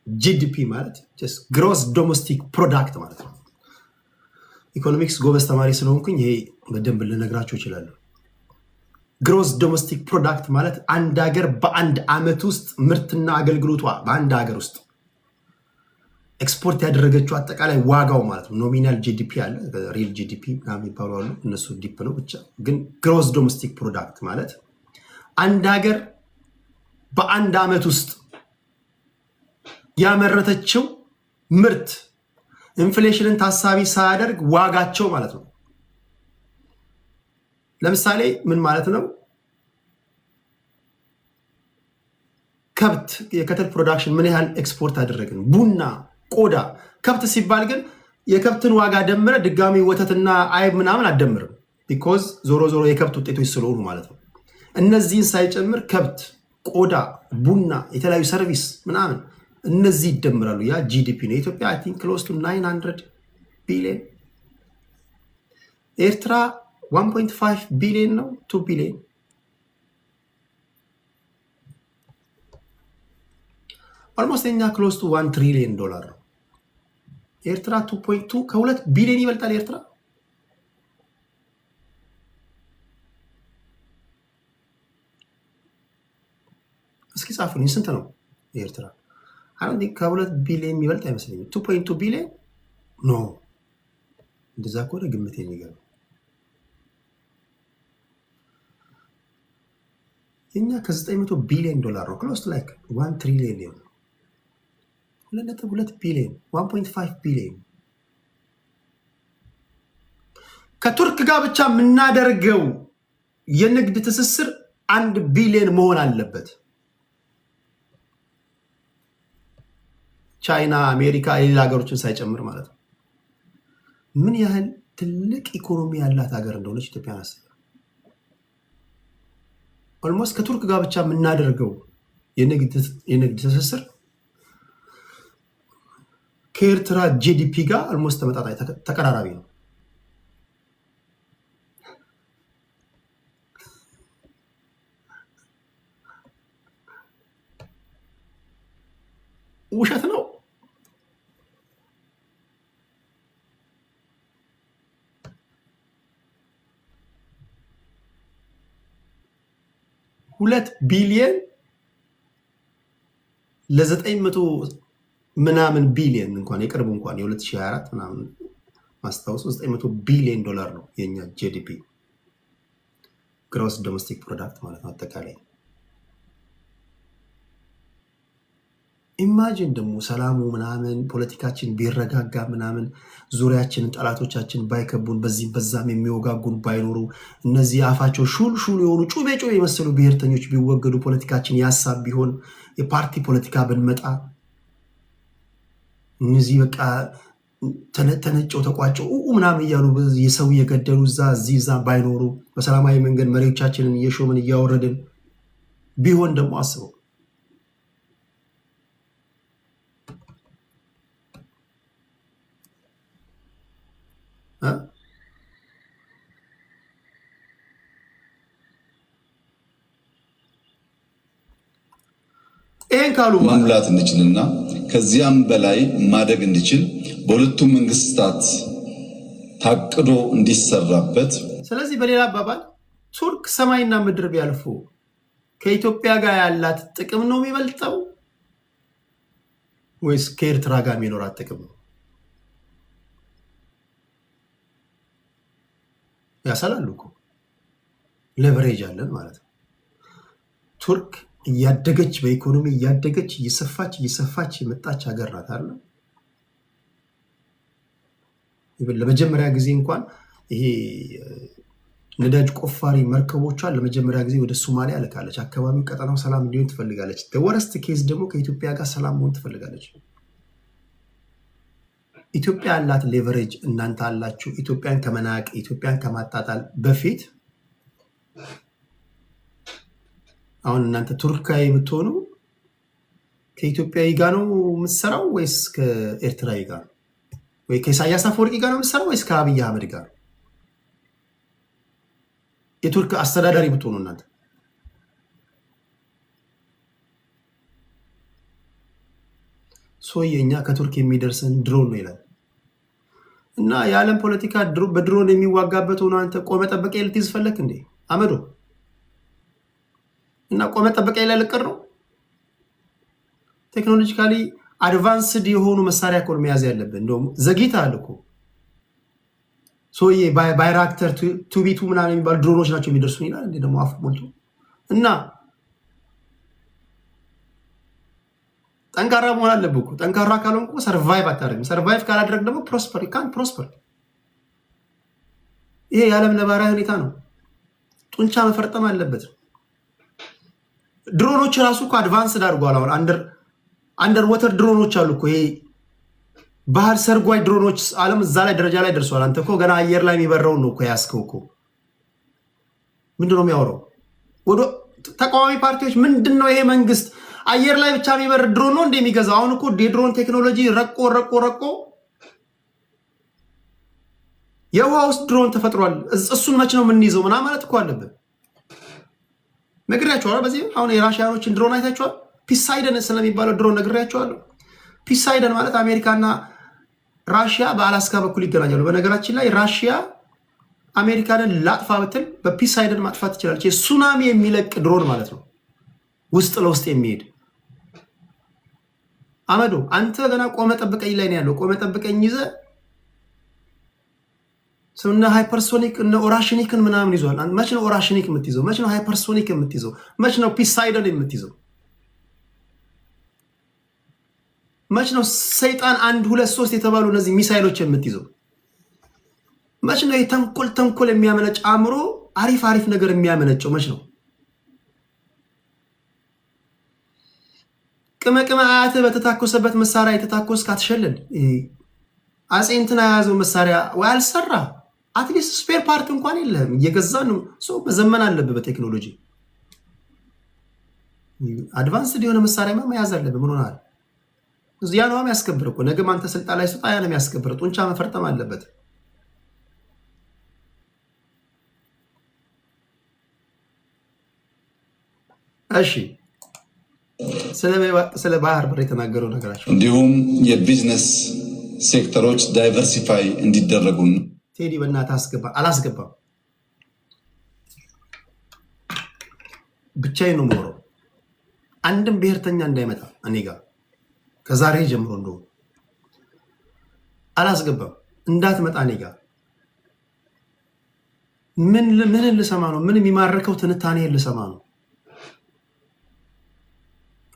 ጂዲፒ ማለት ግሮስ ዶሜስቲክ ፕሮዳክት ማለት ነው። ኢኮኖሚክስ ጎበዝ ተማሪ ስለሆንኩኝ ይሄ በደንብ ልነግራችሁ እችላለሁ። ግሮስ ዶሜስቲክ ፕሮዳክት ማለት አንድ ሀገር በአንድ ዓመት ውስጥ ምርትና አገልግሎቷ በአንድ ሀገር ውስጥ ኤክስፖርት ያደረገችው አጠቃላይ ዋጋው ማለት ነው። ኖሚናል ጂዲፒ አለ፣ ሪል ጂዲፒ የሚባሉ አሉ። እነሱ ዲፕ ነው ብቻ። ግን ግሮስ ዶሜስቲክ ፕሮዳክት ማለት አንድ ሀገር በአንድ ዓመት ውስጥ ያመረተችው ምርት ኢንፍሌሽንን ታሳቢ ሳያደርግ ዋጋቸው ማለት ነው። ለምሳሌ ምን ማለት ነው? ከብት፣ የከተል ፕሮዳክሽን ምን ያህል ኤክስፖርት አደረግን? ቡና፣ ቆዳ። ከብት ሲባል ግን የከብትን ዋጋ ደምረ ድጋሚ ወተትና አይብ ምናምን አደምርም። ቢኮዝ ዞሮ ዞሮ የከብት ውጤቶች ስለሆኑ ማለት ነው። እነዚህን ሳይጨምር ከብት፣ ቆዳ፣ ቡና፣ የተለያዩ ሰርቪስ ምናምን እነዚህ ይደምራሉ። ያ ጂዲፒ ነው። ኢትዮጵያ አይ ቲንክ ክሎዝ ቱ 900 ቢሊዮን፣ ኤርትራ 1.5 ቢሊዮን ነው፣ 2 ቢሊዮን። ኦልሞስት እኛ ክሎዝ ቱ $1 ትሪሊዮን ነው። ኤርትራ 2.2 ከ2 ቢሊዮን ይበልጣል። ኤርትራ እስኪ ጻፉልኝ፣ ስንት ነው ኤርትራ? አሁን ከ2 ቢሊዮን የሚበልጥ አይመስለኝም። 2.2 ቢሊዮን ኖ፣ እንደዛ ከሆነ ግምት የሚገርም። የኛ ከ900 ቢሊዮን ነው። ክሎስ ላይክ 1 ትሪሊዮን ነው። 2.2 ቢሊዮን 1.5 ቢሊዮን። ከቱርክ ጋር ብቻ የምናደርገው የንግድ ትስስር 1 ቢሊዮን መሆን አለበት። ቻይና፣ አሜሪካ፣ የሌላ ሀገሮችን ሳይጨምር ማለት ነው። ምን ያህል ትልቅ ኢኮኖሚ ያላት ሀገር እንደሆነች ኢትዮጵያ ናስ። ኦልሞስት ከቱርክ ጋር ብቻ የምናደርገው የንግድ ትስስር ከኤርትራ ጂዲፒ ጋር ኦልሞስት ተመጣጣኝ ተቀራራቢ ነው። ውሸት ነው። $2 ቢሊዮን ለ900 ምናምን ቢሊዮን እንኳን የቅርቡ እንኳን የ2024 ምናምን ማስታወሱ $900 ቢሊዮን ነው የኛ ጂዲፒ፣ ግሮስ ዶሜስቲክ ፕሮዳክት ማለት ነው አጠቃላይ። ኢማጂን ደግሞ ሰላሙ ምናምን ፖለቲካችን ቢረጋጋ ምናምን ዙሪያችንን ጠላቶቻችን ባይከቡን በዚህም በዛም የሚወጋጉን ባይኖሩ እነዚህ አፋቸው ሹል የሆኑ ጩቤ የመሰሉ ብሔርተኞች ቢወገዱ ፖለቲካችን ያሳብ ቢሆን የፓርቲ ፖለቲካ ብንመጣ እነዚህ በቃ ተነጨው ተቋጨው ምናምን እያሉ የሰው እየገደሉ እዛ ባይኖሩ በሰላማዊ መንገድ መሪዎቻችንን እየሾምን እያወረድን ቢሆን ደግሞ አስበው። ይሄን ካሉ መሙላት እንችልና ከዚያም በላይ ማደግ እንዲችል በሁለቱም መንግስታት ታቅዶ እንዲሰራበት። ስለዚህ በሌላ አባባል ቱርክ ሰማይና ምድር ቢያልፉ ከኢትዮጵያ ጋር ያላት ጥቅም ነው የሚበልጠው ወይስ ከኤርትራ ጋር የሚኖራት ጥቅም ነው? ያሳላሉ እኮ ሌቨሬጅ አለን ማለት ነው። ቱርክ እያደገች በኢኮኖሚ እያደገች እየሰፋች የመጣች ሀገር ናት አይደል? ለመጀመሪያ ጊዜ እንኳን ይሄ ነዳጅ ቆፋሪ መርከቦቿን ለመጀመሪያ ጊዜ ወደ ሶማሊያ ልካለች። አካባቢው ቀጠናው ሰላም እንዲሆን ትፈልጋለች። ወረስት ኬዝ ደግሞ ከኢትዮጵያ ጋር ሰላም መሆን ትፈልጋለች። ኢትዮጵያ ያላት ሌቨሬጅ እናንተ አላችሁ። ኢትዮጵያን ከመናቅ ኢትዮጵያን ከማጣጣል በፊት አሁን እናንተ ቱርካዊ ብትሆኑ ከኢትዮጵያዊ ጋር ነው የምትሰራው ወይስ ከኤርትራዊ ጋር ነው? ወይ ከኢሳያስ አፈወርቂ ጋር ነው የምትሰራው ወይስ ከአብይ አህመድ ጋር ነው? የቱርክ አስተዳዳሪ ብትሆኑ እናንተ ሶየኛ ከቱርክ የሚደርሰን ድሮን ነው ይላል እና የዓለም ፖለቲካ በድሮን የሚዋጋበት ሆኖ አንተ ቆመ ጠበቀ ልትይዝ ፈለክ እንዴ አመዶ? እና ቆመ ጠበቀ ላይ ልቀር ነው? ቴክኖሎጂካሊ አድቫንስድ የሆኑ መሳሪያ እኮ ነው መያዝ ያለብን። እንደውም ዘግይተሃል እኮ ሶዬ ባይራክተር ቱቢቱ ምናምን የሚባሉ ድሮኖች ናቸው የሚደርሱን ይላል እንዴ ደግሞ አፍ ሞልቶ እና ጠንካራ መሆን አለብህ እኮ። ጠንካራ ካልሆንክ እኮ ሰርቫይቭ አታደርግም። ሰርቫይቭ ካላደረግ ደግሞ ፕሮስፐር ይሄ የዓለም ነባራዊ ሁኔታ ነው። ጡንቻ መፈርጠም አለበት። ድሮኖች ራሱ እኮ አድቫንስድ አድርጓል። አሁን አንደር ወተር ድሮኖች አሉ እኮ ይሄ ባህር ሰርጓጅ ድሮኖች ዓለም እዛ ላይ ደረጃ ላይ ደርሷል። አንተ እኮ ገና አየር ላይ የሚበረውን ነው እኮ ያስከው እኮ። ምንድነው የሚያወራው? ወደ ተቃዋሚ ፓርቲዎች ምንድነው ይሄ መንግስት አየር ላይ ብቻ የሚበር ድሮን ነው እንደሚገዛው? አሁን እኮ የድሮን ቴክኖሎጂ ረቆ የውሃ ውስጥ ድሮን ተፈጥሯል። እሱን መች ነው የምንይዘው ምናምን ማለት እኮ አለብን። ነግሬያቸዋለሁ። በዚህ አሁን የራሽያኖችን ድሮን አይታችኋል? ፒሳይደን ስለሚባለው ድሮን ነግሬያቸዋለሁ። ፒሳይደን ማለት አሜሪካና ራሽያ በአላስካ በኩል ይገናኛሉ። በነገራችን ላይ ራሽያ አሜሪካንን ላጥፋ ብትል በፒሳይደን ማጥፋት ትችላለች። ሱናሚ የሚለቅ ድሮን ማለት ነው፣ ውስጥ ለውስጥ የሚሄድ አመዶ። አንተ ገና ቆመ ጠብቀኝ ላይ ነው ያለው። ቆመ ጠብቀኝ ይዘህ እነ ሃይፐርሶኒክ እነ ኦራሽኒክን ምናምን ይዟል። መች ነው ኦራሽኒክ የምትይዘው? መች ነው ሃይፐርሶኒክ የምትይዘው? መች ነው ፒሳይደን የምትይዘው? መች ነው ሰይጣን 1 2 3 የተባሉ እነዚህ ሚሳይሎች የምትይዘው? መች ነው የተንኮል የሚያመነጭ አእምሮ አሪፍ ነገር የሚያመነጨው? መች ነው ቅመቅመ አያትህ በተታኮሰበት መሳሪያ የተታኮስ ካትሸለል አጼ እንትና የያዘው መሳሪያ ወይ አልሰራ አትሊስት ስፔር ፓርት እንኳን የለም። እየገዛ ነው ሰው መዘመን አለበት በቴክኖሎጂ አድቫንስድ የሆነ መሳሪያ መያዝ አለበት። ምን ሆናል? እዚያ ነው የሚያስከብር እኮ። ነገ አንተ ስልጣን ላይ ስጣ ያለ የሚያስከብር ጡንቻ መፈርጠም አለበት። እሺ ስለ ባህር በር የተናገረው ነገራቸው እንዲሁም የቢዝነስ ሴክተሮች ዳይቨርሲፋይ እንዲደረጉን ቴዲ በእናትህ አስገባ። አላስገባም፣ ብቻዬን ነው የምኖረው። አንድም ብሔርተኛ እንዳይመጣ እኔ ጋር ከዛሬ ጀምሮ እንደው አላስገባም። እንዳትመጣ እኔ ጋር ምን ልሰማ ነው? ምን የሚማርከው ትንታኔ ልሰማ ነው?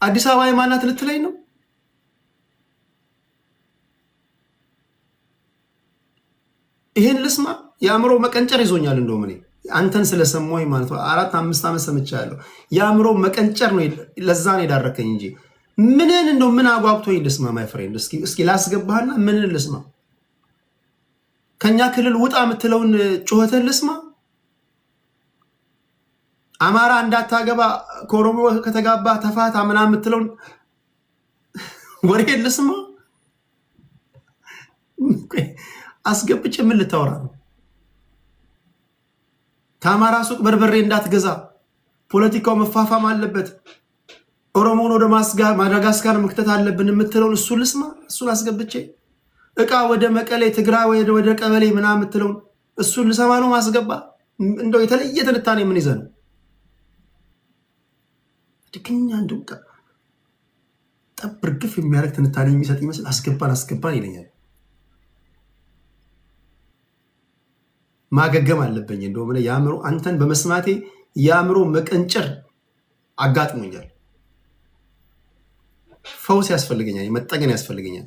አዲስ አበባ የማናት ልትለኝ ነው? ይሄን ልስማ? የአእምሮ መቀንጨር ይዞኛል። እንደውም እኔ አንተን ስለሰማሁኝ ማለት ነው 4-5 ዓመት ሰምቻለሁ። የአእምሮ መቀንጨር ነው፣ ለዛ ነው የዳረከኝ እንጂ ምንን እንደው ምን አጓግቶኝ ልስማ? ማይ ፍሬንድ እስኪ ላስገባህና ምንን ልስማ? ከኛ ክልል ውጣ የምትለውን ጩኸትን ልስማ? አማራ እንዳታገባ ከኦሮሞ ከተጋባ ተፋታ ምናምን የምትለውን ወሬ ልስማ? አስገብቼ ምን ልታወራ ነው? ከአማራ ሱቅ በርበሬ እንዳትገዛ፣ ፖለቲካው መፋፋም አለበት፣ ኦሮሞን ወደ ማዳጋስካር መክተት አለብን የምትለውን እሱ ልስማ? እሱን አስገብቼ እቃ ወደ መቀሌ ትግራይ ወደ ቀበሌ ምናምን የምትለውን እሱን ልሰማ ነው ማስገባ? እንደው የተለየ ትንታኔ ምን ይዘህ ነው? ድክኛ እንደው ጠብር ግፍ የሚያደርግ ትንታኔ የሚሰጥ ይመስል አስገባን ይለኛል። ማገገም አለብኝ እንደው ምን ያምሮ አንተን በመስማቴ ያምሮ መቀንጨር አጋጥሞኛል። ፈውስ ያስፈልገኛል፣ መጠገን ያስፈልገኛል።